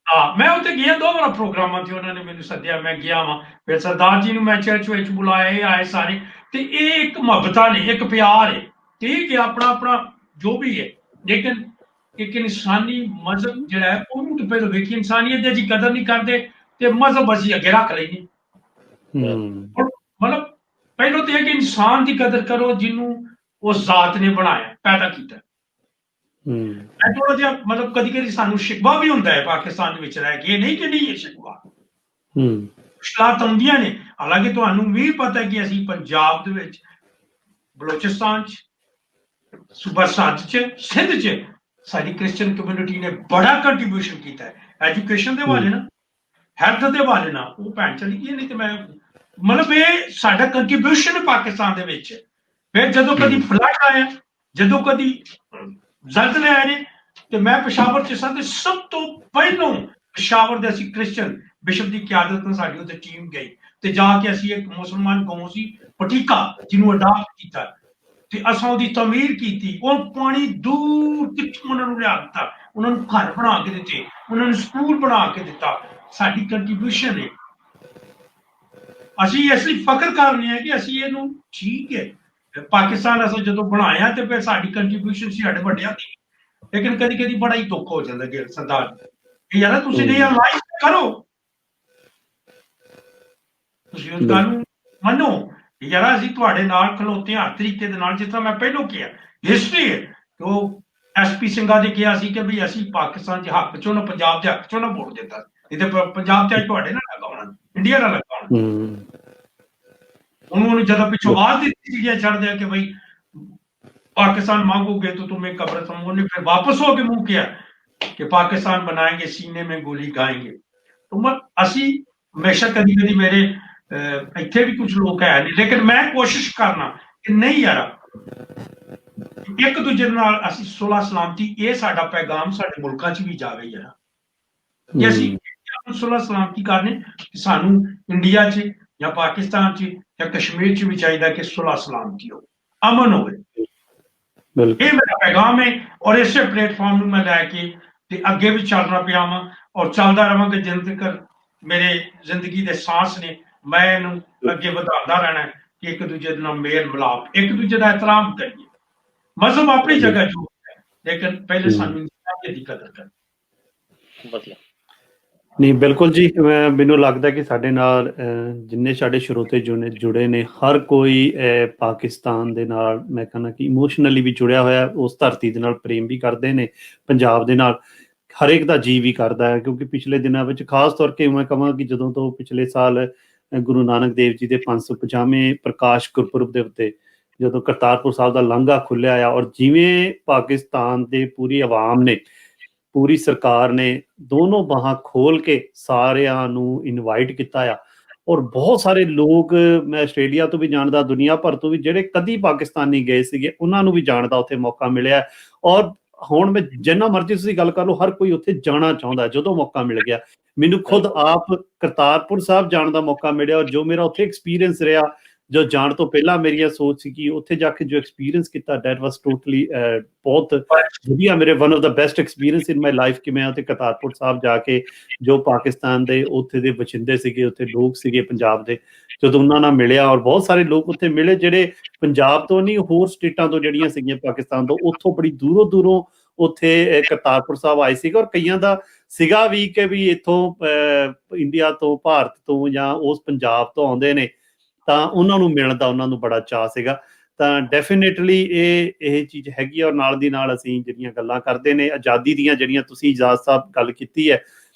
ਹਾਂ, ਮੈਂ ਉੱਥੇ ਗਿਆ 2 ਵਾਰ ਪ੍ਰੋਗਰਾਮਾਂ ਤੇ, ਉਹਨਾਂ ਨੇ ਮੈਨੂੰ ਸੱਦਿਆ, ਮੈਂ ਗਿਆ ਵਾਂ। ਫਿਰ ਸਰਦਾਰ ਜੀ ਨੂੰ ਮੈਂ ਚਰਚ ਵਿੱਚ ਬੁਲਾਇਆ, ਇਹ ਆਏ ਸਾਰੇ, ਤੇ ਇਹ ਇੱਕ ਮੁਹੱਬਤਾਂ ਨੇ, ਇੱਕ ਪਿਆਰ ਹੈ, ਠੀਕ ਹੈ, ਆਪਣਾ ਆਪਣਾ ਜੋ ਵੀ ਹੈ। ਲੇਕਿਨ ਇੱਕ ਇਨਸਾਨੀ ਮਜ਼ਹਬ ਜਿਹੜਾ ਹੈ ਉਹਨੂੰ ਤਾਂ ਪਹਿਲਾਂ ਵੇਖੀ, ਇਨਸਾਨੀਅਤ ਦੀ ਅਸੀਂ ਕਦਰ ਨਹੀਂ ਕਰਦੇ ਤੇ ਮਜ਼ਹਬ ਅਸੀਂ ਅੱਗੇ ਰੱਖ ਲੈਂਦੇ। ਮਤਲਬ ਪਹਿਲਾਂ ਤਾਂ ਇਹ ਕਿ ਇਨਸਾਨ ਦੀ ਕਦਰ ਕਰੋ ਜਿਹਨੂੰ ਉਸ ਜ਼ਾਤ ਨੇ ਬਣਾਇਆ, ਪੈਦਾ ਕੀਤਾ। ਮੈਂ ਥੋੜਾ ਜਿਹਾ ਮਤਲਬ ਕਦੀ ਕਦੀ ਸਾਨੂੰ ਸ਼ਿਕਵਾ ਵੀ ਹੁੰਦਾ ਹੈ ਪਾਕਿਸਤਾਨ ਦੇ ਵਿੱਚ ਰਹਿ ਕੇ, ਇਹ ਨਹੀਂ ਕਿ ਨਹੀਂ ਹੈ ਸ਼ਿਕਵਾ, ਮੁਸ਼ਕਲਾਤ ਆਉਂਦੀਆਂ ਨੇ। ਹਾਲਾਂਕਿ ਤੁਹਾਨੂੰ ਵੀ ਪਤਾ ਹੈ ਕਿ ਅਸੀਂ ਪੰਜਾਬ ਦੇ ਵਿੱਚ, ਬਲੋਚਿਸਤਾਨ 'ਚ, ਸੂਬਾ ਸਰਹੱਦ 'ਚ, ਸਿੰਧ 'ਚ ਸਾਡੀ ਕ੍ਰਿਸਚਨ ਕਮਿਊਨਿਟੀ ਨੇ ਬੜਾ ਕੰਟਰੀਬਿਊਸ਼ਨ ਕੀਤਾ ਹੈ ਐਜੂਕੇਸ਼ਨ ਦੇ ਹਵਾਲੇ ਨਾਲ, ਹੈਲਥ ਦੇ ਹਵਾਲੇ ਨਾਲ। ਉਹ ਭੈਣ ਚਲੀ ਗਈ, ਨਹੀਂ ਤੇ ਮੈਂ ਮਤਲਬ ਇਹ ਸਾਡਾ ਕੰਟਰੀਬਿਊਸ਼ਨ ਹੈ ਪਾਕਿਸਤਾਨ ਦੇ ਵਿੱਚ। ਫਿਰ ਜਦੋਂ ਕਦੀ ਫਲੱਡ ਆਇਆ, ਜਦੋਂ ਕਦੀ ਜ਼ਲਜ਼ਲੇ ਆਏ ਨੇ, ਤੇ ਮੈਂ ਪਸ਼ਾਵਰ 'ਚ ਸਾਂ, ਤੇ ਸਭ ਤੋਂ ਪਹਿਲੋਂ ਪਸ਼ਾਵਰ ਦੇ ਅਸੀਂ ਕ੍ਰਿਸਚਨ ਬਿਸ਼ਪ ਦੀ ਕਿਆਦਤ ਨਾਲ ਸਾਡੀ ਉੱਥੇ ਟੀਮ ਗਈ, ਤੇ ਜਾ ਕੇ ਅਸੀਂ ਇੱਕ ਮੁਸਲਮਾਨ ਗਾਉਂ ਸੀ ਪਟੀਕਾ, ਜਿਹਨੂੰ ਅਡਾਪਟ ਕੀਤਾ, ਤੇ ਅਸਾਂ ਉਹਦੀ ਤਮੀਰ ਕੀਤੀ। ਉਹ ਪਾਣੀ ਦੂਰ ਕਿੱਥੋਂ ਉਹਨਾਂ ਨੂੰ ਲਿਆ ਦਿੱਤਾ, ਉਹਨਾਂ ਨੂੰ ਘਰ ਬਣਾ ਕੇ ਦਿੱਤੇ, ਉਹਨਾਂ ਨੂੰ ਸਕੂਲ ਬਣਾ ਕੇ ਦਿੱਤਾ। ਸਾਡੀ ਕੰਟਰੀਬਿਊਸ਼ਨ ਹੈ। ਅਸੀਂ ਇਸ ਲਈ ਫਖਰ ਕਰਨੇ ਆ ਕਿ ਅਸੀਂ ਇਹਨੂੰ, ਠੀਕ ਹੈ, ਪਾਕਿਸਤਾਨ ਅਸੀਂ ਜਦੋਂ ਬਣਾਇਆ ਤੇ ਫਿਰ ਸਾਡੀ ਕੰਟਰੀਬਿਊਸ਼ਨ ਸੀ ਸਾਡੇ ਵੱਡਿਆਂ ਦੀ। ਲੇਕਿਨ ਕਦੀ ਕਦੀ ਬੜਾ ਹੀ ਦੁੱਖ ਹੋ ਜਾਂਦਾ ਕਿ ਸਰਦਾਰ ਕਿ ਯਾਰ ਤੁਸੀਂ ਨਹੀਂ ਲਾਈਫ ਕਰੋ, ਤੁਸੀਂ ਉਸ ਗੱਲ ਨੂੰ ਮੰਨੋ। ਯਾਰ ਅਸੀਂ ਤੁਹਾਡੇ ਨਾਲ ਖਲੋਤੇ ਹਰ ਤਰੀਕੇ ਦੇ ਨਾਲ, ਜਿਸ ਤਰ੍ਹਾਂ ਮੈਂ ਪਹਿਲਾਂ ਕਿਹਾ ਹਿਸਟਰੀ ਹੈ। ਉਹ SP ਸਿੰਘਾਂ ਨੇ ਕਿਹਾ ਸੀ ਕਿ ਵੀ ਅਸੀਂ ਪਾਕਿਸਤਾਨ ਦੇ ਹੱਕ ਚੋਂ ਨਾ, ਪੰਜਾਬ ਦੇ ਹੱਕ ਚੋਂ ਨਾ ਵੋਟ ਦਿੱਤਾ, ਨਹੀਂ ਤੇ ਪੰਜਾਬ ਤੇ ਤੁਹਾਡੇ ਨਾਲ ਲੱਗਾ ਹੋਣਾ, ਇੰਡੀਆ ਨਾਲ ਲੱਗਾ ਹੋਣਾ। ਉਹਨੂੰ ਜਦੋਂ ਪਿੱਛੋਂ ਆਵਾਜ਼ ਦਿੱਤੀ ਚੀਜ਼ਾਂ ਛੱਡਦੇ ਆ ਕਿ ਬਈ पाकिस्तान मांगोगे तो तुम्हें कब्र समोने, फिर वापस होके मुंह किया कि पाकिस्तान बनाएंगे, सीने में गोली खाएंगे। तो मैं असी हमेशा कभी कभी मेरे इतने भी कुछ लोग है नहीं, लेकिन मैं कोशिश करना कि नहीं यार एक दूजे नाल असी सुलह सलामती, ये साडा पैगाम साडे मुल्कां च भी जावे यार, कि असी सुलह सलामती करने कि सानू इंडिया च या पाकिस्तान च या कश्मीर च भी चाहिए कि सुलह सलामती हो, अमन होवे। ये मेरा पैगाम है और इसे प्लेटफॉर्म में लैके ते अगे भी चलना पिया वा और चलता रहांगा जिन तक मेरे जिंदगी के सांस ने। मैं इन्हू अगे बढ़ाता रहना कि एक दूजे नाल मेल मिलाप, एक दूजे का एहतराम करिए। मजहब अपनी जगह जो है, लेकिन पहले सानू इंसानियत की कदर करनी। ਨਹੀਂ ਬਿਲਕੁਲ ਜੀ, ਮੈਨੂੰ ਲੱਗਦਾ ਕਿ ਸਾਡੇ ਨਾਲ ਜਿੰਨੇ ਸਾਡੇ ਸਰੋਤੇ ਜੁੜੇ ਨੇ, ਹਰ ਕੋਈ ਪਾਕਿਸਤਾਨ ਦੇ ਨਾਲ ਮੈਂ ਕਹਿੰਦਾ ਕਿ ਇਮੋਸ਼ਨਲੀ ਵੀ ਜੁੜਿਆ ਹੋਇਆ, ਉਸ ਧਰਤੀ ਦੇ ਨਾਲ ਪ੍ਰੇਮ ਵੀ ਕਰਦੇ ਨੇ, ਪੰਜਾਬ ਦੇ ਨਾਲ ਹਰੇਕ ਦਾ ਜੀ ਵੀ ਕਰਦਾ ਹੈ। ਕਿਉਂਕਿ ਪਿਛਲੇ ਦਿਨਾਂ ਵਿੱਚ ਖਾਸ ਤੌਰ ਤੇ ਮੈਂ ਕਹਾਂ ਕਿ ਜਦੋਂ ਤੋਂ ਪਿਛਲੇ ਸਾਲ ਗੁਰੂ ਨਾਨਕ ਦੇਵ ਜੀ ਦੇ 550ਵੇਂ ਪ੍ਰਕਾਸ਼ ਗੁਰਪੁਰਬ ਦੇ ਉੱਤੇ ਜਦੋਂ ਕਰਤਾਰਪੁਰ ਸਾਹਿਬ ਦਾ ਲਾਂਘਾ ਖੁੱਲਿਆ ਆ, ਔਰ ਜਿਵੇਂ ਪਾਕਿਸਤਾਨ ਦੇ ਪੂਰੀ ਆਵਾਮ ਨੇ, ਪੂਰੀ ਸਰਕਾਰ ਨੇ ਦੋਨੋਂ ਬਾਹਾਂ ਖੋਲ ਕੇ ਸਾਰਿਆਂ ਨੂੰ ਇਨਵਾਈਟ ਕੀਤਾ ਆ, ਔਰ ਬਹੁਤ ਸਾਰੇ ਲੋਕ ਮੈਂ ਆਸਟ੍ਰੇਲੀਆ ਤੋਂ ਵੀ ਜਾਣਦਾ, ਦੁਨੀਆ ਭਰ ਤੋਂ ਵੀ, ਜਿਹੜੇ ਕਦੀ ਪਾਕਿਸਤਾਨ ਨਹੀਂ ਗਏ ਸੀਗੇ, ਉਹਨਾਂ ਨੂੰ ਵੀ ਜਾਣ ਦਾ ਉੱਥੇ ਮੌਕਾ ਮਿਲਿਆ। ਔਰ ਹੁਣ ਮੈਂ ਜਿੰਨਾ ਮਰਜ਼ੀ ਤੁਸੀਂ ਗੱਲ ਕਰ ਲਓ, ਹਰ ਕੋਈ ਉੱਥੇ ਜਾਣਾ ਚਾਹੁੰਦਾ ਜਦੋਂ ਮੌਕਾ ਮਿਲ ਗਿਆ। ਮੈਨੂੰ ਖੁਦ ਆਪ ਕਰਤਾਰਪੁਰ ਸਾਹਿਬ ਜਾਣ ਦਾ ਮੌਕਾ ਮਿਲਿਆ, ਔਰ ਜੋ ਮੇਰਾ ਉੱਥੇ ਐਕਸਪੀਰੀਅੰਸ ਰਿਹਾ, ਜੋ ਜਾਣ ਤੋਂ ਪਹਿਲਾਂ ਮੇਰੀਆਂ ਸੋਚ ਸੀ ਕਿ ਉੱਥੇ ਜਾ ਕੇ ਜੋ ਐਕਸਪੀਰੀਅੰਸ ਕੀਤਾ ਦੈਟ ਵਾਸ ਟੋਟਲੀ ਬਹੁਤ ਵਧੀਆ, ਮੇਰੇ one of the best experience in my life ਕਿ ਮੈਂ ਉੱਥੇ ਕਰਤਾਰਪੁਰ ਸਾਹਿਬ ਜਾ ਕੇ ਜੋ ਪਾਕਿਸਤਾਨ ਦੇ ਉੱਥੇ ਦੇ ਵਸਿੰਦੇ ਸੀਗੇ, ਉੱਥੇ ਲੋਕ ਸੀਗੇ ਪੰਜਾਬ ਦੇ, ਜਦੋਂ ਉਹਨਾਂ ਨਾਲ ਮਿਲਿਆ ਔਰ ਬਹੁਤ ਸਾਰੇ ਲੋਕ ਉੱਥੇ ਮਿਲੇ ਜਿਹੜੇ ਪੰਜਾਬ ਤੋਂ ਨਹੀਂ ਹੋਰ ਸਟੇਟਾਂ ਤੋਂ ਜਿਹੜੀਆਂ ਸੀਗੀਆਂ ਪਾਕਿਸਤਾਨ ਤੋਂ, ਉੱਥੋਂ ਬੜੀ ਦੂਰੋਂ ਦੂਰੋਂ ਉੱਥੇ ਕਰਤਾਰਪੁਰ ਸਾਹਿਬ ਆਏ ਸੀਗੇ। ਔਰ ਕਈਆਂ ਦਾ ਸੀਗਾ ਵੀ ਕਿ ਵੀ ਇੱਥੋਂ ਇੰਡੀਆ ਤੋਂ, ਭਾਰਤ ਤੋਂ ਜਾਂ ਉਸ ਪੰਜਾਬ ਤੋਂ ਆਉਂਦੇ ਨੇ ਤਾਂ ਉਹਨਾਂ ਨੂੰ ਮਿਲਣ ਦਾ ਉਹਨਾਂ ਨੂੰ ਬੜਾ ਚਾਅ ਸੀਗਾ। ਤਾਂ ਡੈਫੀਨੇਟਲੀ ਇਹ ਚੀਜ਼ ਹੈਗੀ ਆ। ਔਰ ਨਾਲ ਦੀ ਨਾਲ ਅਸੀਂ ਜਿਹੜੀਆਂ ਗੱਲਾਂ ਕਰਦੇ ਨੇ ਆਜ਼ਾਦੀ ਦੀਆਂ, ਜਿਹੜੀਆਂ ਤੁਸੀਂ ਇਜਾਜ਼ ਸਾਹਿਬ ਗੱਲ ਕੀਤੀ ਹੈ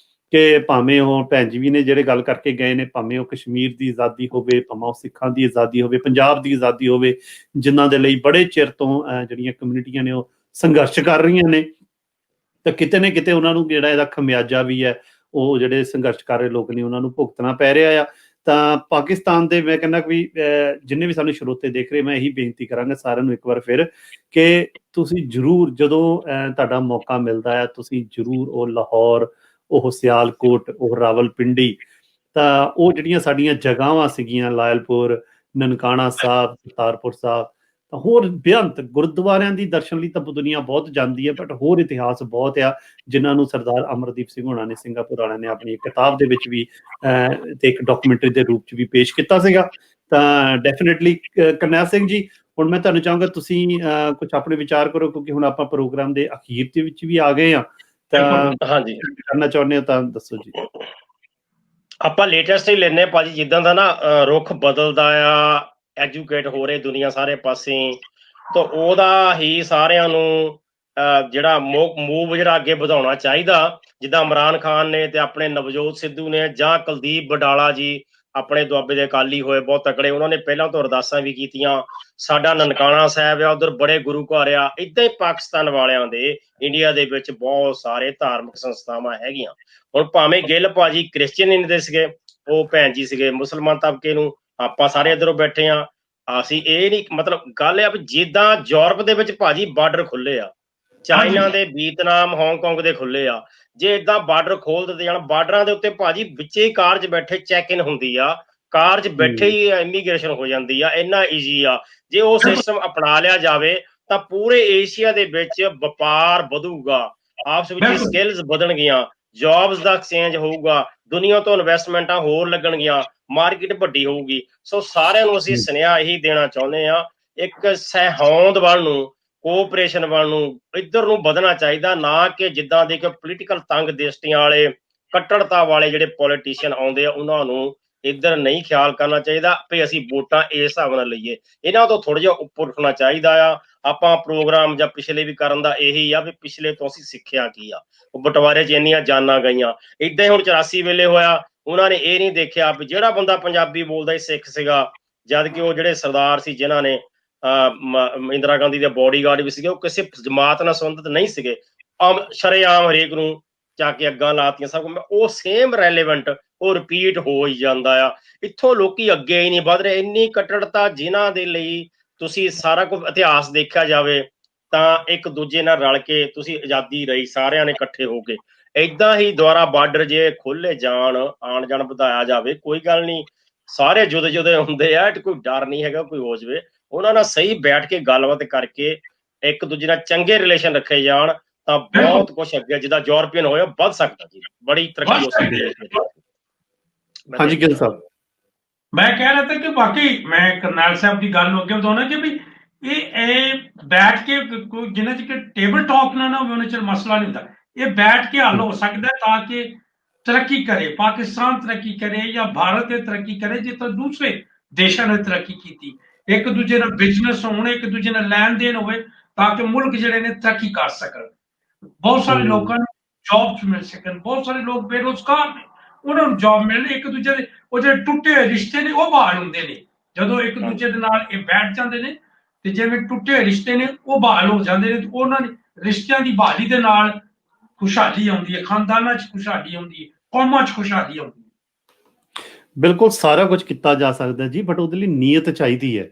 ਕਿ ਭਾਵੇਂ ਉਹ ਭੈਣ ਜੀ ਵੀ ਨੇ ਜਿਹੜੇ ਗੱਲ ਕਰਕੇ ਗਏ ਨੇ, ਭਾਵੇਂ ਉਹ ਕਸ਼ਮੀਰ ਦੀ ਆਜ਼ਾਦੀ ਹੋਵੇ, ਭਾਵੇਂ ਉਹ ਸਿੱਖਾਂ ਦੀ ਆਜ਼ਾਦੀ ਹੋਵੇ, ਪੰਜਾਬ ਦੀ ਆਜ਼ਾਦੀ ਹੋਵੇ, ਜਿਨ੍ਹਾਂ ਦੇ ਲਈ ਬੜੇ ਚਿਰ ਤੋਂ ਜਿਹੜੀਆਂ ਕਮਿਊਨਿਟੀਆਂ ਨੇ ਉਹ ਸੰਘਰਸ਼ ਕਰ ਰਹੀਆਂ ਨੇ, ਤਾਂ ਕਿਤੇ ਨਾ ਕਿਤੇ ਉਹਨਾਂ ਨੂੰ ਜਿਹੜਾ ਇਹਦਾ ਖਮਿਆਜਾ ਵੀ ਹੈ ਉਹ ਜਿਹੜੇ ਸੰਘਰਸ਼ ਕਰ ਰਹੇ ਲੋਕ ਨੇ ਉਹਨਾਂ ਨੂੰ ਭੁਗਤਣਾ ਪੈ ਰਿਹਾ ਆ। ਤਾਂ ਪਾਕਿਸਤਾਨ ਦੇ ਮੈਂ ਕਹਿੰਦਾ ਵੀ ਜਿੰਨੇ ਵੀ ਸਾਨੂੰ ਸਰੋਤੇ ਦੇਖ ਰਹੇ, ਮੈਂ ਇਹੀ ਬੇਨਤੀ ਕਰਾਂਗਾ ਸਾਰਿਆਂ ਨੂੰ ਇੱਕ ਵਾਰ ਫਿਰ ਕਿ ਤੁਸੀਂ ਜ਼ਰੂਰ ਜਦੋਂ ਤੁਹਾਡਾ ਮੌਕਾ ਮਿਲਦਾ ਹੈ, ਤੁਸੀਂ ਜ਼ਰੂਰ ਉਹ ਲਾਹੌਰ, ਉਹ ਸਿਆਲਕੋਟ, ਉਹ ਰਾਵਲਪਿੰਡੀ, ਤਾਂ ਉਹ ਜਿਹੜੀਆਂ ਸਾਡੀਆਂ ਜਗ੍ਹਾਵਾਂ ਸੀਗੀਆਂ, ਲਾਇਲਪੁਰ, ਨਨਕਾਣਾ ਸਾਹਿਬ, ਕਰਤਾਰਪੁਰ ਸਾਹਿਬ, ਤਾਂ ਹੋਰ ਬੇਅੰਤ ਗੁਰਦੁਆਰਿਆਂ ਦੀ ਦਰਸ਼ਨ ਲਈ ਤਾਂ ਦੁਨੀਆ ਬਹੁਤ ਜਾਂਦੀ ਹੈ, ਬਟ ਹੋਰ ਇਤਿਹਾਸ ਬਹੁਤ ਆ ਜਿਨ੍ਹਾਂ ਨੂੰ ਸਰਦਾਰ ਅਮਰਦੀਪ ਸਿੰਘ ਹੋਣਾ ਨੇ, ਸਿੰਗਾਪੁਰ ਵਾਲਿਆਂ ਨੇ ਆਪਣੀ ਕਿਤਾਬ ਦੇ ਵਿੱਚ ਵੀ ਤੇ ਇੱਕ ਡਾਕੂਮੈਂਟਰੀ ਦੇ ਰੂਪ 'ਚ ਵੀ ਪੇਸ਼ ਕੀਤਾ ਸੀਗਾ। ਤਾਂ ਡੈਫੀਨੇਟਲੀ ਕਰਨੈਲ ਸਿੰਘ ਜੀ, ਹੁਣ ਮੈਂ ਤੁਹਾਨੂੰ ਚਾਹਾਂਗਾ ਤੁਸੀਂ ਕੁਝ ਆਪਣੇ ਵਿਚਾਰ ਕਰੋ, ਕਿਉਂਕਿ ਹੁਣ ਆਪਾਂ ਪ੍ਰੋਗਰਾਮ ਦੇ ਅਖੀਰ ਦੇ ਵਿੱਚ ਵੀ ਆ ਗਏ ਆ, ਤਾਂ ਹਾਂਜੀ ਕਰਨਾ ਚਾਹੁੰਦੇ ਹੋ ਤਾਂ ਦੱਸੋ ਜੀ। ਆਪਾਂ ਲੇਟੈਸਟ ਹੀ ਲੈਨੇ ਭਾਜੀ, ਜਿੱਦਾਂ ਦਾ ਨਾ ਰੁੱਖ ਬਦਲਦਾ ਆ, ਐਜੂਕੇਟ ਹੋ ਰਹੇ ਦੁਨੀਆ ਸਾਰੇ ਪਾਸੇ, ਤਾਂ ਉਹਦਾ ਹੀ ਸਾਰਿਆਂ ਨੂੰ ਜਿਹੜਾ ਮੂਵ ਜਿਹੜਾ ਅੱਗੇ ਵਧਾਉਣਾ ਚਾਹੀਦਾ। ਜਿੱਦਾਂ ਇਮਰਾਨ ਖਾਨ ਨੇ ਤੇ ਆਪਣੇ ਨਵਜੋਤ ਸਿੱਧੂ ਨੇ ਜਾਂ ਕੁਲਦੀਪ ਬਡਾਲਾ ਜੀ ਆਪਣੇ ਦੁਆਬੇ ਦੇ ਅਕਾਲੀ ਹੋਏ ਬਹੁਤ ਤਕੜੇ, ਉਹਨਾਂ ਨੇ ਪਹਿਲਾਂ ਤੋਂ ਅਰਦਾਸਾਂ ਵੀ ਕੀਤੀਆਂ। ਸਾਡਾ ਨਨਕਾਣਾ ਸਾਹਿਬ ਆ, ਉਧਰ ਬੜੇ ਗੁਰੂ ਘਰ ਆ। ਏਦਾਂ ਹੀ ਪਾਕਿਸਤਾਨ ਵਾਲਿਆਂ ਦੇ ਇੰਡੀਆ ਦੇ ਵਿੱਚ ਬਹੁਤ ਸਾਰੇ ਧਾਰਮਿਕ ਸੰਸਥਾਵਾਂ ਹੈਗੀਆਂ। ਹੁਣ ਭਾਵੇਂ ਗਿੱਲ ਭਾਜੀ ਕ੍ਰਿਸਚੀਅਨ ਦੇ ਸੀਗੇ, ਉਹ ਭੈਣ ਜੀ ਸੀਗੇ ਮੁਸਲਮਾਨ ਤਬਕੇ ਨੂੰ, ਆਪਾਂ ਸਾਰੇ ਇੱਧਰੋਂ ਬੈਠੇ ਆ। ਅਸੀਂ ਇਹ ਨਹੀਂ ਮਤਲਬ ਗੱਲ ਆ ਵੀ ਜਿੱਦਾਂ ਯੂਰਪ ਦੇ ਵਿੱਚ ਭਾਜੀ ਬਾਰਡਰ ਖੁੱਲੇ ਆ, ਚਾਈਨਾ ਦੇ, ਵੀਅਤਨਾਮ, ਹਾਂਗਕਾਂਗ ਦੇ ਖੁੱਲੇ ਆ, ਜੇ ਏਦਾਂ ਬਾਰਡਰ ਖੋਲ ਦਿੱਤੇ ਜਾਣ, ਬਾਰਡਰਾਂ ਦੇ ਉੱਤੇ ਭਾਜੀ ਵਿੱਚੇ ਹੀ ਕਾਰ 'ਚ ਬੈਠੇ ਚੈੱਕ ਇਨ ਹੁੰਦੀ ਆ, ਕਾਰ 'ਚ ਬੈਠੇ ਹੀ ਇਮੀਗ੍ਰੇਸ਼ਨ ਹੋ ਜਾਂਦੀ ਆ, ਇੰਨਾ ਈਜ਼ੀ ਆ। ਜੇ ਉਹ ਸਿਸਟਮ ਅਪਣਾ ਲਿਆ ਜਾਵੇ ਤਾਂ ਪੂਰੇ ਏਸ਼ੀਆ ਦੇ ਵਿੱਚ ਵਪਾਰ ਵਧੂਗਾ, ਆਪਸ ਵਿੱਚ ਸਕਿੱਲਸ ਵਧਣਗੀਆਂ, ਜੌਬਸ ਦਾ ਐਕਸਚੇਂਜ ਹੋਊਗਾ, ਦੁਨੀਆ ਤੋਂ ਇਨਵੈਸਟਮੈਂਟਾਂ ਹੋਰ ਲੱਗਣਗੀਆਂ, ਮਾਰਕੀਟ ਵੱਡੀ ਹੋਊਗੀ। ਸੋ ਸਾਰਿਆਂ ਨੂੰ ਅਸੀਂ ਸੁਨੇਹਾ ਇਹੀ ਦੇਣਾ ਚਾਹੁੰਦੇ ਆ, ਇੱਕ ਸਹਿਹੋਂਦ ਵੱਲ ਨੂੰ, ਕੋਆਪਰੇਸ਼ਨ ਵੱਲ ਨੂੰ, ਇੱਧਰ ਨੂੰ ਵਧਣਾ ਚਾਹੀਦਾ, ਨਾ ਕਿ ਜਿੱਦਾਂ ਦੇ ਕਿ ਪੋਲੀਟੀਕਲ ਤੰਗ ਦ੍ਰਿਸ਼ਟੀਆਂ ਵਾਲੇ, ਕੱਟੜਤਾ ਵਾਲੇ ਜਿਹੜੇ ਪੋਲੀਟੀਸ਼ੀਅਨ ਆਉਂਦੇ ਆ ਉਹਨਾਂ ਨੂੰ ਇੱਧਰ ਨਹੀਂ ਖਿਆਲ ਕਰਨਾ ਚਾਹੀਦਾ ਵੀ ਅਸੀਂ ਵੋਟਾਂ ਇਸ ਹਿਸਾਬ ਨਾਲ ਲਈਏ। ਇਹਨਾਂ ਤੋਂ ਥੋੜਾ ਜਿਹਾ ਉੱਪਰ ਉੱਠਣਾ ਚਾਹੀਦਾ ਆ। ਆਪਾਂ ਪ੍ਰੋਗਰਾਮ ਜਾਂ ਪਿਛਲੇ ਵੀ ਕਰਨ ਦਾ ਇਹੀ ਆ ਵੀ ਪਿਛਲੇ ਤੋਂ ਅਸੀਂ ਸਿੱਖਿਆ ਕੀ ਆ। ਉਹ ਬਟਵਾਰੇ 'ਚ ਇੰਨੀਆਂ ਜਾਨਾਂ ਗਈਆਂ, ਏਦਾਂ ਹੀ ਹੁਣ 84 ਵੇਲੇ ਹੋਇਆ, ਉਹਨਾਂ ਨੇ ਇਹ ਨਹੀਂ ਦੇਖਿਆ ਵੀ ਜਿਹੜਾ ਬੰਦਾ ਪੰਜਾਬੀ ਬੋਲਦਾ ਹੀ ਸਿੱਖ ਸੀਗਾ, ਜਦ ਕਿ ਉਹ ਜਿਹੜੇ ਸਰਦਾਰ ਸੀ ਜਿਨ੍ਹਾਂ ਨੇ ਇੰਦਰਾ ਗਾਂਧੀ ਦੇ ਬੋਡੀਗਾਰਡ ਵੀ ਸੀਗੇ, ਉਹ ਕਿਸੇ ਜਮਾਤ ਨਾਲ ਸੰਬੰਧਿਤ ਨਹੀਂ ਸੀਗੇ, ਸ਼ਰੇਆਮ ਹਰੇਕ ਨੂੰ ਜਾ ਕੇ ਅੱਗਾਂ ਲਾਤੀਆਂ ਸਭ ਕੁਝ। ਉਹ ਸੇਮ ਰੈਲੇਵੈਂਟ ਉਹ ਰਿਪੀਟ ਹੋ ਹੀ ਜਾਂਦਾ ਆ। ਇੱਥੋਂ ਲੋਕੀ ਅੱਗੇ ਹੀ ਨਹੀਂ ਵੱਧ ਰਹੇ, ਇੰਨੀ ਕੱਟੜਤਾ ਜਿਨ੍ਹਾਂ ਦੇ ਲਈ ਤੁਸੀਂ ਸਾਰਾ ਕੁਝ ਇਤਿਹਾਸ ਦੇਖਿਆ ਜਾਵੇ ਤਾਂ ਇੱਕ ਦੂਜੇ ਨਾਲ ਰਲ ਕੇ ਤੁਸੀਂ ਆਜ਼ਾਦੀ ਰਹੀ ਸਾਰਿਆਂ ਨੇ ਇਕੱਠੇ ਹੋ ਕੇ। ਏਦਾਂ ਹੀ ਦੁਆਰਾ ਬਾਰਡਰ ਜੇ ਖੋਲੇ ਜਾਣ, ਆਣ ਜਾਣ ਵਧਾਇਆ ਜਾਵੇ, ਕੋਈ ਗੱਲ ਨਹੀਂ, ਸਾਰੇ ਜੁਦੇ ਜੁਦੇ ਹੁੰਦੇ ਆ, ਕੋਈ ਡਰ ਨਹੀਂ ਹੈਗਾ ਕੋਈ ਹੋ ਜਾਵੇ। ਉਹਨਾਂ ਨਾਲ ਸਹੀ ਬੈਠ ਕੇ ਗੱਲਬਾਤ ਕਰਕੇ ਇੱਕ ਦੂਜੇ ਨਾਲ ਚੰਗੇ ਰਿਲੇਸ਼ਨ ਰੱਖੇ ਜਾਣ ਤਾਂ ਬਹੁਤ ਕੁਛ ਅੱਗੇ ਜਿੱਦਾਂ ਯੂਰਪੀਅਨ ਹੋਇਆ ਵੱਧ ਸਕਦਾ ਜੀ, ਬੜੀ ਤਰੱਕੀ ਹੋ ਸਕਦੀ ਹੈ। ਹਾਂਜੀ ਗਿੱਲ ਸਾਹਿਬ, ਮੈਂ ਕਹਿ ਰਿਹਾ था कि वाकई मैं करनैल साहब की गल अगे बताना कि भी ये बैठ के जिन्हें चिर टेबल टॉक ना होवे उन्हें चिर मसला नहीं होता। ये बैठ के हल हो सकता है ताकि तरक्की करे, पाकिस्तान तरक्की करे या भारत तरक्की करे जितना दूसरे देशों ने तरक्की की। एक दूजे नाल बिजनेस होने, एक दूजे नाल लैन देन होवे ताकि मुल्क जिहड़े ने तरक्की कर सकन। बहुत सारे लोगों को जॉब्स मिल सकन, बहुत सारे लोग बेरोजगार ने, उन्होंने जॉब मिलनी। एक दूजे ਦੇ ਉਹ ਜਿਹੜੇ ਟੁੱਟੇ ਹੋਏ ਰਿਸ਼ਤੇ ਨੇ ਉਹ ਬਹਾਲ ਹੁੰਦੇ ਨੇ ਜਦੋਂ ਇੱਕ ਦੂਜੇ ਦੇ ਨਾਲ ਇਹ ਬੈਠ ਜਾਂਦੇ ਨੇ, ਤੇ ਜਿਵੇਂ ਟੁੱਟੇ ਹੋਏ ਰਿਸ਼ਤੇ ਨੇ ਉਹ ਬਹਾਲ ਹੋ ਜਾਂਦੇ ਨੇ। ਉਹਨਾਂ ਨੇ ਰਿਸ਼ਤਿਆਂ ਦੀ ਬਹਾਲੀ ਦੇ ਨਾਲ ਖੁਸ਼ਹਾਲੀ ਆਉਂਦੀ ਹੈ, ਖਾਨਦਾਨਾਂ 'ਚ ਖੁਸ਼ਹਾਲੀ ਆਉਂਦੀ ਹੈ, ਕੌਮਾਂ 'ਚ ਖੁਸ਼ਹਾਲੀ ਆਉਂਦੀ ਹੈ। ਬਿਲਕੁਲ ਸਾਰਾ ਕੁਝ ਕੀਤਾ ਜਾ ਸਕਦਾ ਜੀ, ਬਟ ਉਹਦੇ ਲਈ ਨੀਅਤ ਚਾਹੀਦੀ ਹੈ।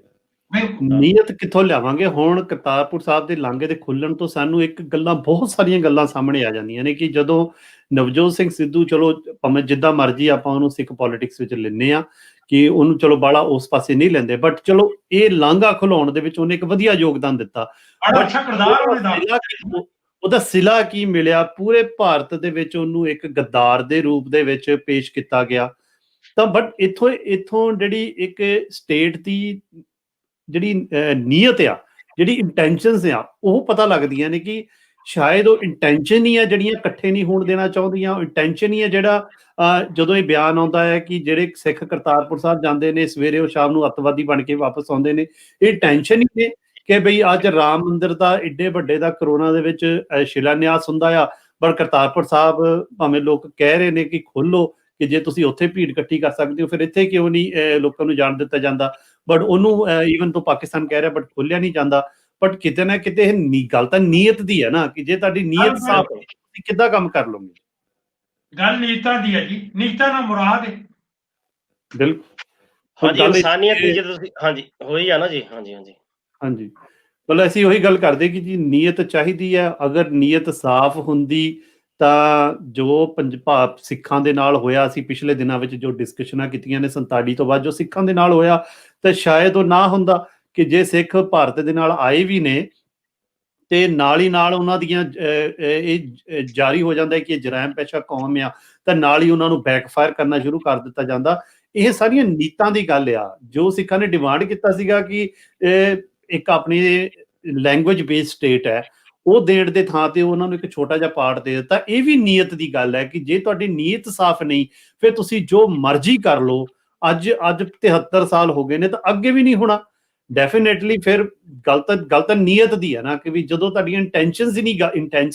ਬਿਲਕੁਲ ਨੀਅਤ ਕਿੱਥੋਂ ਲਿਆਵਾਂਗੇ? ਹੁਣ ਕਰਤਾਰਪੁਰ ਸਾਹਿਬ ਦੇ ਲਾਂਘੇ ਦੇ ਖੁੱਲਣ ਤੋਂ ਸਾਨੂੰ ਇੱਕ ਗੱਲਾਂ, ਬਹੁਤ ਸਾਰੀਆਂ ਗੱਲਾਂ ਸਾਹਮਣੇ ਆ ਜਾਂਦੀਆਂ ਨੇ ਕਿ ਜਦੋਂ ਨਵਜੋਤ ਸਿੰਘ ਸਿੱਧੂ, ਚਲੋ ਭਾਵੇਂ ਜਿੱਦਾਂ ਮਰਜ਼ੀ ਆਪਾਂ ਉਹਨੂੰ ਸਿੱਖ ਪੋਲਿਟਿਕਸ ਵਿੱਚ ਲੈਂਦੇ ਆ ਕਿ ਉਹਨੂੰ ਚਲੋ ਬਾਲਾ ਉਸ ਪਾਸੇ ਨਹੀਂ ਲੈਂਦੇ, ਬਟ ਚਲੋ ਇਹ ਲਾਂਘਾ ਖੁਲਾਉਣ ਦੇ ਵਿੱਚ ਉਹਨੇ ਇੱਕ ਵਧੀਆ ਯੋਗਦਾਨ ਦਿੱਤਾ। ਬੜਾ ਅੱਛਾ ਕਿਰਦਾਰ ਉਹਨੇ ਦਾ। ਉਹਦਾ ਸਿਲਾ ਕੀ ਮਿਲਿਆ? ਪੂਰੇ ਭਾਰਤ ਦੇ ਵਿੱਚ ਉਹਨੂੰ ਇੱਕ ਗੱਦਾਰ ਦੇ ਰੂਪ ਦੇ ਵਿੱਚ ਪੇਸ਼ ਕੀਤਾ ਗਿਆ। ਤਾਂ ਬਟ ਇੱਥੋਂ ਜਿਹੜੀ ਇੱਕ ਸਟੇਟ ਦੀ ਜਿਹੜੀ ਨੀਅਤ ਆ, ਜਿਹੜੀ ਇੰਟੈਂਸ਼ਨਸ ਆ, ਉਹ ਪਤਾ ਲੱਗਦੀਆਂ ਨੇ ਕਿ ਸ਼ਾਇਦ ਉਹ ਇੰਟੈਂਸ਼ਨ ਹੀ ਆ ਜਿਹੜੀਆਂ ਇਕੱਠੇ ਨਹੀਂ ਹੋਣ ਦੇਣਾ ਚਾਹੁੰਦੀਆਂ। ਇੰਟੈਂਸ਼ਨ ਹੀ ਆ ਜਿਹੜਾ ਜਦੋਂ ਇਹ ਬਿਆਨ ਆਉਂਦਾ ਹੈ ਕਿ ਜਿਹੜੇ ਸਿੱਖ ਕਰਤਾਰਪੁਰ ਸਾਹਿਬ ਜਾਂਦੇ ਨੇ ਸਵੇਰੇ ਉਹ ਸ਼ਾਮ ਨੂੰ ਅੱਤਵਾਦੀ ਬਣ ਕੇ ਵਾਪਸ ਆਉਂਦੇ ਨੇ, ਇਹ ਟੈਨਸ਼ਨ ਹੀ ਨੇ ਕਿ ਬਈ ਅੱਜ ਰਾਮ ਮੰਦਿਰ ਦਾ ਏਡੇ ਵੱਡੇ ਦਾ ਕਰੋਨਾ ਦੇ ਵਿੱਚ ਸ਼ਿਲਾਨਿਆਸ ਹੁੰਦਾ ਆ, ਪਰ ਕਰਤਾਰਪੁਰ ਸਾਹਿਬ ਭਾਵੇਂ ਲੋਕ ਕਹਿ ਰਹੇ ਨੇ ਕਿ ਖੋਲੋ, ਕਿ ਜੇ ਤੁਸੀਂ ਉੱਥੇ ਭੀੜ ਇਕੱਠੀ ਕਰ ਸਕਦੇ ਹੋ ਫਿਰ ਇੱਥੇ ਕਿਉਂ ਨਹੀਂ ਲੋਕਾਂ ਨੂੰ ਜਾਣ ਦਿੱਤਾ ਜਾਂਦਾ? ਬਟ ਉਹਨੂੰ ਈਵਨ ਤੋਂ ਪਾਕਿਸਤਾਨ ਕਹਿ ਰਿਹਾ ਬਟ ਖੋਲਿਆ ਨਹੀਂ ਜਾਂਦਾ। ਬਟ ਕਿਤੇ ਨਾ ਕਿਤੇ ਇਹ ਗੱਲ ਤਾਂ ਨੀਅਤ ਦੀ ਹੈ ਨਾ, ਕਿ ਜੇ ਤੁਹਾਡੀ ਨੀਅਤ ਸਾਫ਼ ਹੈ ਤੁਸੀਂ ਕਿੱਦਾਂ ਕੰਮ ਕਰ ਲਓਗੇ? ਗੱਲ ਨੀਅਤਾਂ ਦੀ ਹੈ ਜੀ, ਨੀਅਤਾਂ ਨਾਲ ਮੁਰਾਦ ਹੈ। ਬਿਲਕੁਲ ਹਾਂਜੀ, ਇਨਸਾਨੀਅਤ ਦੀ ਜਦੋਂ ਤੁਸੀਂ ਹਾਂਜੀ ਹੋਈ ਆ ਨਾ ਜੀ। ਹਾਂਜੀ ਹਾਂਜੀ ਹਾਂਜੀ, ਮਤਲਬ ਅਸੀਂ ਉਹੀ ਗੱਲ ਕਰਦੇ ਕਿ ਜੀ ਨੀਅਤ ਚਾਹੀਦੀ ਹੈ। ਅਗਰ ਨੀਅਤ ਸਾਫ਼ ਹੁੰਦੀ ਤਾਂ ਜੋ ਸਿੱਖਾਂ ਦੇ ਨਾਲ ਹੋਇਆ, ਅਸੀਂ ਪਿਛਲੇ ਦਿਨਾਂ ਵਿੱਚ ਜੋ ਡਿਸਕਸ਼ਨਾਂ ਕੀਤੀਆਂ ਨੇ 47 ਤੋਂ ਬਾਅਦ ਜੋ ਸਿੱਖਾਂ ਦੇ ਨਾਲ ਹੋਇਆ, ਤਾਂ ਸ਼ਾਇਦ ਉਹ ਨਾ ਹੁੰਦਾ। ਕਿ ਜੇ ਸਿੱਖ ਭਾਰਤ ਦੇ ਨਾਲ ਆਏ ਵੀ ਨੇ ਤੇ ਨਾਲ ਹੀ ਨਾਲ ਉਹਨਾਂ ਦੀਆਂ ਇਹ ਜਾਰੀ ਹੋ ਜਾਂਦਾ ਕਿ ਇਹ ਜਰਾਇਮ ਪੇਸ਼ਾ ਕੌਮ ਆ, ਤਾਂ ਨਾਲ ਹੀ ਉਹਨਾਂ ਨੂੰ ਬੈਕਫਾਇਰ ਕਰਨਾ ਸ਼ੁਰੂ ਕਰ ਦਿੱਤਾ ਜਾਂਦਾ। ਇਹ ਸਾਰੀਆਂ ਨੀਤਾਂ ਦੀ ਗੱਲ ਆ। ਜੋ ਸਿੱਖਾਂ ਨੇ ਡਿਮਾਂਡ ਕੀਤਾ ਸੀਗਾ ਕਿ ਇੱਕ ਆਪਣੀ ਲੈਂਗੁਏਜ ਬੇਸਡ ਸਟੇਟ ਹੈ, ਉਹ ਦੇਣ ਦੇ ਥਾਂ ਤੇ ਉਹਨਾਂ ਨੂੰ ਇੱਕ ਛੋਟਾ ਜਿਹਾ ਪਾਰਟ ਦੇ ਦਿੱਤਾ। ਇਹ ਵੀ ਨੀਅਤ ਦੀ ਗੱਲ ਹੈ ਕਿ ਜੇ ਤੁਹਾਡੀ ਨੀਅਤ ਸਾਫ਼ ਨਹੀਂ, ਫਿਰ ਤੁਸੀਂ ਜੋ ਮਰਜ਼ੀ ਕਰ ਲਓ। ਅੱਜ 73 ਸਾਲ ਹੋ ਗਏ ਨੇ ਤਾਂ ਅੱਗੇ ਵੀ ਨਹੀਂ ਹੋਣਾ ਡੈਫੀਨੇਟਲੀ। ਫਿਰ ਗਲਤ ਨੀਅਤ ਦੀ ਹੈ ਨਾ, ਕਿ ਵੀ ਜਦੋਂ ਤੁਹਾਡੀਆਂ ਇੰਟੈਂਸ਼ਨਸ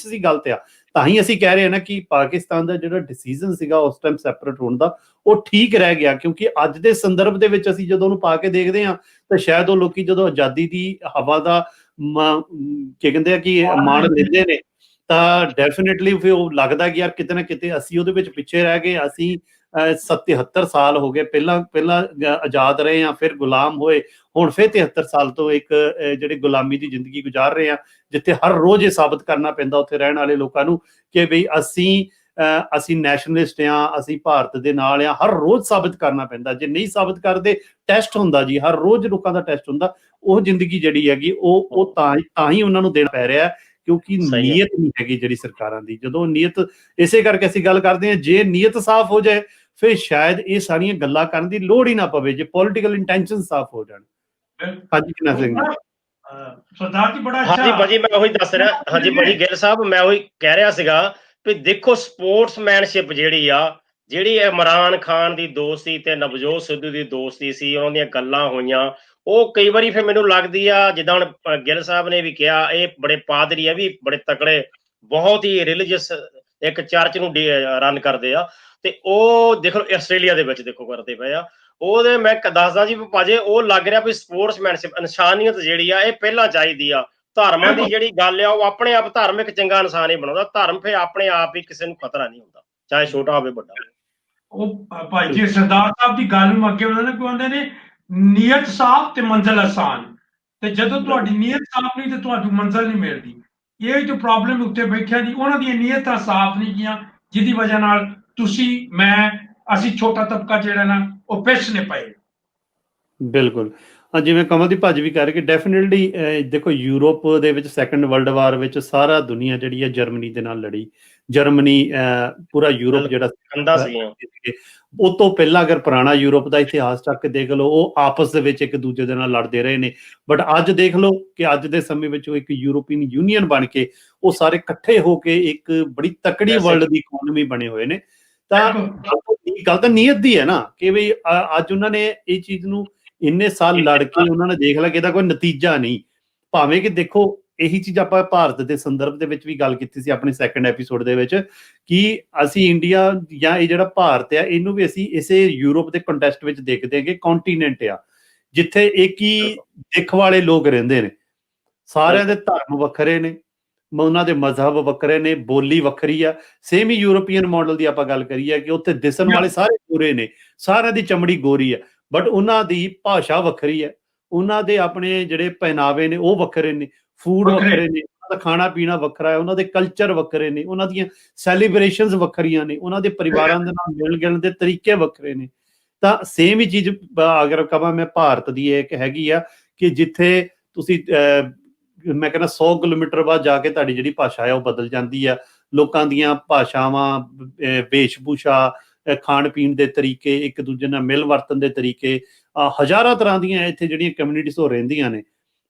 ਹੀ ਗਲਤ ਆ, ਤਾਂ ਹੀ ਅਸੀਂ ਕਹਿ ਰਹੇ ਹਾਂ ਨਾ ਕਿ ਪਾਕਿਸਤਾਨ ਦਾ ਜਿਹੜਾ ਡਿਸੀਜਨ ਸੀਗਾ ਉਸ ਟਾਈਮ ਸੈਪਰੇਟ ਹੋਣ ਦਾ, ਉਹ ਠੀਕ ਰਹਿ ਗਿਆ। ਕਿਉਂਕਿ ਅੱਜ ਦੇ ਸੰਦਰਭ ਦੇ ਵਿੱਚ ਅਸੀਂ ਜਦੋਂ ਉਹਨੂੰ ਪਾ ਕੇ ਦੇਖਦੇ ਹਾਂ ਤਾਂ ਸ਼ਾਇਦ ਉਹ ਲੋਕੀ ਜਦੋਂ ਆਜ਼ਾਦੀ ਦੀ ਹਵਾ ਦਾ ਕੀ ਕਹਿੰਦੇ ਆ ਕਿ ਮਾਣ ਲੈਂਦੇ ਨੇ, ਤਾਂ ਡੈਫੀਨੇਟਲੀ ਫਿਰ ਉਹ ਲੱਗਦਾ ਕਿ ਯਾਰ ਕਿਤੇ ਨਾ ਕਿਤੇ ਅਸੀਂ ਉਹਦੇ ਵਿੱਚ ਪਿੱਛੇ ਰਹਿ ਗਏ। ਅਸੀਂ 77 ਸਾਲ ਹੋ ਗਏ, ਪਹਿਲਾਂ ਆਜ਼ਾਦ ਰਹੇ ਹਾਂ, ਫਿਰ ਗੁਲਾਮ ਹੋਏ, ਹੁਣ ਫਿਰ 73 ਸਾਲ ਤੋਂ ਇੱਕ ਜਿਹੜੇ ਗੁਲਾਮੀ ਦੀ ਜ਼ਿੰਦਗੀ ਗੁਜ਼ਾਰ ਰਹੇ ਹਾਂ, ਜਿੱਥੇ ਹਰ ਰੋਜ਼ ਇਹ ਸਾਬਤ ਕਰਨਾ ਪੈਂਦਾ ਉੱਥੇ ਰਹਿਣ ਵਾਲੇ ਲੋਕਾਂ ਨੂੰ ਕਿ ਬਈ ਅਸੀਂ ਨੈਸ਼ਨਲਿਸਟ ਹਾਂ, ਅਸੀਂ ਭਾਰਤ ਦੇ ਨਾਲ ਹਾਂ। ਹਰ ਰੋਜ਼ ਸਾਬਤ ਕਰਨਾ ਪੈਂਦਾ। ਜੇ ਨਹੀਂ ਸਾਬਤ ਕਰਦੇ, ਟੈਸਟ ਹੁੰਦਾ ਜੀ, ਹਰ ਰੋਜ਼ ਲੋਕਾਂ ਦਾ ਟੈਸਟ ਹੁੰਦਾ। ਉਹ ਜ਼ਿੰਦਗੀ ਜਿਹੜੀ ਹੈਗੀ ਉਹ ਤਾਂ ਹੀ ਉਹਨਾਂ ਨੂੰ ਦੇਣਾ ਪੈ ਰਿਹਾ, ਕਿਉਂਕਿ ਨੀਅਤ ਨਹੀਂ ਹੈਗੀ ਜਿਹੜੀ ਸਰਕਾਰਾਂ ਦੀ। ਜਦੋਂ ਨੀਅਤ, ਇਸੇ ਕਰਕੇ ਅਸੀਂ ਗੱਲ ਕਰਦੇ ਹਾਂ, ਜੇ ਨੀਅਤ ਸਾਫ਼ ਹੋ ਜਾਏ ਫਿਰ ਸ਼ਾਇਦ ਇਹ ਸਾਰੀਆਂ ਗੱਲਾਂ ਕਰਨ ਦੀ ਲੋੜ ਹੀ ਨਾ ਪਵੇ, ਜੇ ਪੋਲੀਟੀਕਲ ਇੰਟੈਂਸ਼ਨ ਸਾਫ਼ ਹੋ ਜਾਣ। ਹਾਂਜੀ ਕਿਨਾ ਸਿੰਘ ਸਰਦਾਰ ਜੀ ਬੜਾ ਅੱਛਾ। ਹਾਂਜੀ ਭਾਜੀ, ਮੈਂ ਉਹੀ ਦੱਸ ਰਿਹਾ। ਹਾਂਜੀ ਭਾਜੀ ਗਿੱਲ ਸਾਹਿਬ, ਮੈਂ ਉਹੀ ਕਹਿ ਰਿਹਾ ਸੀਗਾ ਵੀ ਦੇਖੋ ਸਪੋਰਟਸਮੈਨਸ਼ਿਪ ਜਿਹੜੀ ਇਮਰਾਨ ਖਾਨ ਦੀ ਦੋਸਤੀ ਤੇ ਨਵਜੋਤ ਸਿੱਧੂ ਦੀ ਦੋਸਤੀ ਸੀ, ਉਹਨਾਂ ਦੀਆਂ ਗੱਲਾਂ ਹੋਈਆਂ, ਉਹ ਕਈ ਵਾਰੀ ਫਿਰ ਮੈਨੂੰ ਲੱਗਦੀ ਆ, ਜਿੱਦਾਂ ਹੁਣ ਗਿੱਲ ਸਾਹਿਬ ਨੇ ਵੀ ਕਿਹਾ, ਇਹ ਬੜੇ ਪਾਦਰੀ ਆ ਵੀ ਬੜੇ ਤਕੜੇ, ਬਹੁਤ ਹੀ ਰਿਲੀਜੀਅਸ ਇੱਕ ਚਰਚ ਨੂੰ ਰਨ ਕਰਦੇ ਆ, ਤੇ ਉਹ ਦੇਖੋ ਆਸਟ੍ਰੇਲੀਆ ਦੇ ਵਿੱਚ ਦੇਖੋ ਕਰਦੇ ਪਏ ਆ। ਉਹਦੇ ਮੈਂ ਦੱਸਦਾ ਜੀ ਭਾਜੀ, ਉਹ ਲੱਗ ਰਿਹਾ ਵੀ ਸਪੋਰਟਸਮੈਨਸ਼ਿਪ, ਇਨਸਾਨੀਅਤ ਜਿਹੜੀ ਆ ਇਹ ਪਹਿਲਾਂ ਚਾਹੀਦੀ ਆ। ਧਰਮਾਂ ਦੀ ਜਿਹੜੀ ਗੱਲ ਆ ਉਹ ਆਪਣੇ ਆਪ ਧਰਮ ਇੱਕ ਚੰਗਾ ਇਨਸਾਨ ਹੀ ਬਣਾਉਂਦਾ। ਧਰਮ ਫਿਰ ਆਪਣੇ ਆਪ ਹੀ ਕਿਸੇ ਨੂੰ ਖਤਰਾ ਨਹੀਂ ਹੁੰਦਾ, ਚਾਹੇ ਛੋਟਾ ਹੋਵੇ ਵੱਡਾ ਹੋਵੇ। ਉਹ ਭਾਈ ਜੀ ਸਰਦਾਰ ਸਾਹਿਬ ਦੀ ਗੱਲ ਨੂੰ ਅੱਗੇ ਉਹਨਾਂ ਨੇ ਕਹਿੰਦੇ ਨੇ ਨੀਅਤ ਸਾਫ਼ ਤੇ ਮੰਜ਼ਿਲ ਆਸਾਨ। ਤੇ ਜਦੋਂ ਤੁਹਾਡੀ ਨੀਅਤ ਸਾਫ਼ ਨਹੀਂ ਤੇ ਤੁਹਾਨੂੰ ਮੰਜ਼ਿਲ ਨਹੀਂ ਮਿਲਦੀ। ਇਹ ਜੋ ਪ੍ਰੋਬਲਮ ਉੱਤੇ ਬੈਠਿਆ ਜੀ, ਉਹਨਾਂ ਦੀਆਂ ਨੀਅਤਾਂ ਸਾਫ਼ ਨਹੀਂ ਗਈਆਂ, ਜਿਹਦੀ ਵਜ੍ਹਾ ਨਾਲ ਅਸੀਂ ਛੋਟਾ ਤਬਕਾ ਜਿਹੜਾ ਨਾ ਉਹ ਪਿੱਛ ਨੇ ਪਏ। ਬਿਲਕੁਲ, ਜਿਵੇਂ ਕਮਲਦੀਪ ਭਾਜੀ ਵੀ ਕਹਿ ਰਹੇ ਕਿ ਡੈਫੀਨੇਟਲੀ ਦੇਖੋ ਯੂਰਪ ਦੇ ਵਿੱਚ ਸੈਕੰਡ ਵਰਲਡ ਵਾਰ ਵਿੱਚ ਸਾਰਾ ਦੁਨੀਆ ਜਿਹੜੀ ਹੈ ਜਰਮਨੀ ਦੇ ਨਾਲ ਲੜੀ। ਜਰਮਨੀ ਪੂਰਾ ਯੂਰਪ ਜਿਹੜਾ ਉਹ ਤੋਂ ਪਹਿਲਾਂ ਅਗਰ ਪੁਰਾਣਾ ਯੂਰਪ ਦਾ ਇਤਿਹਾਸ ਚੱਕ ਕੇ ਦੇਖ ਲਓ, ਉਹ ਆਪਸ ਦੇ ਵਿੱਚ ਇੱਕ ਦੂਜੇ ਦੇ ਨਾਲ ਲੜਦੇ ਰਹੇ ਨੇ। ਬਟ ਅੱਜ ਦੇਖ ਲਓ ਕਿ ਅੱਜ ਦੇ ਸਮੇਂ ਵਿੱਚ ਉਹ ਇੱਕ ਯੂਰਪੀਅਨ ਯੂਨੀਅਨ ਬਣ ਕੇ ਉਹ ਸਾਰੇ ਇਕੱਠੇ ਹੋ ਕੇ ਇੱਕ ਬੜੀ ਤਕੜੀ ਵਰਲਡ ਦੀ ਇਕਨੋਮੀ ਬਣੇ ਹੋਏ ਨੇ। ਤਾਂ ਗੱਲ ਤਾਂ ਨੀਅਤ ਦੀ ਹੈ ਨਾ, ਕਿ ਬਈ ਅੱਜ ਉਹਨਾਂ ਨੇ ਇਹ ਚੀਜ਼ ਨੂੰ ਇੰਨੇ ਸਾਲ ਲੜ ਕੇ ਉਹਨਾਂ ਨੇ ਦੇਖ ਲਿਆ ਕਿ ਇਹਦਾ ਕੋਈ ਨਤੀਜਾ ਨਹੀਂ। ਭਾਵੇਂ ਕਿ ਦੇਖੋ ਇਹੀ ਚੀਜ਼ ਆਪਾਂ ਭਾਰਤ ਦੇ ਸੰਦਰਭ ਦੇ ਵਿੱਚ ਵੀ ਗੱਲ ਕੀਤੀ ਸੀ ਆਪਣੇ ਸੈਕੰਡ ਐਪੀਸੋਡ ਦੇ ਵਿੱਚ, ਕਿ ਅਸੀਂ ਇੰਡੀਆ ਜਾਂ ਇਹ ਜਿਹੜਾ ਭਾਰਤ ਆ ਇਹਨੂੰ ਵੀ ਅਸੀਂ ਇਸੇ ਯੂਰਪ ਦੇ ਕੰਟੈਕਸਟ ਵਿੱਚ ਦੇਖਦੇ ਹਾਂ ਕਿ ਕੰਟੀਨੈਂਟ ਆ ਜਿੱਥੇ ਇੱਕ ਹੀ ਦਿੱਖ ਵਾਲੇ ਲੋਕ ਰਹਿੰਦੇ ਨੇ। ਸਾਰਿਆਂ ਦੇ ਧਰਮ ਵੱਖਰੇ ਨੇ, ਉਹਨਾਂ ਦੇ ਮਜ਼ਹਬ ਵੱਖਰੇ ਨੇ, ਬੋਲੀ ਵੱਖਰੀ ਆ। ਸੇਮ ਹੀ ਯੂਰਪੀਅਨ ਮਾਡਲ ਦੀ ਆਪਾਂ ਗੱਲ ਕਰੀਏ ਕਿ ਉੱਥੇ ਦਿਸਣ ਵਾਲੇ ਸਾਰੇ ਗੋਰੇ ਨੇ, ਸਾਰਿਆਂ ਦੀ ਚਮੜੀ ਗੋਰੀ ਆ, ਬਟ ਉਹਨਾਂ ਦੀ ਭਾਸ਼ਾ ਵੱਖਰੀ ਹੈ, ਉਹਨਾਂ ਦੇ ਆਪਣੇ ਜਿਹੜੇ ਪਹਿਨਾਵੇ ਨੇ ਉਹ ਵੱਖਰੇ ਨੇ, ਫੂਡ ਵੱਖਰੇ ਨੇ, ਉਹਨਾਂ ਦਾ ਖਾਣਾ ਪੀਣਾ ਵੱਖਰਾ ਹੈ, ਉਹਨਾਂ ਦੇ ਕਲਚਰ ਵੱਖਰੇ ਨੇ, ਉਹਨਾਂ ਦੀਆਂ ਸੈਲੀਬ੍ਰੇਸ਼ਨਸ ਵੱਖਰੀਆਂ ਨੇ, ਉਹਨਾਂ ਦੇ ਪਰਿਵਾਰਾਂ ਦੇ ਨਾਲ ਮਿਲ ਗਿਲਣ ਦੇ ਤਰੀਕੇ ਵੱਖਰੇ ਨੇ। ਤਾਂ ਸੇਮ ਹੀ ਚੀਜ਼ ਅਗਰ ਕਹਾਂ ਮੈਂ ਭਾਰਤ ਦੀ ਇੱਕ ਹੈਗੀ ਆ ਕਿ ਜਿੱਥੇ ਤੁਸੀਂ ਮੈਂ ਕਹਿੰਦਾ 100 ਕਿਲੋਮੀਟਰ ਬਾਅਦ ਜਾ ਕੇ ਤੁਹਾਡੀ ਜਿਹੜੀ ਭਾਸ਼ਾ ਹੈ ਉਹ ਬਦਲ ਜਾਂਦੀ ਆ। ਲੋਕਾਂ ਦੀਆਂ ਭਾਸ਼ਾਵਾਂ, ਵੇਸ਼-ਭੂਸ਼ਾ, ਖਾਣ ਪੀਣ ਦੇ ਤਰੀਕੇ, ਇੱਕ ਦੂਜੇ ਨਾਲ ਮਿਲ ਵਰਤਨ ਦੇ ਤਰੀਕੇ, ਹਜ਼ਾਰਾਂ ਤਰ੍ਹਾਂ ਦੀਆਂ ਇੱਥੇ ਜਿਹੜੀਆਂ ਕਮਿਊਨਿਟੀਜ਼ ਹੋ ਰਹਿੰਦੀਆਂ ਨੇ।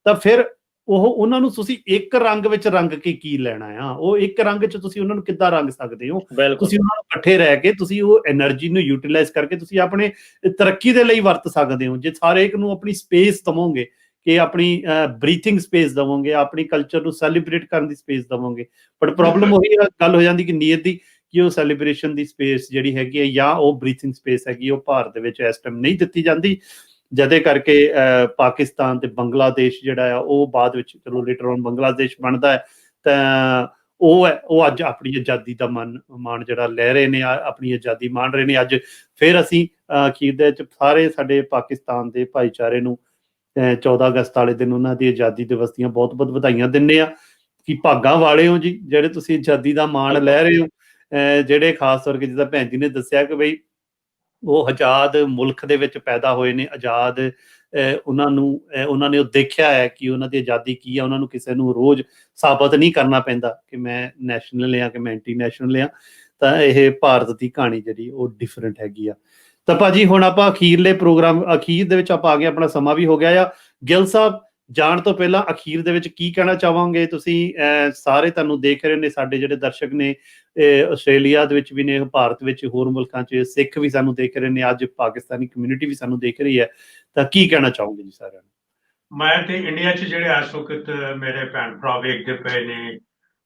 ਤਾਂ ਫਿਰ ਉਹਨਾਂ ਨੂੰ ਤੁਸੀਂ ਇੱਕ ਰੰਗ ਵਿੱਚ ਰੰਗ ਕੇ ਕੀ ਲੈਣਾ ਆ? ਉਹ ਇੱਕ ਰੰਗ 'ਚ ਤੁਸੀਂ ਉਹਨਾਂ ਨੂੰ ਕਿੱਦਾਂ ਰੰਗ ਸਕਦੇ ਹੋ? ਤੁਸੀਂ ਉਹਨਾਂ ਨੂੰ ਇਕੱਠੇ ਰਹਿ ਕੇ ਤੁਸੀਂ ਉਹ એનર્ਜੀ ਨੂੰ ਯੂਟਿਲਾਈਜ਼ ਕਰਕੇ ਤੁਸੀਂ ਆਪਣੇ ਤਰੱਕੀ ਦੇ ਲਈ ਵਰਤ ਸਕਦੇ ਹੋ। ਜੇ ਸਾਰੇ ਇੱਕ ਨੂੰ ਆਪਣੀ ਸਪੇਸ ਦਵੋਗੇ ਕਿ ਆਪਣੀ ਬਰੀਥਿੰਗ ਸਪੇਸ ਦਵੋਗੇ, ਆਪਣੀ ਕਲਚਰ ਨੂੰ ਸੈਲੀਬ੍ਰੇਟ ਕਰਨ ਦੀ ਸਪੇਸ ਦਵੋਗੇ, ਬਟ ਪ੍ਰੋਬਲਮ ਉਹੀ ਗੱਲ ਹੋ ਜਾਂਦੀ ਕਿ ਨੀਅਤ ਦੀ ਕਿ ਉਹ ਸੈਲੀਬ੍ਰੇਸ਼ਨ ਦੀ ਸਪੇਸ ਜਿਹੜੀ ਹੈਗੀ ਹੈ ਜਾਂ ਉਹ ਬਰੀਥਿੰਗ ਸਪੇਸ ਹੈਗੀ ਉਹ ਭਾਰਤ ਦੇ ਵਿੱਚ ਇਸ ਟਾਈਮ ਨਹੀਂ ਦਿੱਤੀ ਜਾਂਦੀ, ਜਿਹਦੇ ਕਰਕੇ ਪਾਕਿਸਤਾਨ ਤੇ ਬੰਗਲਾਦੇਸ਼ ਜਿਹੜਾ ਆ ਉਹ ਬਾਅਦ ਵਿੱਚ ਚਲੋ ਲੇਟਰ ਔਨ ਬੰਗਲਾਦੇਸ਼ ਬਣਦਾ ਹੈ। ਤਾਂ ਉਹ ਅੱਜ ਆਪਣੀ ਆਜ਼ਾਦੀ ਦਾ ਮਾਣ ਜਿਹੜਾ ਲੈ ਰਹੇ ਨੇ, ਆਪਣੀ ਆਜ਼ਾਦੀ ਮਾਣ ਰਹੇ ਨੇ। ਅੱਜ ਫਿਰ ਅਸੀਂ ਅਖੀਰ ਦੇ ਵਿੱਚ ਸਾਰੇ ਸਾਡੇ ਪਾਕਿਸਤਾਨ ਦੇ ਭਾਈਚਾਰੇ ਨੂੰ 14 ਅਗਸਤ ਵਾਲੇ ਦਿਨ ਉਹਨਾਂ ਦੀ ਆਜ਼ਾਦੀ ਦਿਵਸ ਦੀਆਂ ਬਹੁਤ ਬਹੁਤ ਵਧਾਈਆਂ ਦਿੰਦੇ ਆ ਕਿ ਭਾਗਾਂ ਵਾਲੇ ਹੋ ਜੀ ਜਿਹੜੇ ਤੁਸੀਂ ਆਜ਼ਾਦੀ ਦਾ ਮਾਣ ਲੈ ਰਹੇ ਹੋ। ਜਿਹੜੇ ਖਾਸ ਤੌਰ ਤੇ ਜਿੱਦਾਂ ਭੈਣ ਜੀ ਨੇ ਦੱਸਿਆ ਕਿ ਬਈ ਉਹ ਆਜ਼ਾਦ ਮੁਲਕ ਦੇ ਵਿੱਚ ਪੈਦਾ ਹੋਏ ਨੇ, ਆਜ਼ਾਦ ਉਹਨਾਂ ਨੇ ਉਹ ਦੇਖਿਆ ਹੈ ਕਿ ਉਹਨਾਂ ਦੀ ਆਜ਼ਾਦੀ ਕੀ ਆ। ਉਹਨਾਂ ਨੂੰ ਕਿਸੇ ਨੂੰ ਰੋਜ਼ ਸਾਬਤ ਨਹੀਂ ਕਰਨਾ ਪੈਂਦਾ ਕਿ ਮੈਂ ਨੈਸ਼ਨਲ ਹਾਂ ਕਿ ਮੈਂ ਐਂਟੀ ਨੈਸ਼ਨਲ ਹਾਂ। ਤਾਂ ਇਹ ਭਾਰਤ ਦੀ ਕਹਾਣੀ ਜਿਹੜੀ ਉਹ ਡਿਫਰੈਂਟ ਹੈਗੀ ਆ। ਤਾਂ ਭਾਜੀ ਹੁਣ ਆਪਾਂ ਅਖੀਰਲੇ ਪ੍ਰੋਗਰਾਮ ਅਖੀਰ ਦੇ ਵਿੱਚ ਆਪਾਂ ਆ ਗਏ, ਆਪਣਾ ਸਮਾਂ ਵੀ ਹੋ ਗਿਆ ਆ। ਗਿੱਲ ਸਾਹਿਬ, ਜਾਣ ਤੋਂ ਪਹਿਲਾਂ ਅਖੀਰ ਦੇ ਵਿੱਚ ਕੀ ਕਹਿਣਾ ਚਾਹੋਗੇ ਤੁਸੀਂ? ਸਾਰੇ ਤੁਹਾਨੂੰ ਦੇਖ ਰਹੇ ਨੇ, ਸਾਡੇ ਜਿਹੜੇ ਦਰਸ਼ਕ ਨੇ ਆਸਟ੍ਰੇਲੀਆ ਦੇ ਵਿੱਚ ਵੀ ਨੇ, ਭਾਰਤ ਵਿੱਚ ਹੋਰ ਮੁਲਕਾਂ 'ਚ ਸਿੱਖ ਵੀ ਸਾਨੂੰ ਦੇਖ ਰਹੇ ਨੇ, ਅੱਜ ਪਾਕਿਸਤਾਨੀ ਕਮਿਊਨਿਟੀ ਵੀ ਸਾਨੂੰ ਦੇਖ ਰਹੀ ਹੈ। ਤਾਂ ਕੀ ਕਹਿਣਾ ਚਾਹੋਗੇ ਜੀ ਸਾਰਿਆਂ ਨੂੰ? ਮੈਂ ਤੇ ਇੰਡੀਆ 'ਚ ਜਿਹੜੇ ਇਸ ਵਕਤ ਮੇਰੇ ਭੈਣ ਭਰਾ ਵੇਖਦੇ ਪਏ ਨੇ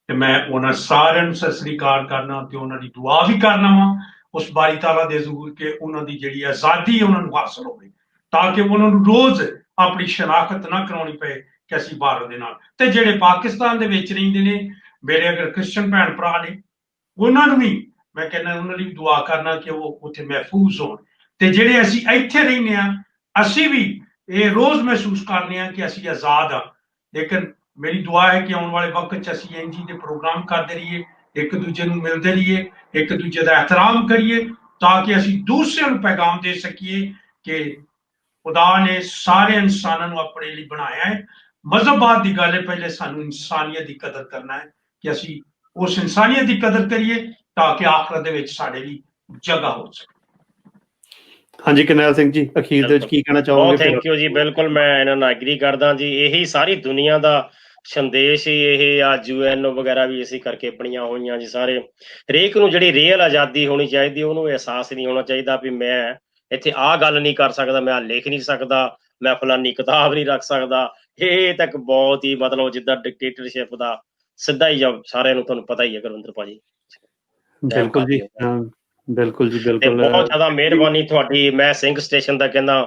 ਤੇ ਮੈਂ ਉਹਨਾਂ ਸਾਰਿਆਂ ਨੂੰ ਸਤਿ ਸ੍ਰੀ ਅਕਾਲ ਕਰਨਾ ਤੇ ਉਹਨਾਂ ਦੀ ਦੁਆ ਵੀ ਕਰਨਾ ਵਾ ਉਸ ਬਾਰੀ ਤਾਲਾ ਦੇ ਜ਼ਰੂਰ ਕਿ ਉਹਨਾਂ ਦੀ ਜਿਹੜੀ ਆਜ਼ਾਦੀ ਉਹਨਾਂ ਨੂੰ ਹਾਸਲ ਹੋਵੇ, ਤਾਂ ਕਿ ਉਹਨਾਂ ਨੂੰ ਰੋਜ਼ ਆਪਣੀ ਸ਼ਨਾਖਤ ਨਾ ਕਰਾਉਣੀ ਪਏ ਕਿ ਅਸੀਂ ਭਾਰਤ ਦੇ ਨਾਲ। ਤੇ ਜਿਹੜੇ ਪਾਕਿਸਤਾਨ ਦੇ ਵਿੱਚ ਰਹਿੰਦੇ ਨੇ ਮੇਰੇ ਅਗਰ ਕ੍ਰਿਸਚਨ ਭੈਣ ਭਰਾ ਨੇ, ਉਹਨਾਂ ਨੂੰ ਵੀ ਮੈਂ ਕਹਿੰਦਾ ਉਹਨਾਂ ਲਈ ਦੁਆ ਕਰਨਾ ਕਿ ਉਹ ਉੱਥੇ ਮਹਿਫੂਜ਼ ਹੋਣ। ਤੇ ਜਿਹੜੇ ਅਸੀਂ ਇੱਥੇ ਰਹਿੰਦੇ ਹਾਂ, ਅਸੀਂ ਵੀ ਇਹ ਰੋਜ਼ ਮਹਿਸੂਸ ਕਰਨੇ ਆ ਕਿ ਅਸੀਂ ਆਜ਼ਾਦ ਆ। ਲੇਕਿਨ ਮੇਰੀ ਦੁਆ ਹੈ ਕਿ ਆਉਣ ਵਾਲੇ ਵਕਤ 'ਚ ਅਸੀਂ ਇੰਝ ਦੇ ਪ੍ਰੋਗਰਾਮ ਕਰਦੇ ਰਹੀਏ, ਇੱਕ ਦੂਜੇ ਨੂੰ ਮਿਲਦੇ ਰਹੀਏ, ਇੱਕ ਦੂਜੇ ਦਾ ਇਹਤਰਾਮ ਕਰੀਏ, ਤਾਂ ਕਿ ਅਸੀਂ ਦੂਸਰਿਆਂ ਨੂੰ ਪੈਗਾਮ ਦੇ ਸਕੀਏ ਕਿ ਖੁਦਾ ਨੇ ਸਾਰੇ ਇਨਸਾਨਾਂ ਨੂੰ ਆਪਣੇ ਲਈ ਬਣਾਇਆ ਹੈ। ਮਜ਼ਹਬ ਬਾਤ ਦੀ ਗੱਲ ਹੈ, ਪਹਿਲੇ ਸਾਨੂੰ ਇਨਸਾਨੀਅਤ ਦੀ ਕਦਰ ਕਰਨਾ ਹੈ ਕਿ ਅਸੀਂ ਉਸ ਇਨਸਾਨੀਅਤ ਦੀ ਕਦਰ ਕਰੀਏ ਤਾਂ ਕਿ ਆਖਰਤ ਦੇ ਵਿੱਚ ਸਾਡੇ ਲਈ ਜਗ੍ਹਾ ਹੋ ਸਕੇ। ਹਾਂਜੀ ਕਰਨੈਲ ਸਿੰਘ ਜੀ, ਅਖੀਰ ਦੇ ਵਿੱਚ ਕੀ ਕਹਿਣਾ ਚਾਹੋਗੇ? ਬਹੁਤ ਥੈਂਕ ਯੂ ਜੀ। ਬਿਲਕੁਲ ਮੈਂ ਇਹਨਾਂ ਨਾਲ ਐਗਰੀ ਕਰਦਾ ਜੀ। ਇਹੀ ਸਾਰੀ ਦੁਨੀਆ ਦਾ ਸੰਦੇਸ਼ ਹੀ ਇਹ ਆ। UN ਵਗੈਰਾ ਵੀ ਇਸੇ ਕਰਕੇ ਬਣੀਆਂ ਹੋਈਆਂ ਜੀ। ਸਾਰੇ ਹਰੇਕ ਨੂੰ ਜਿਹੜੀ ਰੀਅਲ ਆਜ਼ਾਦੀ ਹੋਣੀ ਚਾਹੀਦੀ, ਉਹਨੂੰ ਅਹਿਸਾਸ ਨਹੀਂ ਹੋਣਾ ਚਾਹੀਦਾ ਵੀ ਮੈਂ ਇੱਥੇ ਆਹ ਗੱਲ ਨਹੀਂ ਕਰ ਸਕਦਾ, ਮੈਂ ਆਹ ਲਿਖ ਨਹੀਂ ਸਕਦਾ, ਮੈਂ ਫਲਾਨੀ ਕਿਤਾਬ ਨਹੀਂ ਰੱਖ ਸਕਦਾ। ਇਹ ਤੱਕ ਬਹੁਤ ਹੀ ਮਤਲਬ ਜਿੱਦਾਂ ਡਿਕਟੇਟਰਸ਼ਿਪ ਦਾ ਸਿੱਧਾ ਹੀ ਸਾਰਿਆਂ ਨੂੰ ਤੁਹਾਨੂੰ ਪਤਾ ਹੀ ਹੈ ਗੁਰਵਿੰਦਰ ਭਾਜੀ। ਬਿਲਕੁਲ ਜੀ, ਬਿਲਕੁਲ ਜੀ, ਬਿਲਕੁਲ। ਬਹੁਤ ਜ਼ਿਆਦਾ ਮਿਹਰਬਾਨੀ ਤੁਹਾਡੀ। ਮੈਂ ਸਿੰਘ ਸਟੇਸ਼ਨ ਦਾ ਕਹਿੰਦਾ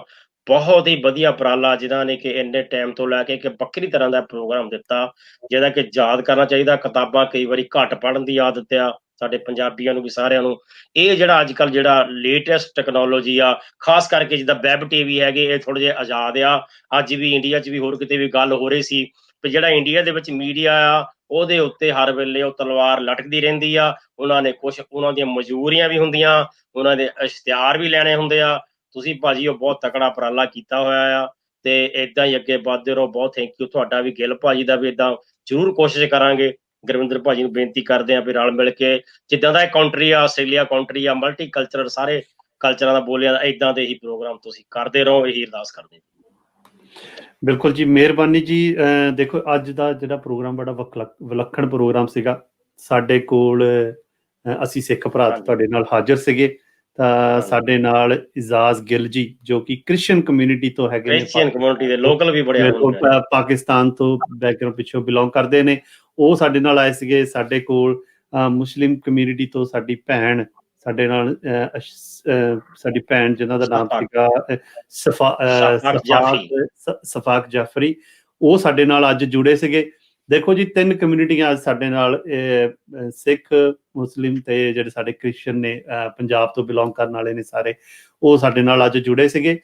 ਬਹੁਤ ਹੀ ਵਧੀਆ ਉਪਰਾਲਾ ਜਿਨ੍ਹਾਂ ਨੇ ਕਿ ਇੰਨੇ ਟਾਈਮ ਤੋਂ ਲੈ ਕੇ ਇੱਕ ਵੱਖਰੀ ਤਰ੍ਹਾਂ ਦਾ ਪ੍ਰੋਗਰਾਮ ਦਿੱਤਾ, ਜਿਹਦਾ ਕਿ ਯਾਦ ਕਰਨਾ ਚਾਹੀਦਾ। ਕਿਤਾਬਾਂ ਕਈ ਵਾਰੀ ਘੱਟ ਪੜ੍ਹਨ ਦੀ ਆਦਤ ਆ ਸਾਡੇ ਪੰਜਾਬੀਆਂ ਨੂੰ ਵੀ, ਸਾਰਿਆਂ ਨੂੰ। ਇਹ ਜਿਹੜਾ ਅੱਜ ਕੱਲ੍ਹ ਜਿਹੜਾ ਲੇਟੈਸਟ ਟੈਕਨੋਲੋਜੀ ਆ, ਖਾਸ ਕਰਕੇ ਜਿੱਦਾਂ ਵੈਬ TV ਹੈਗੇ, ਇਹ ਥੋੜ੍ਹੇ ਜਿਹੇ ਆਜ਼ਾਦ ਆ। ਅੱਜ ਵੀ ਇੰਡੀਆ 'ਚ ਵੀ ਹੋਰ ਕਿਤੇ ਵੀ ਗੱਲ ਹੋ ਰਹੀ ਸੀ ਵੀ ਜਿਹੜਾ ਇੰਡੀਆ ਦੇ ਵਿੱਚ ਮੀਡੀਆ ਆ ਉਹਦੇ ਉੱਤੇ ਹਰ ਵੇਲੇ ਉਹ ਤਲਵਾਰ ਲਟਕਦੀ ਰਹਿੰਦੀ ਆ। ਉਹਨਾਂ ਨੇ ਕੁਛ ਉਹਨਾਂ ਦੀਆਂ ਮਜ਼ਦੂਰੀਆਂ ਵੀ ਹੁੰਦੀਆਂ, ਉਹਨਾਂ ਦੇ ਇਸ਼ਤਿਹਾਰ ਵੀ ਲੈਣੇ ਹੁੰਦੇ ਆ। ਤੁਸੀਂ ਭਾਜੀ ਉਹ ਬਹੁਤ ਤਕੜਾ ਉਪਰਾਲਾ ਕੀਤਾ ਹੋਇਆ ਆ ਤੇ ਏਦਾਂ ਹੀ ਅੱਗੇ ਵੱਧਦੇ ਰਹੋ। ਬਹੁਤ ਥੈਂਕ ਯੂ ਤੁਹਾਡਾ ਵੀ, ਗਿੱਲ ਭਾਜੀ ਦਾ ਵੀ। ਏਦਾਂ ਜ਼ਰੂਰ ਕੋਸ਼ਿਸ਼ ਕਰਾਂਗੇ। ਗੁਰਵਿੰਦਰ ਭਾਜੀ ਨੂੰ ਬੇਨਤੀ ਕਰਦੇ ਆ ਵੀ ਰਲ ਮਿਲ ਕੇ ਜਿੱਦਾਂ ਦਾ ਇਹ ਕੰਟਰੀ ਆ, ਆਸਟ੍ਰੇਲੀਆ ਕੰਟਰੀ ਆ, ਮਲਟੀ ਕਲਚਰਲ, ਸਾਰੇ ਕਲਚਰਾਂ ਦਾ ਬੋਲਿਆ ਦਾ, ਏਦਾਂ ਦੇ ਹੀ ਪ੍ਰੋਗਰਾਮ ਤੁਸੀਂ ਕਰਦੇ ਰਹੋ। ਇਹੀ ਅਰਦਾਸ ਕਰਦੇ। ਬਿਲਕੁਲ ਜੀ, ਮਿਹਰਬਾਨੀ ਜੀ। ਦੇਖੋ ਅੱਜ ਦਾ ਜਿਹੜਾ ਪ੍ਰੋਗਰਾਮ ਬੜਾ ਵਿਲੱਖਣ ਪ੍ਰੋਗਰਾਮ ਸੀਗਾ। ਸਾਡੇ ਕੋਲ ਅਸੀਂ ਸਿੱਖ ਭਰਾ ਤੁਹਾਡੇ ਨਾਲ ਹਾਜ਼ਰ ਸੀਗੇ। ਤਾਂ ਸਾਡੇ ਨਾਲ ਇਜ਼ਾਜ਼ ਗਿੱਲ ਜੀ ਜੋ ਕਿ ਕ੍ਰਿਸਚੀਅਨ ਕਮਿਊਨਿਟੀ ਤੋਂ ਹੈਗੇ ਨੇ, ਕ੍ਰਿਸਚੀਅਨ ਕਮਿਊਨਿਟੀ ਦੇ ਲੋਕਲ ਵੀ ਬੜੇ ਪਾਕਿਸਤਾਨ ਤੋਂ ਬੈਕਗ੍ਰਾਉਂਡ ਪਿੱਛੋਂ ਬਿਲੋਂਗ ਕਰਦੇ ਨੇ। ਉਹ ਸਾਡੇ ਨਾਲ ਆਏ ਸੀਗੇ। ਸਾਡੇ ਕੋਲ ਮੁਸਲਿਮ ਕਮਿਊਨਿਟੀ ਤੋਂ ਸਾਡੀ ਭੈਣ ਸਾਡੇ ਨਾਲ, ਸਾਡੀ ਭੈਣ ਜਿਨ੍ਹਾਂ ਦਾ ਨਾਮ ਸੀਗਾ ਸਫਾਕ ਜਾਫਰੀ, ਉਹ ਸਾਡੇ ਨਾਲ ਅੱਜ ਜੁੜੇ ਸੀਗੇ। ਦੇਖੋ ਜੀ, 3 ਕਮਿਊਨਿਟੀਆਂ ਅੱਜ ਸਾਡੇ ਨਾਲ, ਸਿੱਖ, ਮੁਸਲਿਮ ਤੇ ਜਿਹੜੇ ਸਾਡੇ ਕ੍ਰਿਸਚਨ ਨੇ ਪੰਜਾਬ ਤੋਂ ਬਿਲੋਂਗ ਕਰਨ ਵਾਲੇ ਨੇ ਸਾਰੇ, ਉਹ ਸਾਡੇ ਨਾਲ ਅੱਜ ਜੁੜੇ ਸੀਗੇ।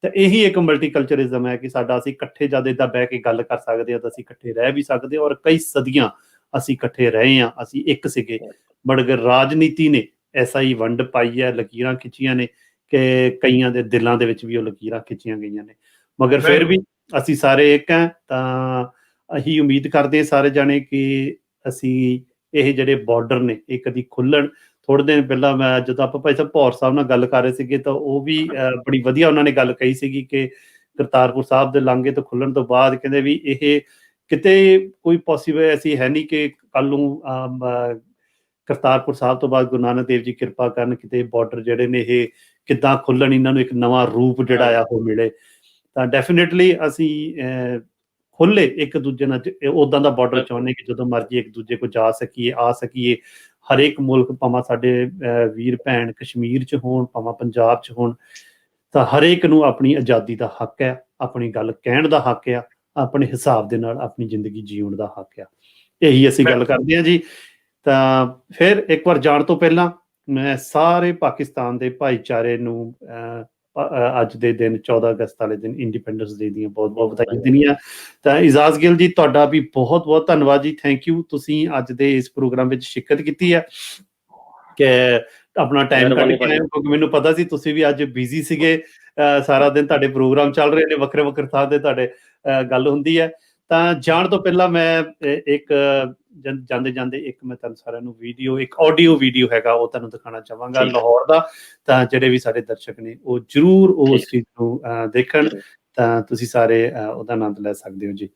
ਤਾਂ ਇਹੀ ਇੱਕ ਮਲਟੀਕਲਚਰਿਜ਼ਮ ਹੈ ਕਿ ਸਾਡਾ ਅਸੀਂ ਇਕੱਠੇ ਜਦ ਇੱਦਾਂ ਬਹਿ ਕੇ ਗੱਲ ਕਰ ਸਕਦੇ ਹਾਂ ਤਾਂ ਅਸੀਂ ਇਕੱਠੇ ਰਹਿ ਵੀ ਸਕਦੇ ਹਾਂ, ਔਰ ਕਈ ਸਦੀਆਂ ਅਸੀਂ ਇਕੱਠੇ ਰਹੇ ਹਾਂ, ਅਸੀਂ ਇੱਕ ਸੀਗੇ। ਬਟ ਅਗਰ ਰਾਜਨੀਤੀ ਨੇ ਐਸਾ ਹੀ ਵੰਡ ਪਾਈ ਹੈ, ਲਕੀਰਾਂ ਖਿੱਚੀਆਂ ਨੇ ਕਿ ਕਈਆਂ ਦੇ ਦਿਲਾਂ ਦੇ ਵਿੱਚ ਵੀ ਉਹ ਲਕੀਰਾਂ ਖਿੱਚੀਆਂ ਗਈਆਂ ਨੇ, ਮਗਰ ਫਿਰ ਵੀ ਅਸੀਂ ਸਾਰੇ ਇੱਕ ਹਾਂ। ਤਾਂ ਅਸੀਂ ਉਮੀਦ ਕਰਦੇ ਹਾਂ ਸਾਰੇ ਜਾਣੇ ਕਿ ਅਸੀਂ ਇਹ ਜਿਹੜੇ ਬਾਰਡਰ ਨੇ ਇਹ ਕਦੀ ਖੁੱਲਣ। ਥੋੜ੍ਹੇ ਦਿਨ ਪਹਿਲਾਂ ਮੈਂ ਜਦੋਂ ਆਪਾਂ ਭਾਈ ਸਾਹਿਬ ਭੌਰ ਸਾਹਿਬ ਨਾਲ ਗੱਲ ਕਰ ਰਹੇ ਸੀਗੇ ਤਾਂ ਉਹ ਵੀ ਬੜੀ ਵਧੀਆ ਉਹਨਾਂ ਨੇ ਗੱਲ ਕਹੀ ਸੀਗੀ ਕਿ ਕਰਤਾਰਪੁਰ ਸਾਹਿਬ ਦੇ ਲਾਂਘੇ ਤੋਂ ਖੁੱਲਣ ਤੋਂ ਬਾਅਦ ਕਹਿੰਦੇ ਵੀ ਇਹ ਕਿਤੇ ਕੋਈ ਪੋਸੀਬਲ ਐਸੀ ਹੈ ਨਹੀਂ ਕਿ ਕੱਲ ਨੂੰ ਕਰਤਾਰਪੁਰ ਸਾਹਿਬ ਤੋਂ ਬਾਅਦ ਗੁਰੂ ਨਾਨਕ ਦੇਵ ਜੀ ਕਿਰਪਾ ਕਰਨ ਕਿਤੇ ਬਾਰਡਰ ਜਿਹੜੇ ਨੇ ਇਹ ਕਿੱਦਾਂ ਖੁੱਲਣ, ਇਹਨਾਂ ਨੂੰ ਇੱਕ ਨਵਾਂ ਰੂਪ ਜਿਹੜਾ ਆ ਉਹ ਮਿਲੇ। ਤਾਂ ਡੈਫੀਨੇਟਲੀ ਅਸੀਂ ਖੁੱਲੇ ਇੱਕ ਦੂਜੇ ਨਾਲ ਉੱਦਾਂ ਦਾ ਬਾਰਡਰ ਚਾਹੁੰਦੇ ਕਿ ਜਦੋਂ ਮਰਜ਼ੀ ਇੱਕ ਦੂਜੇ ਕੋਲ ਜਾ ਸਕੀਏ, ਆ ਸਕੀਏ। ਹਰੇਕ ਮੁਲਕ, ਭਾਵੇਂ ਸਾਡੇ ਵੀਰ ਭੈਣ ਕਸ਼ਮੀਰ 'ਚ ਹੋਣ, ਭਾਵੇਂ ਪੰਜਾਬ 'ਚ ਹੋਣ, ਤਾਂ ਹਰੇਕ ਨੂੰ ਆਪਣੀ ਆਜ਼ਾਦੀ ਦਾ ਹੱਕ ਹੈ, ਆਪਣੀ ਗੱਲ ਕਹਿਣ ਦਾ ਹੱਕ ਆ, ਆਪਣੇ ਹਿਸਾਬ ਦੇ ਨਾਲ ਆਪਣੀ ਜ਼ਿੰਦਗੀ ਜੀਉਣ ਦਾ ਹੱਕ ਆ। ਇਹੀ ਅਸੀਂ ਗੱਲ ਕਰਦੇ ਹਾਂ ਜੀ। ਤਾਂ ਫਿਰ ਇੱਕ ਵਾਰ ਜਾਣ ਤੋਂ ਪਹਿਲਾਂ ਮੈਂ ਸਾਰੇ ਪਾਕਿਸਤਾਨ ਦੇ ਭਾਈਚਾਰੇ ਨੂੰ ਅੱਜ ਦੇ ਦਿਨ 14 ਅਗਸਤ ਵਾਲੇ ਦਿਨ ਇੰਡੀਪੈਂਡੈਂਸ ਡੇ ਦੀਆਂ ਬਹੁਤ ਬਹੁਤ ਵਧਾਈਆਂ ਦਿੰਦੀਆਂ। ਤਾਂ ਇਜਾਜ਼ ਗਿੱਲ ਜੀ, ਤੁਹਾਡਾ ਵੀ ਬਹੁਤ ਬਹੁਤ ਧੰਨਵਾਦ ਜੀ, ਥੈਂਕ ਯੂ। ਤੁਸੀਂ ਅੱਜ ਦੇ ਇਸ ਪ੍ਰੋਗਰਾਮ ਵਿੱਚ ਸ਼ਿਰਕਤ ਕੀਤੀ ਹੈ, ਕਿ ਆਪਣਾ ਟਾਈਮ ਕੱਢ ਕੇ, ਕਿਉਂਕਿ ਮੈਨੂੰ ਪਤਾ ਸੀ ਤੁਸੀਂ ਵੀ ਅੱਜ ਬਿਜ਼ੀ ਸੀਗੇ, ਸਾਰਾ ਦਿਨ ਤੁਹਾਡੇ ਪ੍ਰੋਗਰਾਮ ਚੱਲ ਰਹੇ ਨੇ, ਵੱਖਰੇ ਵੱਖਰੇ ਥਾਂ ਤੇ ਤੁਹਾਡੇ ਗੱਲ ਹੁੰਦੀ ਹੈ। ਤਾਂ ਜਾਣ ਤੋਂ ਪਹਿਲਾਂ ਮੈਂ ਇੱਕ ਜਾਂਦੇ ਜਾਂਦੇ ਇੱਕ ਮੈਂ ਤੁਹਾਨੂੰ ਸਾਰਿਆਂ ਨੂੰ ਵੀਡੀਓ, ਇੱਕ ਆਡੀਓ ਵੀਡੀਓ ਹੈਗਾ ਉਹ ਤੁਹਾਨੂੰ ਦਿਖਾਉਣਾ ਚਾਹਾਂਗਾ ਲਾਹੌਰ ਦਾ। ਤਾਂ ਜਿਹੜੇ ਵੀ ਸਾਡੇ ਦਰਸ਼ਕ ਨੇ ਉਹ ਜ਼ਰੂਰ ਉਸ ਚੀਜ਼ ਨੂੰ ਦੇਖਣ, ਤਾਂ ਤੁਸੀਂ ਸਾਰੇ ਉਹਦਾ ਆਨੰਦ ਲੈ ਸਕਦੇ ਹੋ ਜੀ।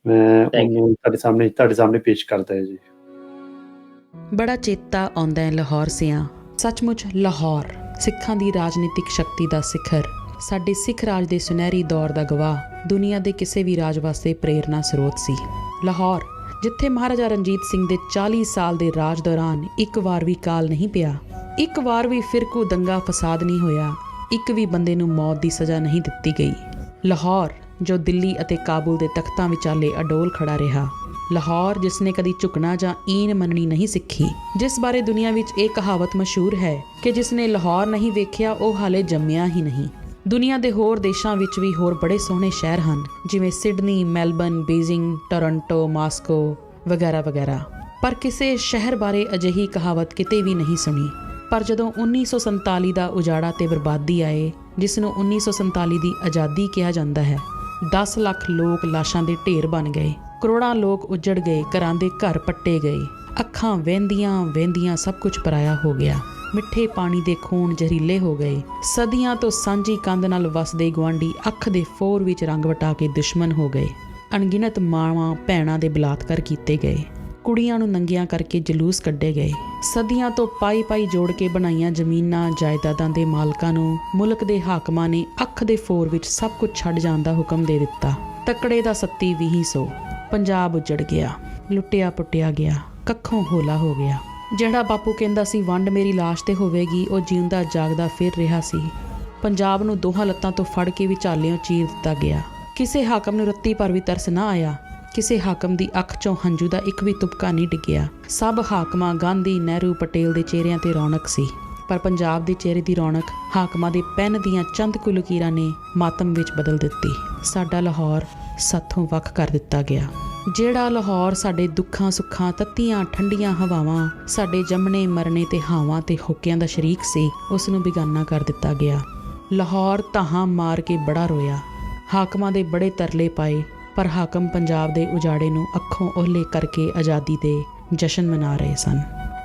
ਮੈਂ ਉਹਨੂੰ ਤੁਹਾਡੇ ਸਾਹਮਣੇ ਪੇਸ਼ ਕਰਦਾ ਹੈ ਜੀ। ਬੜਾ ਚੇਤਾ ਆਉਂਦਾ ਹੈ ਲਾਹੌਰ ਸਿਆਂ, ਸੱਚਮੁੱਚ ਲਾਹੌਰ ਸਿੱਖਾਂ ਦੀ ਰਾਜਨੀਤਿਕ ਸ਼ਕਤੀ ਦਾ ਸਿਖਰ, ਸਾਡੇ ਸਿੱਖ ਰਾਜ ਦੇ ਸੁਨਹਿਰੀ ਦੌਰ ਦਾ ਗਵਾਹ, ਦੁਨੀਆ ਦੇ ਕਿਸੇ ਵੀ ਰਾਜ ਵਾਸਤੇ ਪ੍ਰੇਰਨਾ ਸਰੋਤ ਸੀ। ਲਾਹੌਰ ਜਿੱਥੇ ਮਹਾਰਾਜਾ ਰਣਜੀਤ ਸਿੰਘ ਦੇ 40 ਸਾਲ ਦੇ ਰਾਜ ਦੌਰਾਨ ਇੱਕ ਵਾਰ ਵੀ ਕਾਲ ਨਹੀਂ ਪਿਆ, ਇੱਕ ਵਾਰ ਵੀ ਫਿਰਕੂ ਦੰਗਾ ਫਸਾਦ ਨਹੀਂ ਹੋਇਆ, ਇੱਕ ਵੀ ਬੰਦੇ ਨੂੰ ਮੌਤ ਦੀ ਸਜ਼ਾ ਨਹੀਂ ਦਿੱਤੀ ਗਈ। ਲਾਹੌਰ ਜੋ ਦਿੱਲੀ ਅਤੇ ਕਾਬੁਲ ਦੇ ਤਖਤਾਂ ਵਿਚਾਲੇ ਅਡੋਲ ਖੜਾ ਰਿਹਾ। ਲਾਹੌਰ ਜਿਸ ਨੇ ਕਦੀ ਝੁਕਣਾ ਜਾਂ ਈਨ ਮੰਨਣੀ ਨਹੀਂ ਸਿੱਖੀ, ਜਿਸ ਬਾਰੇ ਦੁਨੀਆ ਵਿੱਚ ਇਹ ਕਹਾਵਤ ਮਸ਼ਹੂਰ ਹੈ ਕਿ ਜਿਸ ਨੇ ਲਾਹੌਰ ਨਹੀਂ ਵੇਖਿਆ ਉਹ ਹਾਲੇ ਜੰਮਿਆ ਹੀ ਨਹੀਂ। ਦੁਨੀਆ ਦੇ ਹੋਰ ਦੇਸ਼ਾਂ ਵਿੱਚ ਵੀ ਹੋਰ ਬੜੇ ਸੋਹਣੇ ਸ਼ਹਿਰ ਹਨ, ਜਿਵੇਂ Sydney, Melbourne, Beijing, Toronto, Moscow ਵਗੈਰਾ ਵਗੈਰਾ, ਪਰ ਕਿਸੇ ਸ਼ਹਿਰ ਬਾਰੇ ਅਜਿਹੀ ਕਹਾਵਤ ਕਿਤੇ ਵੀ ਨਹੀਂ ਸੁਣੀ। ਪਰ ਜਦੋਂ 1947 ਦਾ ਉਜਾੜਾ ਤੇ ਬਰਬਾਦੀ ਆਏ, ਜਿਸ ਨੂੰ 1947 ਦੀ ਆਜ਼ਾਦੀ ਕਿਹਾ ਜਾਂਦਾ ਹੈ, 10 ਲੱਖ ਲੋਕ ਲਾਸ਼ਾਂ ਦੇ ਢੇਰ ਬਣ ਗਏ, ਕਰੋੜਾਂ ਲੋਕ ਉੱਜੜ ਗਏ, ਘਰਾਂ ਦੇ ਘਰ ਪੱਟੇ ਗਏ, ਅੱਖਾਂ ਵਹਿੰਦੀਆਂ ਵਹਿੰਦੀਆਂ ਸਭ ਕੁਝ ਪਰਾਇਆ ਹੋ ਗਿਆ, ਮਿੱਠੇ ਪਾਣੀ ਦੇ ਖੂਨ ਜ਼ਹਿਰੀਲੇ ਹੋ ਗਏ, ਸਦੀਆਂ ਤੋਂ ਸਾਂਝੀ ਕੰਧ ਨਾਲ ਵਸਦੇ ਗੁਆਂਢੀ ਅੱਖ ਦੇ ਫੋਰ ਵਿੱਚ ਰੰਗ ਵਟਾ ਕੇ ਦੁਸ਼ਮਣ ਹੋ ਗਏ, ਅਣਗਿਣਤ ਮਾਵਾਂ ਭੈਣਾਂ ਦੇ ਬਲਾਤਕਾਰ ਕੀਤੇ ਗਏ, ਕੁੜੀਆਂ ਨੂੰ ਨੰਗੀਆਂ ਕਰਕੇ ਜਲੂਸ ਕੱਢੇ ਗਏ, ਸਦੀਆਂ ਤੋਂ ਪਾਈ ਪਾਈ ਜੋੜ ਕੇ ਬਣਾਈਆਂ ਜ਼ਮੀਨਾਂ ਜਾਇਦਾਦਾਂ ਦੇ ਮਾਲਕਾਂ ਨੂੰ ਮੁਲਕ ਦੇ ਹਾਕਮਾਂ ਨੇ ਅੱਖ ਦੇ ਫੋਰ ਵਿੱਚ ਸਭ ਕੁਝ ਛੱਡ ਜਾਣ ਦਾ ਹੁਕਮ ਦੇ ਦਿੱਤਾ। ਤਕੜੇ ਦਾ ਸੱਤੀ 20 ਪੰਜਾਬ ਉੱਜੜ ਗਿਆ, ਲੁੱਟਿਆ ਪੁੱਟਿਆ ਗਿਆ, ਕੱਖੋਂ ਹੋਲਾ ਹੋ ਗਿਆ। ਜਿਹੜਾ ਬਾਪੂ ਕਹਿੰਦਾ ਸੀ ਵੰਡ ਮੇਰੀ ਲਾਸ਼ ਤੇ ਹੋਵੇਗੀ, ਉਹ ਜਿਉਂਦਾ ਜਾਗਦਾ ਫਿਰ ਰਿਹਾ ਸੀ। ਪੰਜਾਬ ਨੂੰ ਦੋਹਾਂ ਲੱਤਾਂ ਤੋਂ ਫੜ ਕੇ ਵਿਚਾਲਿਓਂ ਚੀਰ ਦਿੱਤਾ ਗਿਆ। ਕਿਸੇ ਹਾਕਮ ਨੂੰ ਰੱਤੀ ਭਰ ਵੀ ਤਰਸ ਨਾ ਆਇਆ, ਕਿਸੇ ਹਾਕਮ ਦੀ ਅੱਖ 'ਚੋਂ ਹੰਝੂ ਦਾ ਇੱਕ ਵੀ ਤੁਪਕਾ ਨਹੀਂ ਡਿੱਗਿਆ। ਸਭ ਹਾਕਮਾਂ ਗਾਂਧੀ, ਨਹਿਰੂ, ਪਟੇਲ ਦੇ ਚਿਹਰਿਆਂ ਤੇ ਰੌਣਕ ਸੀ, ਪਰ ਪੰਜਾਬ ਦੇ ਚਿਹਰੇ ਦੀ ਰੌਣਕ ਹਾਕਮਾਂ ਦੇ ਪੈਨ ਦੀਆਂ ਚੰਦ ਕੁ ਲਕੀਰਾਂ ਨੇ ਮਾਤਮ ਵਿੱਚ ਬਦਲ ਦਿੱਤੀ। ਸਾਡਾ ਲਾਹੌਰ ਸਾਥੋਂ ਵੱਖ ਕਰ ਦਿੱਤਾ ਗਿਆ। ਜਿਹੜਾ ਲਾਹੌਰ ਸਾਡੇ ਦੁੱਖਾਂ ਸੁੱਖਾਂ, ਤੱਤੀਆਂ ਠੰਡੀਆਂ ਹਵਾਵਾਂ, ਸਾਡੇ ਜੰਮਣੇ ਮਰਨੇ ਤੇ ਹਾਵਾਂ ਤੇ ਹੋਕਿਆਂ ਦਾ ਸ਼ਰੀਕ ਸੀ, ਉਸ ਨੂੰ ਬੇਗਾਨਾ ਕਰ ਦਿੱਤਾ ਗਿਆ। ਲਾਹੌਰ ਧਾਹਾਂ ਮਾਰ ਕੇ ਬੜਾ ਰੋਇਆ, ਹਾਕਮਾਂ ਦੇ ਬੜੇ ਤਰਲੇ ਪਾਏ, ਪਰ ਹਾਕਮ ਪੰਜਾਬ ਦੇ ਉਜਾੜੇ ਨੂੰ ਅੱਖੋਂ ਓਹਲੇ ਕਰਕੇ ਆਜ਼ਾਦੀ ਦੇ ਜਸ਼ਨ ਮਨਾ ਰਹੇ ਸਨ।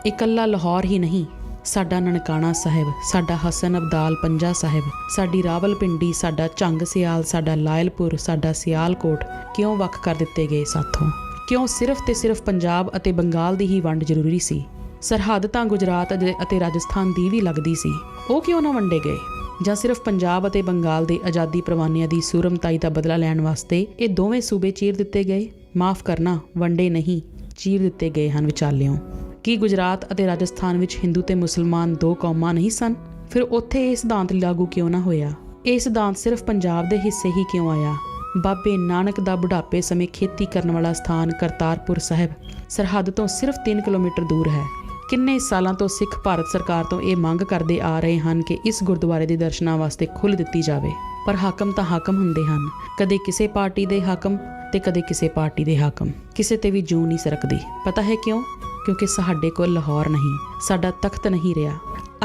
ਇਕੱਲਾ ਲਾਹੌਰ ਹੀ ਨਹੀਂ, ਸਾਡਾ ਨਨਕਾਣਾ ਸਾਹਿਬ, ਸਾਡਾ ਹਸਨ ਅਬਦਾਲ ਪੰਜਾ ਸਾਹਿਬ, ਸਾਡੀ ਰਾਵਲਪਿੰਡੀ, ਸਾਡਾ ਝੰਗ ਸਿਆਲ, ਸਾਡਾ ਲਾਇਲਪੁਰ, ਸਾਡਾ ਸਿਆਲਕੋਟ ਕਿਉਂ ਵੱਖ ਕਰ ਦਿੱਤੇ ਗਏ ਸਾਥੋਂ? ਕਿਉਂ ਸਿਰਫ ਤੇ ਸਿਰਫ ਪੰਜਾਬ ਅਤੇ ਬੰਗਾਲ ਦੀ ਹੀ ਵੰਡ ਜ਼ਰੂਰੀ ਸੀ? ਸਰਹੱਦ ਤਾਂ ਗੁਜਰਾਤ ਅਤੇ ਰਾਜਸਥਾਨ ਦੀ ਵੀ ਲੱਗਦੀ ਸੀ, ਉਹ ਕਿਉਂ ਨਾ ਵੰਡੇ ਗਏ? ਜਾਂ ਸਿਰਫ ਪੰਜਾਬ ਅਤੇ ਬੰਗਾਲ ਦੇ ਆਜ਼ਾਦੀ ਪ੍ਰਵਾਨਿਆਂ ਦੀ ਸੂਰਮਤਾਈ ਦਾ ਬਦਲਾ ਲੈਣ ਵਾਸਤੇ ਇਹ ਦੋਵੇਂ ਸੂਬੇ ਚੀਰ ਦਿੱਤੇ ਗਏ? ਮਾਫ਼ ਕਰਨਾ, ਵੰਡੇ ਨਹੀਂ, ਚੀਰ ਦਿੱਤੇ ਗਏ ਹਨ ਵਿਚਾਲਿਓਂ। ਕੀ ਗੁਜਰਾਤ ਅਤੇ ਰਾਜਸਥਾਨ ਵਿੱਚ ਹਿੰਦੂ ਤੇ ਮੁਸਲਮਾਨ ਦੋ ਕੌਮਾਂ ਨਹੀਂ ਸਨ? ਫਿਰ ਉੱਥੇ ਇਹ ਸਿਧਾਂਤ ਲਾਗੂ ਕਿਉਂ ਨਾ ਹੋਇਆ? ਇਹ ਸਿਧਾਂਤ ਸਿਰਫ ਪੰਜਾਬ ਦੇ ਹਿੱਸੇ ਹੀ ਕਿਉਂ ਆਇਆ? ਬਾਬੇ ਨਾਨਕ ਦਾ ਬੁਢਾਪੇ ਸਮੇਂ ਖੇਤੀ ਕਰਨ ਵਾਲਾ ਸਥਾਨ ਕਰਤਾਰਪੁਰ ਸਾਹਿਬ ਸਰਹੱਦ ਤੋਂ ਸਿਰਫ 3 ਕਿਲੋਮੀਟਰ ਦੂਰ ਹੈ। ਕਿੰਨੇ ਸਾਲਾਂ ਤੋਂ ਸਿੱਖ ਭਾਰਤ ਸਰਕਾਰ ਤੋਂ ਇਹ ਮੰਗ ਕਰਦੇ ਆ ਰਹੇ ਹਨ ਕਿ ਇਸ ਗੁਰਦੁਆਰੇ ਦੇ ਦਰਸ਼ਨਾਂ ਵਾਸਤੇ ਖੁੱਲ੍ਹ ਦਿੱਤੀ ਜਾਵੇ, ਪਰ ਹਾਕਮ ਤਾਂ ਹਾਕਮ ਹੁੰਦੇ ਹਨ, ਕਦੇ ਕਿਸੇ ਪਾਰਟੀ ਦੇ ਹਾਕਮ ਤੇ ਕਦੇ ਕਿਸੇ ਪਾਰਟੀ ਦੇ ਹਾਕਮ, ਕਿਸੇ ਤੇ ਵੀ ਜੂੰ ਨਹੀਂ ਸਰਕਦੀ। ਪਤਾ ਹੈ ਕਿਉਂ? ਕਿਉਂਕਿ ਸਾਡੇ ਕੋਲ ਲਾਹੌਰ ਨਹੀਂ, ਸਾਡਾ ਤਖਤ ਨਹੀਂ ਰਿਹਾ।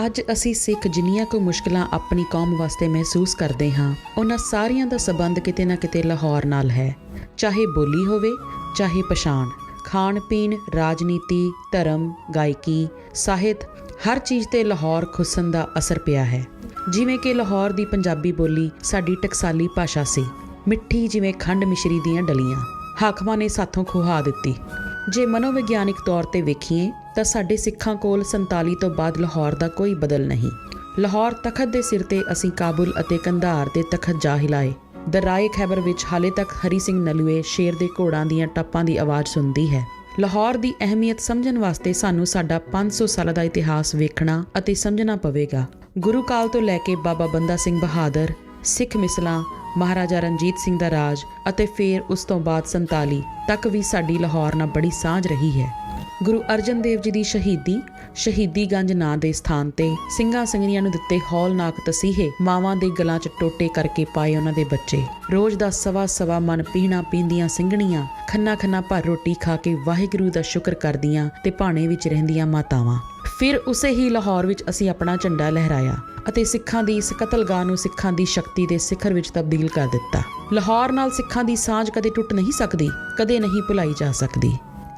ਅੱਜ ਅਸੀਂ ਸਿੱਖ ਜਿੰਨੀਆਂ ਕੁ ਮੁਸ਼ਕਲਾਂ ਆਪਣੀ ਕੌਮ ਵਾਸਤੇ ਮਹਿਸੂਸ ਕਰਦੇ ਹਾਂ, ਉਹਨਾਂ ਸਾਰੀਆਂ ਦਾ ਸਬੰਧ ਕਿਤੇ ਨਾ ਕਿਤੇ ਲਾਹੌਰ ਨਾਲ ਹੈ। ਚਾਹੇ ਬੋਲੀ ਹੋਵੇ, ਚਾਹੇ ਪਛਾਣ, ਖਾਣ ਪੀਣ, ਰਾਜਨੀਤੀ, ਧਰਮ, ਗਾਇਕੀ, ਸਾਹਿਤ, ਹਰ ਚੀਜ਼ ਤੇ ਲਾਹੌਰ ਖੁੱਸਣ ਦਾ ਅਸਰ ਪਿਆ ਹੈ। ਜਿਵੇਂ ਕਿ ਲਾਹੌਰ ਦੀ ਪੰਜਾਬੀ ਬੋਲੀ ਸਾਡੀ ਟਕਸਾਲੀ ਭਾਸ਼ਾ ਸੀ, ਮਿੱਠੀ ਜਿਵੇਂ ਖੰਡ ਮਿਸ਼ਰੀ ਦੀਆਂ ਡਲੀਆਂ, ਹਾਕਮਾਂ ਨੇ ਸਾਥੋਂ ਖੁਹਾ ਦਿੱਤੀ। ਜੇ ਮਨੋਵਿਗਿਆਨਿਕ ਤੌਰ ਤੇ ਵੇਖੀਏ ਤਾਂ ਸਾਡੇ ਸਿੱਖਾਂ ਕੋਲ 47 ਤੋਂ ਬਾਅਦ ਲਾਹੌਰ ਦਾ ਕੋਈ ਬਦਲ ਨਹੀਂ। ਲਾਹੌਰ ਤਖਤ ਦੇ ਸਿਰ ਤੇ ਅਸੀਂ ਕਾਬੁਲ ਅਤੇ ਕੰਧਾਰ ਦੇ ਤਖਤ ਜਾ ਹਿਲਾਏ। ਦਰਾਏ ਖੈਬਰ ਵਿੱਚ ਹਾਲੇ ਤੱਕ ਹਰੀ ਸਿੰਘ ਨਲੂਏ ਸ਼ੇਰ ਦੇ ਘੋੜਾਂ ਦੀਆਂ ਟੱਪਾਂ ਦੀ ਆਵਾਜ਼ ਸੁਣਦੀ ਹੈ। ਲਾਹੌਰ ਦੀ ਅਹਿਮੀਅਤ ਸਮਝਣ ਵਾਸਤੇ ਸਾਨੂੰ ਸਾਡਾ 500 ਸਾਲਾਂ ਦਾ ਇਤਿਹਾਸ ਵੇਖਣਾ ਅਤੇ ਸਮਝਣਾ ਪਵੇਗਾ। ਗੁਰੂ ਕਾਲ ਤੋਂ ਲੈ ਕੇ ਬਾਬਾ ਬੰਦਾ ਸਿੰਘ ਬਹਾਦਰ, ਸਿੱਖ ਮਿਸਲਾਂ, ਮਹਾਰਾਜਾ ਰਣਜੀਤ ਸਿੰਘ ਦਾ ਰਾਜ ਅਤੇ ਫਿਰ ਉਸ ਤੋਂ ਬਾਅਦ 47 ਤੱਕ ਵੀ ਸਾਡੀ ਲਾਹੌਰ ਨਾਲ ਬੜੀ ਸਾਂਝ ਰਹੀ ਹੈ। ਗੁਰੂ ਅਰਜਨ ਦੇਵ ਜੀ ਦੀ ਸ਼ਹੀਦੀਗੰਜ ਨਾਂ ਦੇ ਸਥਾਨ ਤੇ ਸਿੰਘਾਂ ਸਿੰਘਣੀਆਂ ਨੂੰ ਦਿੱਤੇ ਹੌਲਨਾਕ ਤਸੀਹੇ, ਮਾਵਾਂ ਦੇ ਗਲਾਂ 'ਚ ਟੋਟੇ ਕਰਕੇ ਪਾਏ ਉਹਨਾਂ ਦੇ ਬੱਚੇ, ਰੋਜ਼ ਦਾ ਸਵਾ ਮਨ ਪੀਣਾ ਪੀਂਦੀਆਂ ਸਿੰਘਣੀਆਂ, ਖੰਨਾ ਭਰ ਰੋਟੀ ਖਾ ਕੇ ਵਾਹਿਗੁਰੂ ਦਾ ਸ਼ੁਕਰ ਕਰਦੀਆਂ ਤੇ ਭਾਣੇ ਵਿੱਚ ਰਹਿੰਦੀਆਂ ਮਾਤਾਵਾਂ। ਫਿਰ ਉਸੇ ਹੀ ਲਾਹੌਰ ਵਿੱਚ ਅਸੀਂ ਆਪਣਾ ਝੰਡਾ ਲਹਿਰਾਇਆ ਅਤੇ ਸਿੱਖਾਂ ਦੀ ਇਸ ਕਤਲਗਾਹ ਨੂੰ ਸਿੱਖਾਂ ਦੀ ਸ਼ਕਤੀ ਦੇ ਸਿਖਰ ਵਿੱਚ ਤਬਦੀਲ ਕਰ ਦਿੱਤਾ। ਲਾਹੌਰ ਨਾਲ ਸਿੱਖਾਂ ਦੀ ਸਾਂਝ ਕਦੇ ਟੁੱਟ ਨਹੀਂ ਸਕਦੀ, ਕਦੇ ਨਹੀਂ ਭੁਲਾਈ ਜਾ ਸਕਦੀ।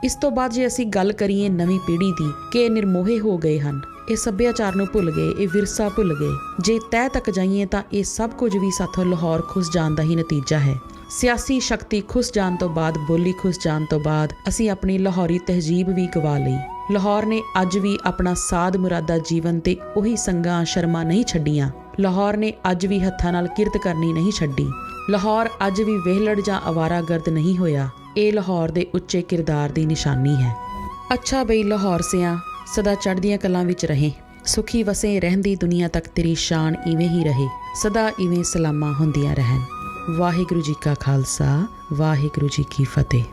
ਇਸ ਤੋਂ ਬਾਅਦ ਜੇ ਅਸੀਂ ਗੱਲ ਕਰੀਏ ਨਵੀਂ ਪੀੜ੍ਹੀ ਦੀ, ਕਿ ਇਹ ਨਿਰਮੋਹੇ ਹੋ ਗਏ ਹਨ, ਇਹ ਸੱਭਿਆਚਾਰ ਨੂੰ ਭੁੱਲ ਗਏ, ਇਹ ਵਿਰਸਾ ਭੁੱਲ ਗਏ। ਜੇ ਤਹਿ ਤੱਕ ਜਾਈਏ ਤਾਂ ਇਹ ਸਭ ਕੁਝ ਵੀ ਸਾਥੋਂ ਲਾਹੌਰ ਖੁੱਸ ਜਾਣ ਦਾ ਹੀ ਨਤੀਜਾ ਹੈ। ਸਿਆਸੀ ਸ਼ਕਤੀ ਖੁੱਸ ਜਾਣ ਤੋਂ ਬਾਅਦ, ਬੋਲੀ ਖੁੱਸ ਜਾਣ ਤੋਂ ਬਾਅਦ ਅਸੀਂ ਆਪਣੀ ਲਾਹੌਰੀ ਤਹਿਜੀਬ ਵੀ ਗਵਾ ਲਈ। ਲਾਹੌਰ ਨੇ ਅੱਜ ਵੀ ਆਪਣਾ ਸਾਧ ਮੁਰਾਦਾ ਜੀਵਨ ਤੇ ਉਹੀ ਸੰਗਾਂ ਸ਼ਰਮਾਂ ਨਹੀਂ ਛੱਡੀਆਂ। ਲਾਹੌਰ ਨੇ ਅੱਜ ਵੀ ਹੱਥਾਂ ਨਾਲ ਕਿਰਤ ਕਰਨੀ ਨਹੀਂ ਛੱਡੀ। ਲਾਹੌਰ ਅੱਜ ਵੀ ਵਿਹਲੜ ਜਾਂ ਅਵਾਰਾਗਰਦ ਨਹੀਂ ਹੋਇਆ। ਇਹ ਲਾਹੌਰ ਦੇ ਉੱਚੇ ਕਿਰਦਾਰ ਦੀ ਨਿਸ਼ਾਨੀ ਹੈ। ਅੱਛਾ ਬਈ ਲਾਹੌਰ ਸਿਆਂ, ਸਦਾ ਚੜ੍ਹਦੀਆਂ ਕਲਾਂ ਵਿੱਚ ਰਹੇ, ਸੁਖੀ ਵਸੇ ਰਹਿੰਦੀ ਦੁਨੀਆ ਤੱਕ ਤੇਰੀ ਸ਼ਾਨ ਇਵੇਂ ਹੀ ਰਹੇ, ਸਦਾ ਇਵੇਂ ਸਲਾਮਾਂ ਹੁੰਦੀਆਂ ਰਹਿਣ। ਵਾਹਿਗੁਰੂ ਜੀ ਕਾ ਖਾਲਸਾ, ਵਾਹਿਗੁਰੂ ਜੀ ਕੀ ਫਤਿਹ।